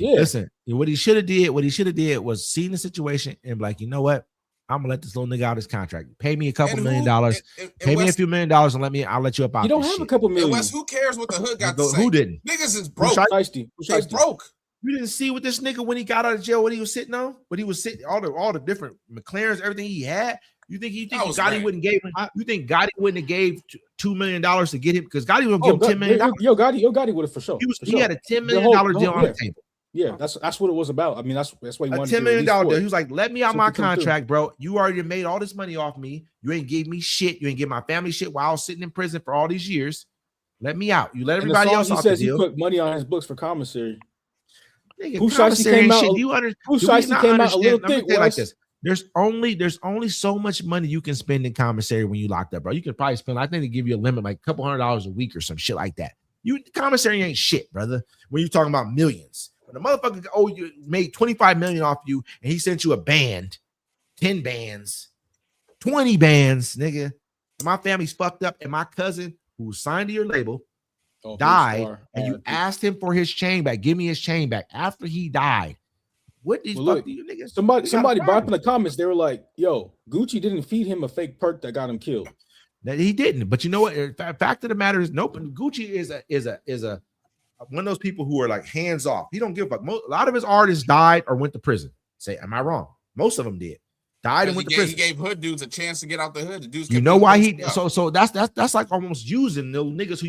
listen. What he should have did was seen the situation and be like, you know what? I'm gonna let this little nigga out his contract. Pay me a couple $1 million. Pay me a few $1 million and I'll let you up out. You don't have a couple million. Wes, who cares what the hood got to say? Who didn't? Niggas is broke. He's broke. You didn't see what this nigga when he got out of jail, what he was sitting on, what he was sitting, all the different McLarens, everything he had. You think Gotti wouldn't give him? You think Gotti wouldn't have gave $2 million to get him? Because Gotti would give him $10 million. Yo, Gotti would have for sure. He had a $10 million deal on the table. Yeah, that's what it was about. I mean, that's why he wanted $10 million deal. He was like, let me out my contract, bro. You already made all this money off me. You ain't gave me shit. You ain't give my family shit while I was sitting in prison for all these years. Let me out. You let everybody else out the deal. He put money on his books for commissary. Who came out a little thick like this. There's only so much money you can spend in commissary when you locked up, bro. You can probably spend, I think they give you a limit like a couple $100 a week or some shit like that. Commissary ain't shit, brother. When you're talking about millions. When the motherfucker you made 25 million off you and he sent you a band, 10 bands, 20 bands, nigga. And my family's fucked up, and my cousin who signed to your label died, and you asked him for his chain back. Give me his chain back after he died. What these fuck do you niggas? Somebody brought up in the comments. They were like, "Yo, Gucci didn't feed him a fake perk that got him killed." That he didn't. But you know what? Fact of the matter is, nope. Gucci is a one of those people who are like hands off. He don't give a fuck. A lot of his artists died or went to prison. Say, am I wrong? Most of them did. Died and went to prison. He gave hood dudes a chance to get out the hood. The dudes, you know why he? So that's like almost using those niggas who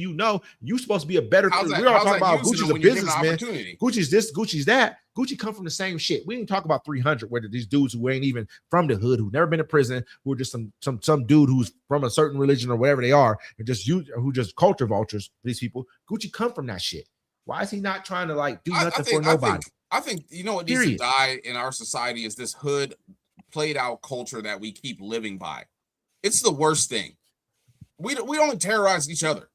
you supposed to be a better. We're all talking about Gucci's a businessman. Gucci's this, Gucci's that. Gucci come from the same shit. We didn't talk about 300, where these dudes who ain't even from the hood, who've never been to prison, who are just some dude who's from a certain religion or whatever they are, and who just culture vultures. These people, Gucci come from that shit. Why is he not trying to like do nothing for nobody? I think you know what needs to die in our society is this hood played out culture that we keep living by. It's the worst thing. We only terrorize each other.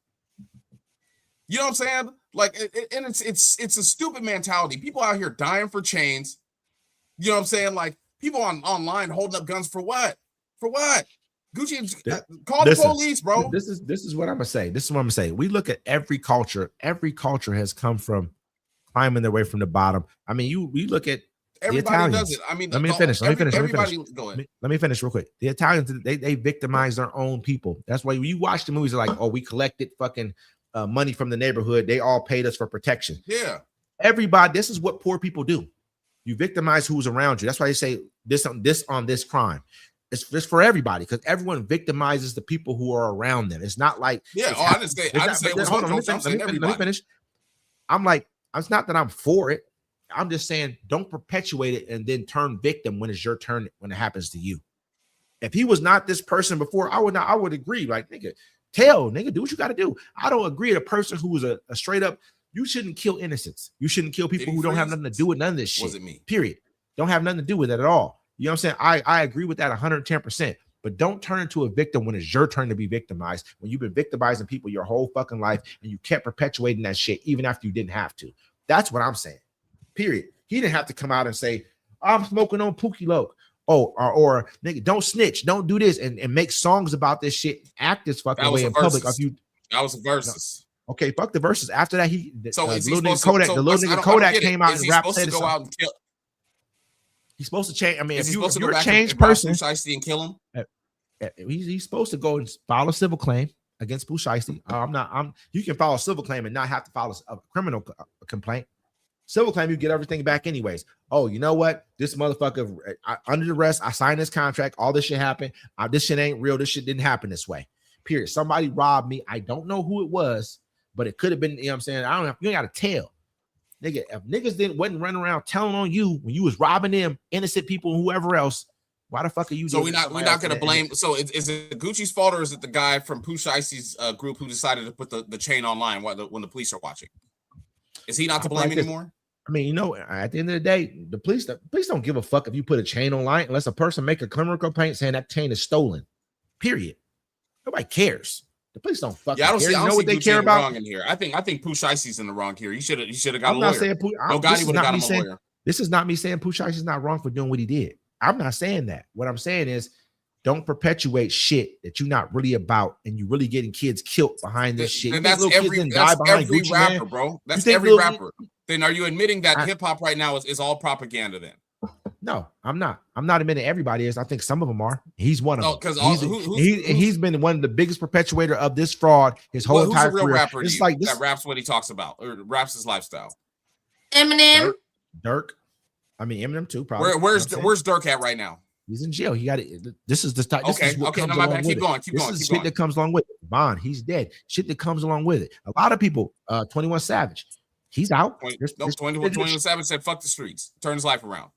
You know what I'm saying? Like, and it's a stupid mentality. People out here dying for chains. You know what I'm saying? Like, people online holding up guns for what? For what? Gucci, call the police, bro. This is what I'm gonna say. This is what I'm gonna say. We look at every culture. Every culture has come from climbing their way from the bottom. I mean, we look at everybody does it. I mean, let me finish. Go ahead. Let me finish real quick. The Italians, they victimize their own people. That's why when you watch the movies, they're like, oh, we collected fucking money from the neighborhood. They all paid us for protection. Yeah. Everybody, this is what poor people do. You victimize who's around you. That's why they say this on this crime. It's for everybody because everyone victimizes the people who are around them. It's not like I didn't say let me finish. I'm like, it's not that I'm for it. I'm just saying don't perpetuate it and then turn victim when it's your turn when it happens to you. If he was not this person before, I would agree. Like, nigga, do what you got to do. I don't agree with a person who was a straight up, you shouldn't kill innocents. You shouldn't kill people who don't have nothing to do with none of this shit. Wasn't me. Period. Don't have nothing to do with it at all. You know what I'm saying? I agree with that 110%, but don't turn into a victim when it's your turn to be victimized, when you've been victimizing people your whole fucking life and you kept perpetuating that shit even after you didn't have to. That's what I'm saying. Period. He didn't have to come out and say, I'm smoking on Pookie Loke. or nigga, don't snitch, don't do this, and make songs about this shit, act this fucking way in public. If you that was a versus. No. Okay, fuck the verses. After that, so the little nigga Kodak came out and rapped. Supposed to go out and kill. He's supposed to change. I mean, if you're a changed changed person, Shiesty and kill him. He's supposed to go and file a civil claim against Pooh Shiesty. You can file a civil claim and not have to file a criminal complaint. Civil claim, you get everything back anyways. Oh, you know what? This motherfucker under arrest. I signed this contract. All this shit happened. This shit ain't real. This shit didn't happen this way. Period. Somebody robbed me. I don't know who it was, but it could have been. You know what I'm saying? You ain't got to tell. Nigga, if niggas wasn't running around telling on you when you was robbing them, innocent people, whoever else, why the fuck are you? So we're not gonna blame. So is it Gucci's fault or is it the guy from Pooh Shiesty's group who decided to put the chain online when the police are watching? Is he not to blame anymore? I mean, you know, at the end of the day, the police don't give a fuck if you put a chain online unless a person make a criminal complaint saying that chain is stolen. Period. Nobody cares. The police don't fucking care. I don't know what they care about. Wrong in here. I think Pooh Shiesty's in the wrong here. He should have got a lawyer. I'm not saying Pooh. Gotti would have got him a lawyer. This is not me saying Pooh Shiesty's not wrong for doing what he did. I'm not saying that. What I'm saying is, don't perpetuate shit that you're not really about, and you're really getting kids killed behind this shit. And that's every Gucci, rapper, man. bro. That's every rapper. Then are you admitting that hip hop right now is all propaganda? Then no, I'm not. I'm not admitting everybody is. I think some of them are. He's one of them. Because he's been one of the biggest perpetuator of this fraud his whole entire career. Rapper it's like this, that raps what he talks about or raps his lifestyle. Eminem, Dirk. I mean Eminem too. Probably. Where's Dirk at right now? He's in jail. He got it. This is the type. Okay. No, my bad. Keep going. This is shit that comes along with it. Bond. He's dead. Shit that comes along with it. A lot of people. 21 Savage. He's out. 21 Savage said, "Fuck the streets." Turn his life around.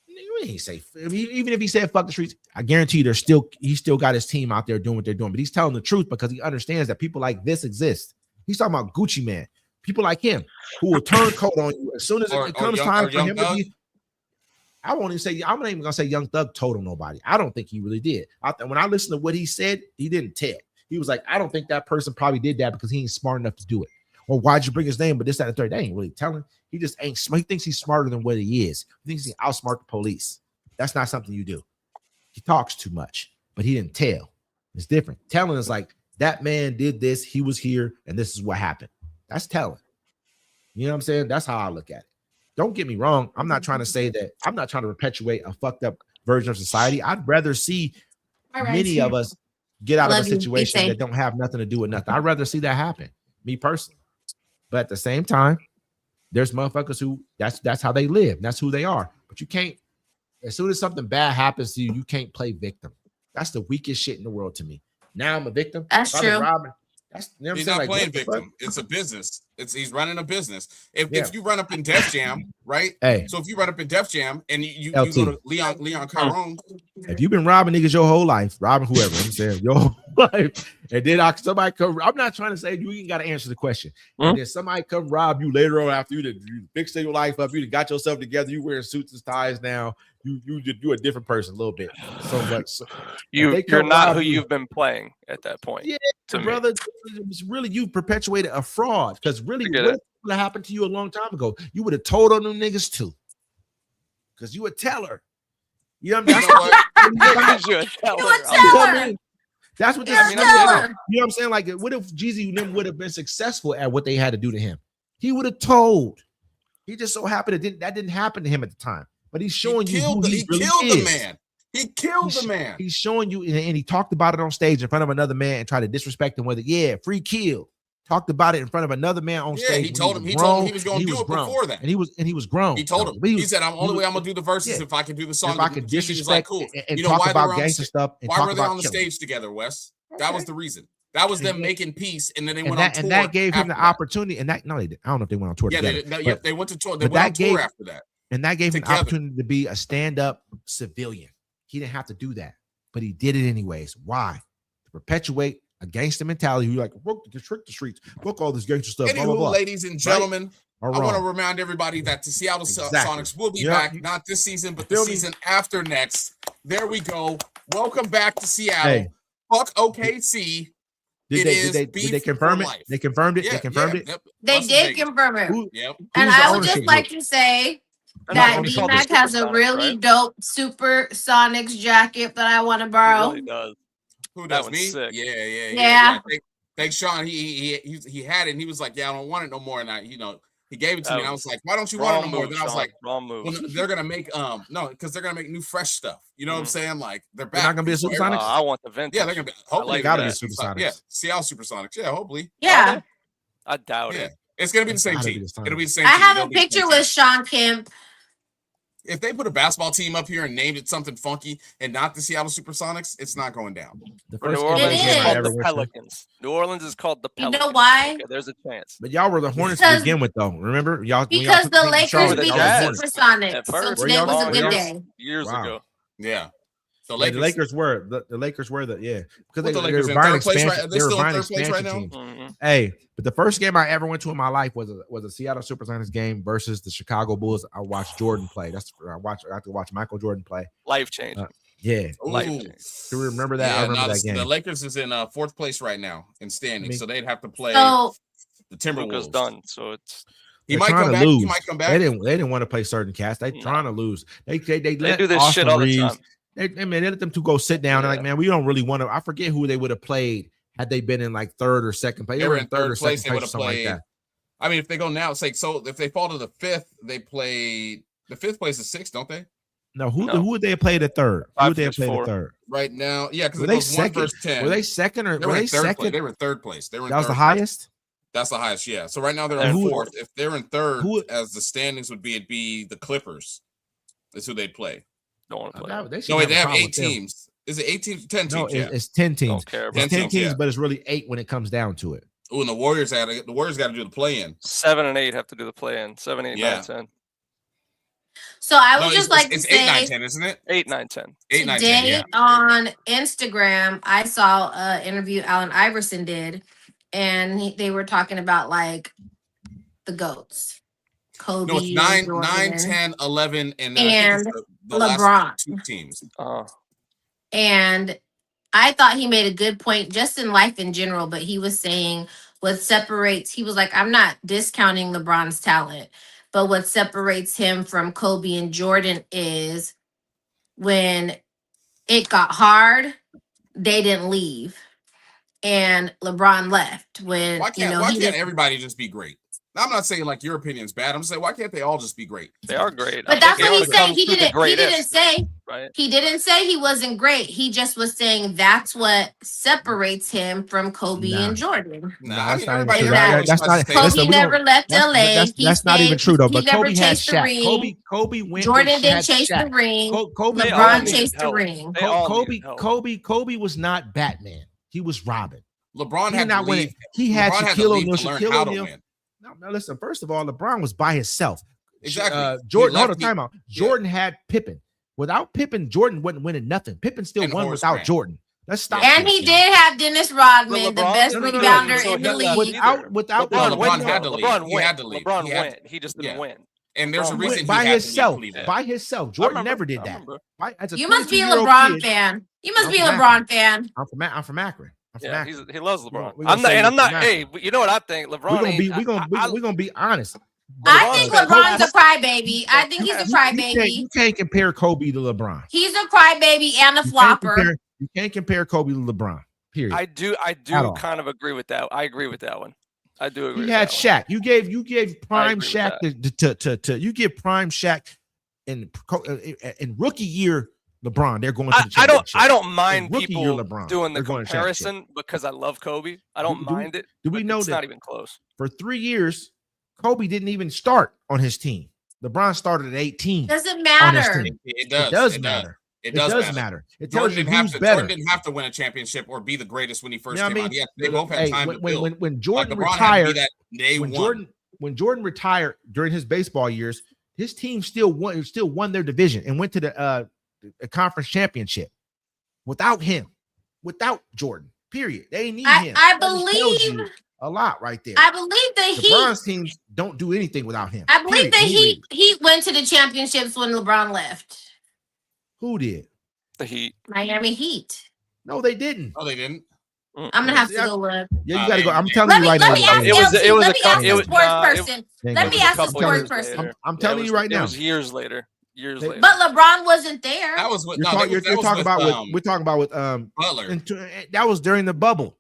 You ain't say. Even if he said "fuck the streets," I guarantee you, he still got his team out there doing what they're doing. But he's telling the truth because he understands that people like this exist. He's talking about Gucci Man. People like him who will turn coat on you as soon as it comes time for him to be. I won't even say. I'm not even gonna say Young Thug told on nobody. I don't think he really did. When I listened to what he said, he didn't tell. He was like, I don't think that person probably did that because he ain't smart enough to do it. Or why'd you bring his name? But this, that, and the third, they ain't really telling. He just ain't smart. He thinks he's smarter than what he is. He thinks he can outsmart the police. That's not something you do. He talks too much, but he didn't tell. It's different. Telling is like, that man did this, he was here, and this is what happened. That's telling. You know what I'm saying? That's how I look at it. Don't get me wrong. I'm not trying to say that. I'm not trying to perpetuate a fucked up version of society. I'd rather see many of us get out of a situation that don't have nothing to do with nothing. I'd rather see that happen, me personally. But at the same time, there's motherfuckers who that's how they live. That's who they are. But you can't, as soon as something bad happens to you, you can't play victim. That's the weakest shit in the world to me. Now I'm a victim. That's true. He's not playing victim. It's a business. He's running a business. If you run up in Def Jam, right? Hey. So if you run up in Def Jam and you go to Leon Caron. If you've been robbing niggas your whole life, robbing whoever, I'm saying your whole life, and then somebody come, I'm not trying to say you ain't got to answer the question. And then somebody come rob you later on after you fixed your life up, you got yourself together, you wearing suits and ties now. You're a different person a little bit. So much. So, you're not who you've been playing at that point. Yeah, brother. It's really you perpetuated a fraud because really what would have happened to you a long time ago? You would have told on them niggas too. Because you a teller. You know what I mean? You're a teller. That's what this is. You know what I'm saying? Like, what if Jeezy and them would have been successful at what they had to do to him? He would have told. He just so happened that didn't happen to him at the time. But he's showing you who he really killed is. The man. He killed the man. He's showing you, and he talked about it on stage in front of another man and tried to disrespect him with it. Free kill. Talked about it in front of another man on stage. He told him he was going to do it before that. And he was grown. He told him. He said, "I'm only way I'm going to do the verses if I can do the song." If I can disrespect like, cool. and talk about gangster stuff. Why were they on the stage together, Wes? That was the reason. That was them making peace, and then they went on tour. And that gave him the opportunity. And that I don't know if they went on tour together. They went to tour. They went on tour after that. And that gave him the opportunity to be a stand-up civilian. He didn't have to do that, but he did it anyways. Why? To perpetuate a gangster mentality. You're like, trick the streets, book all this gangster stuff. Anywho, blah, blah, blah. Ladies and gentlemen, I want to remind everybody that the Seattle Sonics will be back, not this season, but the season after next. There we go. Welcome back to Seattle. Hey. Fuck OKC. Did they confirm it? They confirmed it. Yeah, they confirmed it. Yep. They did confirm it. Yep. And I would just like to say That It's called the D-Mac has a Supersonics, really right? dope Supersonics jacket that I want to He borrow. really does. Who That does one's me? sick. Yeah. Thanks, Sean. He had it, and he was like, "Yeah, I don't want it no more." And he gave it to That me. And I was was like, "Why don't you want it no Wrong more?" move, Then I was Sean. like, Wrong move. "Well, they're gonna make no, because they're gonna make new fresh stuff." You know what I'm saying? Like they're back. They're not gonna be a So Supersonics? I want the vintage. Yeah, they're gonna be. Hopefully, like gotta be that. Supersonics. Yeah, Seattle Supersonics. Yeah, hopefully. Yeah. I doubt Yeah, it. it's gonna be the It's same gotta be team. the Sonics. It'll be the same. I team. have It'll a be the same picture team. with Sean Kemp. If they put a basketball team up here and named it something funky and not the Seattle Supersonics, it's not going down. The For New first Orleans, It it's is. called ever the went to. Pelicans. New Orleans is called the You know Pelicans. why? Okay, there's a chance. But y'all were the Hornets to Because- begin with, though. Remember, y'all when y'all Because took the team to Lakers Charlotte, the beat y'all the were the Jazz. Hornets. Supersonics. At So first, Where today y'all was a going? good Y'all- day. Years Wow. ago. Yeah. The Yeah, Lakers. the Lakers were the Lakers were the because What they the were Lakers in buying third place expansion. right? They They were still in buying third place right expansion now? teams. Mhm. Hey, but the first game I ever went to in my life was a Seattle Supersonics game versus the Chicago Bulls. I watched Jordan play. I got to watch Michael Jordan play. Life change. Yeah, Life Ooh. change. to remember that. I remember that The game. Lakers is in fourth place right now in standing, I mean- so they'd have to play So the Luka's Timberwolves. done, so it's He They're might trying come to back. lose. He might come back. They didn't want to play certain cats. They No. trying to lose. They they let do this Austin shit all the Reeves. time. They let them two go sit down. And Yeah. like, man, we don't really want to. I forget who they would have played had they been in like third or second place. They were in third or place. They second would place or have something like played. that. I mean, if they go now, it's like so. If they fall to the fifth, they play the fifth place is sixth, don't they? No, who No. would they have played at third? Who Five would they have versus played four. at third? Right now, yeah, because Were it they goes 1 second? versus 10. Were they second or They were were they in third place. second? They were in third place. They were in That was the third place. highest. That's the highest, yeah. So right now they're And in who- fourth. If they're in third, who- as the standings would be, it'd be the Clippers. That's who they'd play. Don't want to play. They should No, wait, they a have problem 8 with them. teams. Is it 8 teams? 10 No, teams, yeah. it's 10 teams. Don't care. It's Ten 10 teams, teams, yeah. but it's really 8 when it comes down to it. Oh, and the Warriors got to do the play-in. 7 and 8 have to do the play in. 7, 8, Yeah. 9, 10. So I would No, just like to it's 8, 9, say 10, isn't it? 8, 9, 10. 8, 9, 10, today yeah. on Instagram, I saw an interview Allen Iverson did, and they were talking about like the GOATs. Kobe, No, it's 9, Jordan, 10, 11, and then I think it's the LeBron. last 2 teams. And I thought he made a good point just in life in general, but he was saying what separates, he was like, I'm not discounting LeBron's talent, but what separates him from Kobe and Jordan is when it got hard, they didn't leave. And LeBron left when Why you know why he can't didn't- everybody just be great? I'm not saying like your opinion's bad. I'm saying why can't they all just be great? They are great. But that's what he they said. come He through the didn't greatest, say right? he didn't say he wasn't great. He just was saying that's what separates him from Kobe Nah. and Jordan. Nah, No, I that's mean, not everybody even true. everybody That's tries not- to say- Listen, Kobe we never don't- left That's, LA. that's not even true though. He But never Kobe had chased the Shaq. ring. Kobe went. Jordan with didn't Shaq. chase the ring. Kobe, They all LeBron needed chased the help. ring. They all Kobe, needed help. Kobe was not Batman. He was Robin. LeBron He had not to winning. leave. He had LeBron Shaquille leave O'Neal. to learn Shaquille how to O'Neal. win. No, listen. First of all, LeBron was by himself. Exactly. Jordan, He hold left- on, time out. Jordan had Pippen. Without Pippen, Jordan wasn't winning nothing. Pippen still And won Horace without Grant. Jordan. Let's stop. And this he now. did have Dennis Rodman, the LeBron best didn't no, rebounder so in the he league. left Without LeBron Pippen, went had to leave. LeBron He went. had to leave. LeBron He had- went. He just yeah. didn't win. And there's a LeBron reason went he by had to himself. leave Cleveland. By himself. I Jordan remember, never did I that. remember. Right? As a You must be a 22-year-old LeBron kid- fan. You must I'm be a from LeBron fan. I'm from Akron. I'm from Yeah, Akron. he loves LeBron. we gonna I'm not, say and I'm not. LeBron. Hey, you know what I think? LeBron. We're gonna be honest. I think LeBron's LeBron's a crybaby. I think he's a You crybaby. can't compare Kobe to LeBron. He's a crybaby and a flopper. You can't compare Kobe to LeBron. Period. I do At all. kind of agree with that. I agree with that one. I do agree. He with had that one. Shaq. You gave prime agree with Shaq to you give prime Shaq in rookie year LeBron. They're going to the I championship. don't mind rookie year people LeBron, doing the they're going to championship. comparison because I love Kobe. I don't Do we- mind it. Do we but know it's that not even close? for 3 years Kobe didn't even start on his team? LeBron started at 18. Doesn't on his matter. team. It does. It does It matter. It It does does matter. matter. It tells Jordan you didn't have who's to. better. Jordan didn't have to win a championship or be the greatest when he first You know came what I out. They both had Hey, time to build. when Like Jordan LeBron had to be retired, that day one. when Jordan retired during his baseball years, his team still won their division and went to the conference championship without him, without Jordan. Period. They ain't need him. I That just tells believe you a lot right there. I believe the Heat. LeBron's teams don't do anything without him. I believe Period. the He Heat went to the championships when LeBron left. Who did? The Heat. Miami Heat. No, they didn't. No, they didn't. I'm gonna have to go look. Yeah, you gotta go. I'm Let telling you right now. Let me ask It was- LT. it was Let a me couple- ask it the was- sports nah, it- person. Dang Let it. me It was a ask the couple sports years person. later. I'm Yeah, telling it you was- right now. It was years later. Years But later. But LeBron wasn't there. That was what You're no, talking, that was, you're that talking was about with, what we're talking about with Butler. that was during the bubble,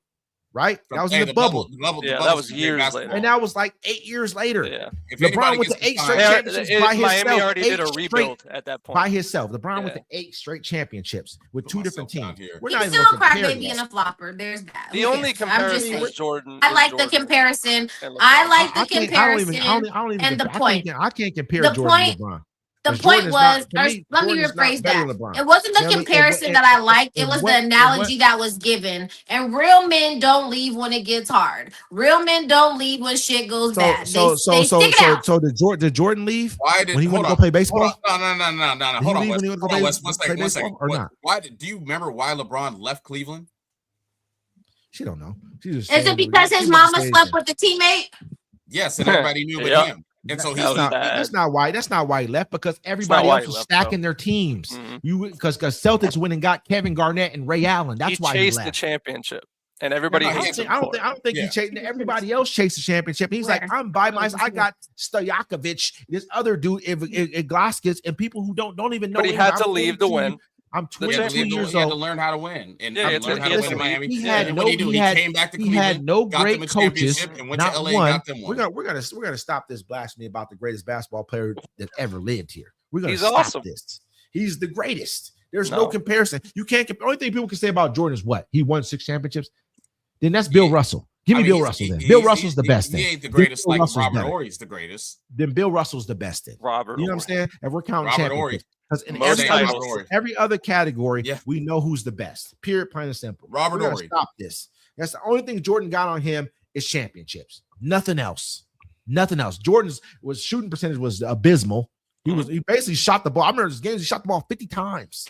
right? That was in Hey, the bubble. The bubble. Yeah, the that bubble was great years basketball. later. And that was like 8 years later. Yeah. If LeBron anybody went gets to 8 time- straight Yeah, championships by Miami himself. already did a 8 straight rebuild at that point. by himself. LeBron went Yeah. to 8 straight championships with Put 2 different myself down teams. here. We're He's not even still a gonna compare crybaby this. and a flopper. There's that. The Who only cares? I'm just comparison saying. was Jordan. I was like the Jordan comparison. and LeBron. I like the I can't comparison. even and the compare. point. I can't compare The Jordan point- to LeBron. The 'Cause point Jordan is not- was, to me, let me Jordan is not rephrase better that. than LeBron. It wasn't the You know what I mean? comparison that I liked. It and was what- the and analogy that was given. And real men don't leave when it gets hard. Real men don't leave when shit goes bad. They stick it out. So did Jordan leave Why did when he hold went to on, go play baseball? Hold on. No. Did Hold he on, leave Wes. when he went to Hold play- on, Wes. play One second. baseball or not? Why do you remember why LeBron left Cleveland? She don't know. She just Is saying- it because she his just mama saying slept that. with the teammate? Yes, and everybody knew but Yeah. him. And so That he's was not. bad. That's not why. That's not why he left, because everybody why else he was left, stacking though. their teams. Mhm. You because Celtics went and got Kevin Garnett and Ray Allen. That's he why he chased the left. championship, and everybody No, I don't hates think, him I don't for think, it. I don't think Yeah. he chased. Everybody else chased the championship. He's like, I'm by myself. I got Stojakovic, this other dude, Iglaskis, and people who don't even know. But he him. had I'm to leave to 22 win. I'm He had 22 to years he had to old. learn how to win, and Yeah, he it's- learned how to it's- win in Miami. He And had then no. what did he do? He He had, came back to he Cleveland, had no got them great a coaches. championship, and went to Not LA and one. got them one. We're gonna stop this blasphemy about the greatest basketball player that ever lived here. We're gonna He's stop awesome. this. He's the greatest. There's no No. comparison. You can't compare. Only thing people can say about Jordan is what he won 6 championships. Then that's Bill Russell. Give me Bill Russell. Then Bill Russell's the best. He Then ain't the greatest Bill like Russell's Robert better. Horry's the greatest. Then Bill Russell's the best. Then Robert. you know what I'm Horry. saying? If we're counting Robert Horry. championships, because in Most every other category, Yeah. we know who's the best. Period. Plain and simple. Robert We're gonna Horry. stop this. That's the only thing Jordan got on him is championships. Nothing else. Nothing else. Jordan's shooting percentage was abysmal. He basically shot the ball. I remember his games. He shot the ball 50 times.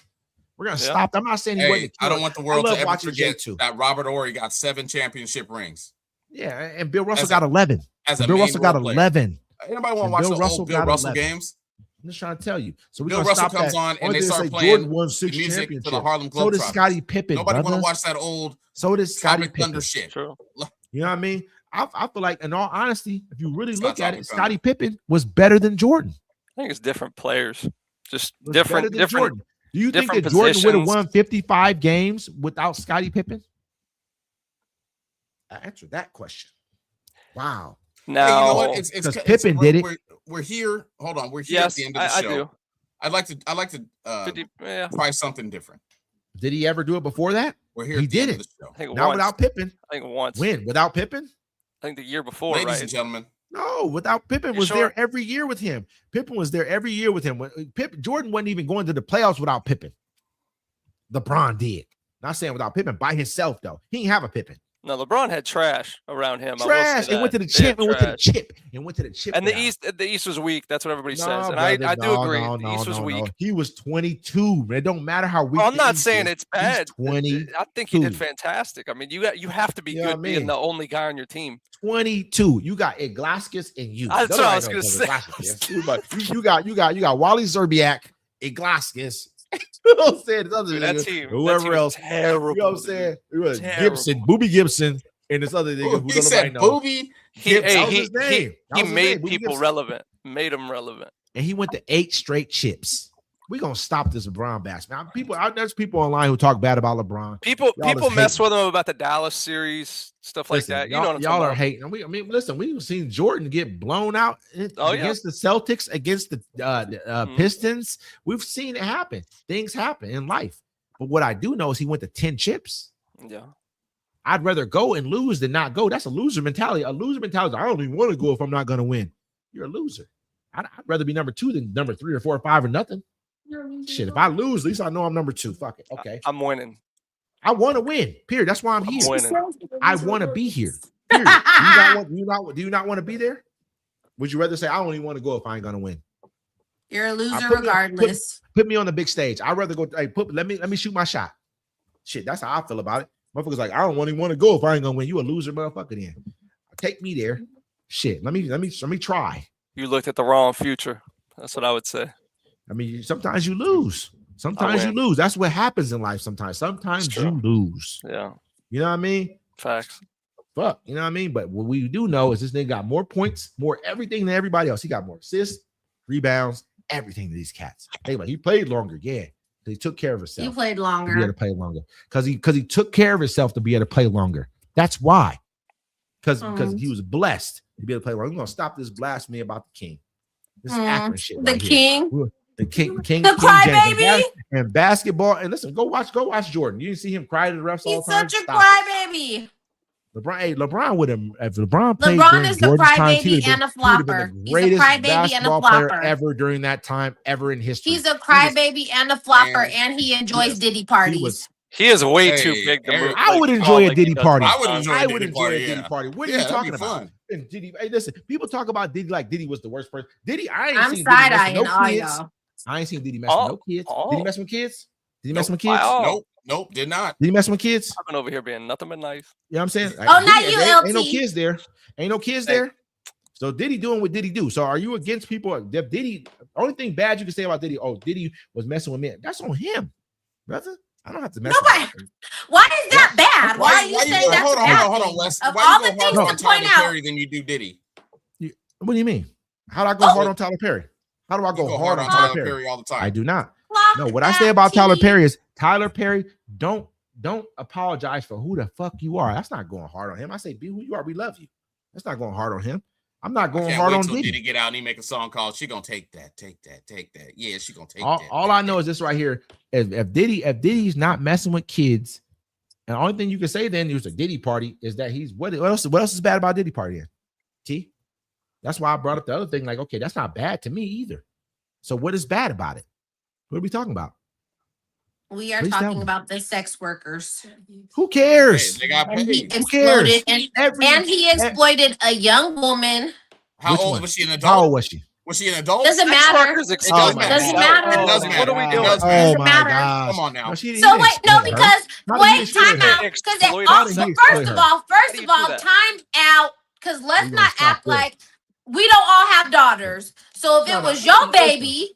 We're gonna Yeah. stop. I'm not saying he wasn't. Hey, I don't want the world I to love ever watching forget J2. that Robert Horry got 7 championship rings. Yeah, and Bill Russell As a- got 11. As a Bill main Russell got role player. 11. Anybody want to And watch Bill the Russell old Bill got Russell 11. games? I'm just trying to tell you. So we're Bill gonna Russell stop comes that. on and Only they thing start say playing Jordan won 6 music to the championships. Harlem So did Globetrotters. Scottie Pippen. Nobody want brother. to watch that old So did Scottie Tropic Pippen. Thunder shit. True. You know what I mean? I feel like, in all honesty, if you really Scott look at Tropic it, Thunder. Scottie Pippen was better than Jordan. I think it's different players, just Was better different. than Different. Jordan. Do you think that different Jordan would have positions. won 55 games without Scottie Pippen? I answered that question. Wow. Now, Hey, you know what? It's 'Cause Pippen did it. We're here. Hold on. We're here yes, at the end of the I show. do. I'd like to 50, yeah, try something different. Did he ever do it before that? We're here. He at the end did of the show. I think Not once. without Pippen. I think once. When? Without Pippen? I think the year before, Ladies right? and gentlemen, No, without Pippen You was sure? there every year with him. Pippen was there every year with him. Jordan wasn't even going to the playoffs without Pippen. LeBron did. Not saying without Pippen, by himself though. He didn't have a Pippen. No, LeBron had trash around him. I will say Trash. It went to the that. chip. They It had went to the trash. chip. It went to the chip. And the now. East was weak. That's what everybody No, says, and brother, I do no, agree. no, The East was no, weak. no. He was 22. It don't matter how weak. Well, I'm the not East saying is. it's bad. He's 20. I think he did 22. fantastic. I mean, you have to be You know what good I being mean? the only guy on your team. 22. You got Iglaskis and you. That's what Nobody I was knows gonna who say. Iglaskis is. But you got Wally Zerbiak, Iglaskis. You know what I'm saying? This other Dude, that nigga, team, whoever else. terrible. You know what I'm dude. saying? It was Terrible. Gibson, Booby Gibson, and this other nigga who he nobody said knows. booby. He, That was his name. That he was his made name, Booby people Gibson. relevant. Made them relevant. And he went to 8 straight chips. We're gonna stop this LeBron bash, man. There's people online who talk bad about LeBron. People Y'all people is mess hating. with him about the Dallas series, stuff like Listen, that. You y'all, know what I'm y'all talking are about. hating. I mean, listen, we've seen Jordan get blown out Oh, yeah. against the Celtics, against the Mhm. Pistons. We've seen it happen. Things happen in life. But what I do know is he went to 10 chips. Yeah. I'd rather go and lose than not go. That's a loser mentality. A loser mentality is, I don't even want to go if I'm not going to win. You're a loser. I'd rather be number 2 than number 3 or 4 or 5 or nothing. Shit, if I lose, at least I know I'm number 2. Fuck it. Okay. I'm winning. I want to win. Period. That's why I'm here. winning. I want to be here. Period. Do you not want to be there? Would you rather say, I don't even want to go if I ain't gonna win? You're a loser put me- regardless. Put me on the big stage. I'd rather go. Hey, let me shoot my shot. Shit, that's how I feel about it. Motherfuckers like, I don't even want to go if I ain't gonna win. You a loser, motherfucker. Then take me there. Shit, let me try. You looked at the wrong future. That's what I would say. I mean, sometimes you lose. Sometimes you win. lose. That's what happens in life. Sometimes It's you true. lose. Yeah. You know what I mean? Facts. Fuck, you know what I mean? But what we do know is this nigga got more points, more everything than everybody else. He got more assists, rebounds, everything to these cats. He played longer, yeah. He took care of himself. You played To be able longer. to play longer. Because he took care of himself to be able to play longer. That's why. Because he was blessed to be able to play longer. We're gonna stop this blasphemy about the king. This is Akron shit. The right here. king. The king, The King crybaby. James. And basketball. And listen, go watch Jordan. You didn't see him cry to the refs all He's the time. such a Stop it. crybaby. LeBron would have. If LeBron played LeBron during is a Jordan's time, crybaby he would have and a been the flopper. He's a greatest crybaby and a basketball player flopper. ever during that time, ever in history. He's a crybaby and a flopper, and he enjoys Yes. Diddy parties. was- He is way too Hey, big to Eric, move. I would like, enjoy a like Diddy he does party. I would enjoy I a would Diddy enjoy party, a Diddy yeah. party. What are Yeah, you that'd talking be about? fun. And Diddy, hey, listen, people talk about Diddy like Diddy was the worst person. Diddy, I ain't I'm seen Diddy mess with side-eyeing all kids. y'all. I ain't seen Diddy mess with no kids. Did he mess with kids? Did he mess with kids? Wow. Nope, did not. Did he mess with kids? I've been over here being nothing but nice. You know what I'm saying? Oh, not Diddy- you, ain't no LT. kids there. Ain't no kids Hey. there. So Diddy doing what Diddy do. So are you against people? Diddy, only thing bad you can say about Diddy, oh, Diddy was messing with men. That's on him, brother. I don't have to mess Nobody- with him. Why is that bad? Why are you saying go- that's hold a on, bad hold on, thing? Wes. Of Why all you the go things harder on to point Tyler out, Perry than you do Diddy? What do you mean? How do I go Oh. hard on Tyler Perry? How do I You go hard on Tyler Tyler Perry Perry? all the time. I do not. clock No, what I that say about Tyler T. Perry is Tyler Perry, don't apologize for who the fuck you are. That's not going hard on him. I say, be who you are. We love you. That's not going hard on him. I'm not I going can't hard wait on till Diddy. Diddy get out and he make a song called "She Gonna Take That, Take That, Take That." Yeah, she gonna take All, that. all take I know that. is this right here. If Diddy's not messing with kids, and the only thing you can say then is a Diddy party is that he's what else is bad about Diddy party? Then? T. That's why I brought up the other thing. Like, okay, that's not bad to me either. So what is bad about it? What are we talking about? We are Please tell talking me. about the sex workers. Who Hey, cares? they got And he paid. Who cares? exploded, and he exploited a young woman. How Which old one? was she? An How adult? old was she? Was she an adult? Doesn't Sex matter. workers Oh explode. my Doesn't God. matter. It does Oh, matter. What are we It doing? does Oh matter. my matter. gosh. Come on now. No, she didn't- So he wait, didn't no, exploit her. because How did he wait, exploit time her? out. Exploit Because her? How did he first exploit of her? all, How do you do time that? out. Because let's We're gonna not stop act there. like we don't all have daughters. So if No, it no, was your listen. baby,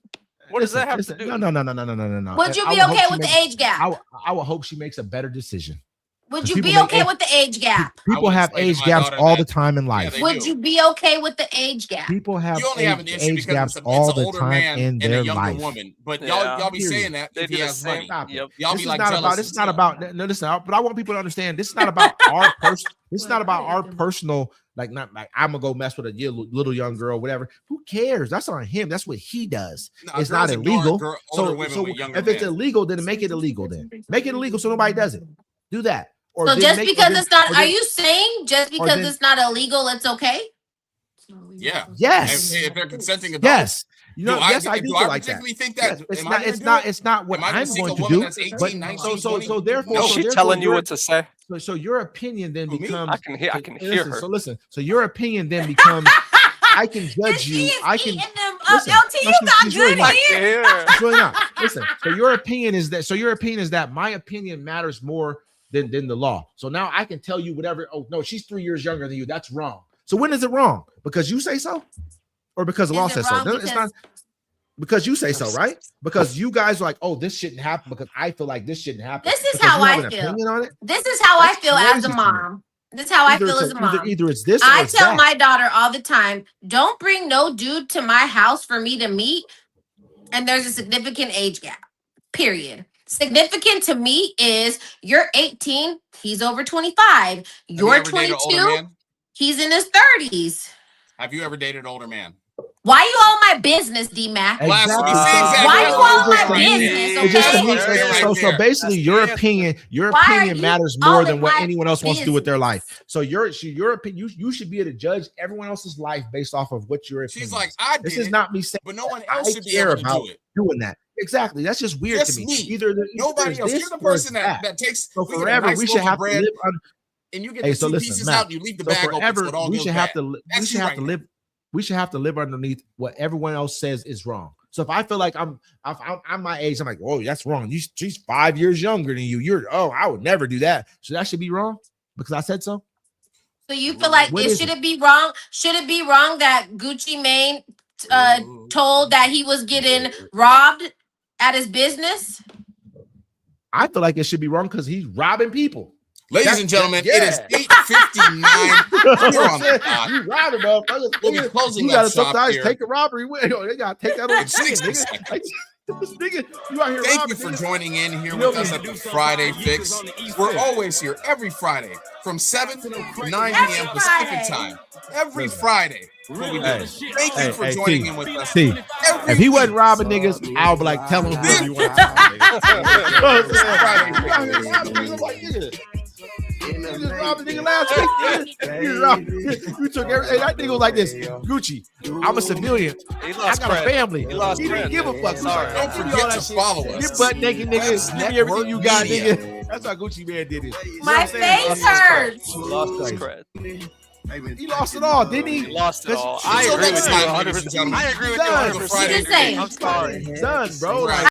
What does that have Listen, to do? No. would you I be would hope okay she with the makes- age gap? I would hope she makes a better decision. Would 'cause you people be make okay age- with the age gap? People would have explain to age my gaps daughter all that- the time in life. they Would do. you be okay with the age gap? People have You only have an age issue because gaps it's all an the older time man in and a their younger life. woman. But Yeah. y'all be Period. saying that They if do he the has same. money. Stop it. Yep. Y'all This be is like not jealous. about. and This is not stuff. about. No, listen. But I want people to understand. This is not about our person. This is not about our personal. Not like I'm gonna go mess with a little young girl, whatever. Who cares? That's on him. That's what he does. Nah, It's girls not ignore illegal. older women So with younger if it's men. illegal, then make it illegal. Then make it illegal so nobody does it. Do that. Or So then just make- or because then- it's not, or are then- you saying just because then- it's not illegal, it's okay? Yeah. Yes. If they're consenting adults. Yes. You know. do yes, I I, do do feel I like that. particularly think Yes, that? it's Am I not. gonna It's do not. it? It's not what Am I gonna I'm seek going a to woman do. that's 18, But 19, so 20? therefore, No. Is she therefore telling you your- what to say? so your opinion then Who, me? becomes. I can hear listen, her. So listen. So your opinion then becomes. I can judge She you. is I can. eating them listen, up. LT, no, you she's- got she's good really in not. here. It's really not. Listen. So your opinion is that. So your opinion is that my opinion matters more than the law. So now I can tell you whatever. Oh no, she's 3 years younger than you. That's wrong. So when is it wrong? Because you say so, or because the law Is it says so? wrong No, it's not. because- Because you say so, right? Because you guys are like, oh, this shouldn't happen because I feel like this shouldn't happen. This is Because how you have I an feel. opinion on it. This is how I That's feel as crazy a to me. mom. This is how I Either feel it's as a mom. either it's this or I it's tell that. my daughter all the time, don't bring no dude to my house for me to meet. And there's a significant age gap, period. Significant to me is you're 18, he's over 25. Have you You're ever dated an older 22, man? he's in his 30s. Have you ever dated an older man? Why you all my business, D-Mac? Blasphemy. Wow. See, exactly. Why That's you what all I'm my saying. business, It's just to okay? me. That's what I'm saying So right there. basically, That's your the answer. opinion, Why are opinion you matters all more in than what my anyone else wants to do with their business? life. So your opinion, you should be able to judge everyone else's life based off of what your opinion. She's like, is. I did This is it, not me saying, but no one I else should be care able to about do it. doing that. Exactly. That's just weird Just to me. me. Either Nobody it's else. this You're the or it's person that takes So we get a forever, nice we should loaf of have to bread, live under. and you get Hey, the so two listen, pieces Matt, out, and you leave the So bag open, forever, so it all we goes should have bad. to. We That's should you have right to now. live. We should have to live underneath what everyone else says is wrong. So if I feel like I'm my age, I'm like, oh, that's wrong. She's 5 years younger than you. I would never do that. So that should be wrong because I said so. So you feel like What it is should it? it be wrong? Should it be wrong that Gucci Mane told that he was getting robbed at his business? I feel like it should be wrong because he's robbing people. Ladies and gentlemen, yeah. it is 8:59 here on the dot. You robbing, motherfucker. We'll be closing You gotta that shop sometimes here. take the robbery with. Yo, they gotta take that on In 60 nigga. seconds. Like, this nigga, you out here Thank robbing you for niggas. joining in here You know with us at the Friday Fix. We're always here every Friday from 7 to 9 p.m. Pacific Friday. time. Every Friday. What we do. Hey, Thank you for hey, joining T, in with us. T, every if he wasn't week. robbing niggas, I'll be like, tell him whoever you want to rob, nigga. You know what I'm saying? You out here robbing niggas, I'm like, nigga. You just robbed a nigga last week, nigga. You took everything. That nigga was like this. Gucci, I'm a civilian. He I lost got cred. a family. He lost didn't cred, give a nigga. fuck. Sorry. Don't Give me all forget that to shit. follow Get us. butt naked, nigga. Give me everything you got, Media. nigga. That's how Gucci man did it. You know what My I'm saying? face hurts. He lost his cred. He lost it all, didn't He he? lost it all. I Until agree next with you time, ladies and 100%. gentlemen. I agree with you Done. 100%. Friday Just saying. I'm sorry. Done, bro. Like,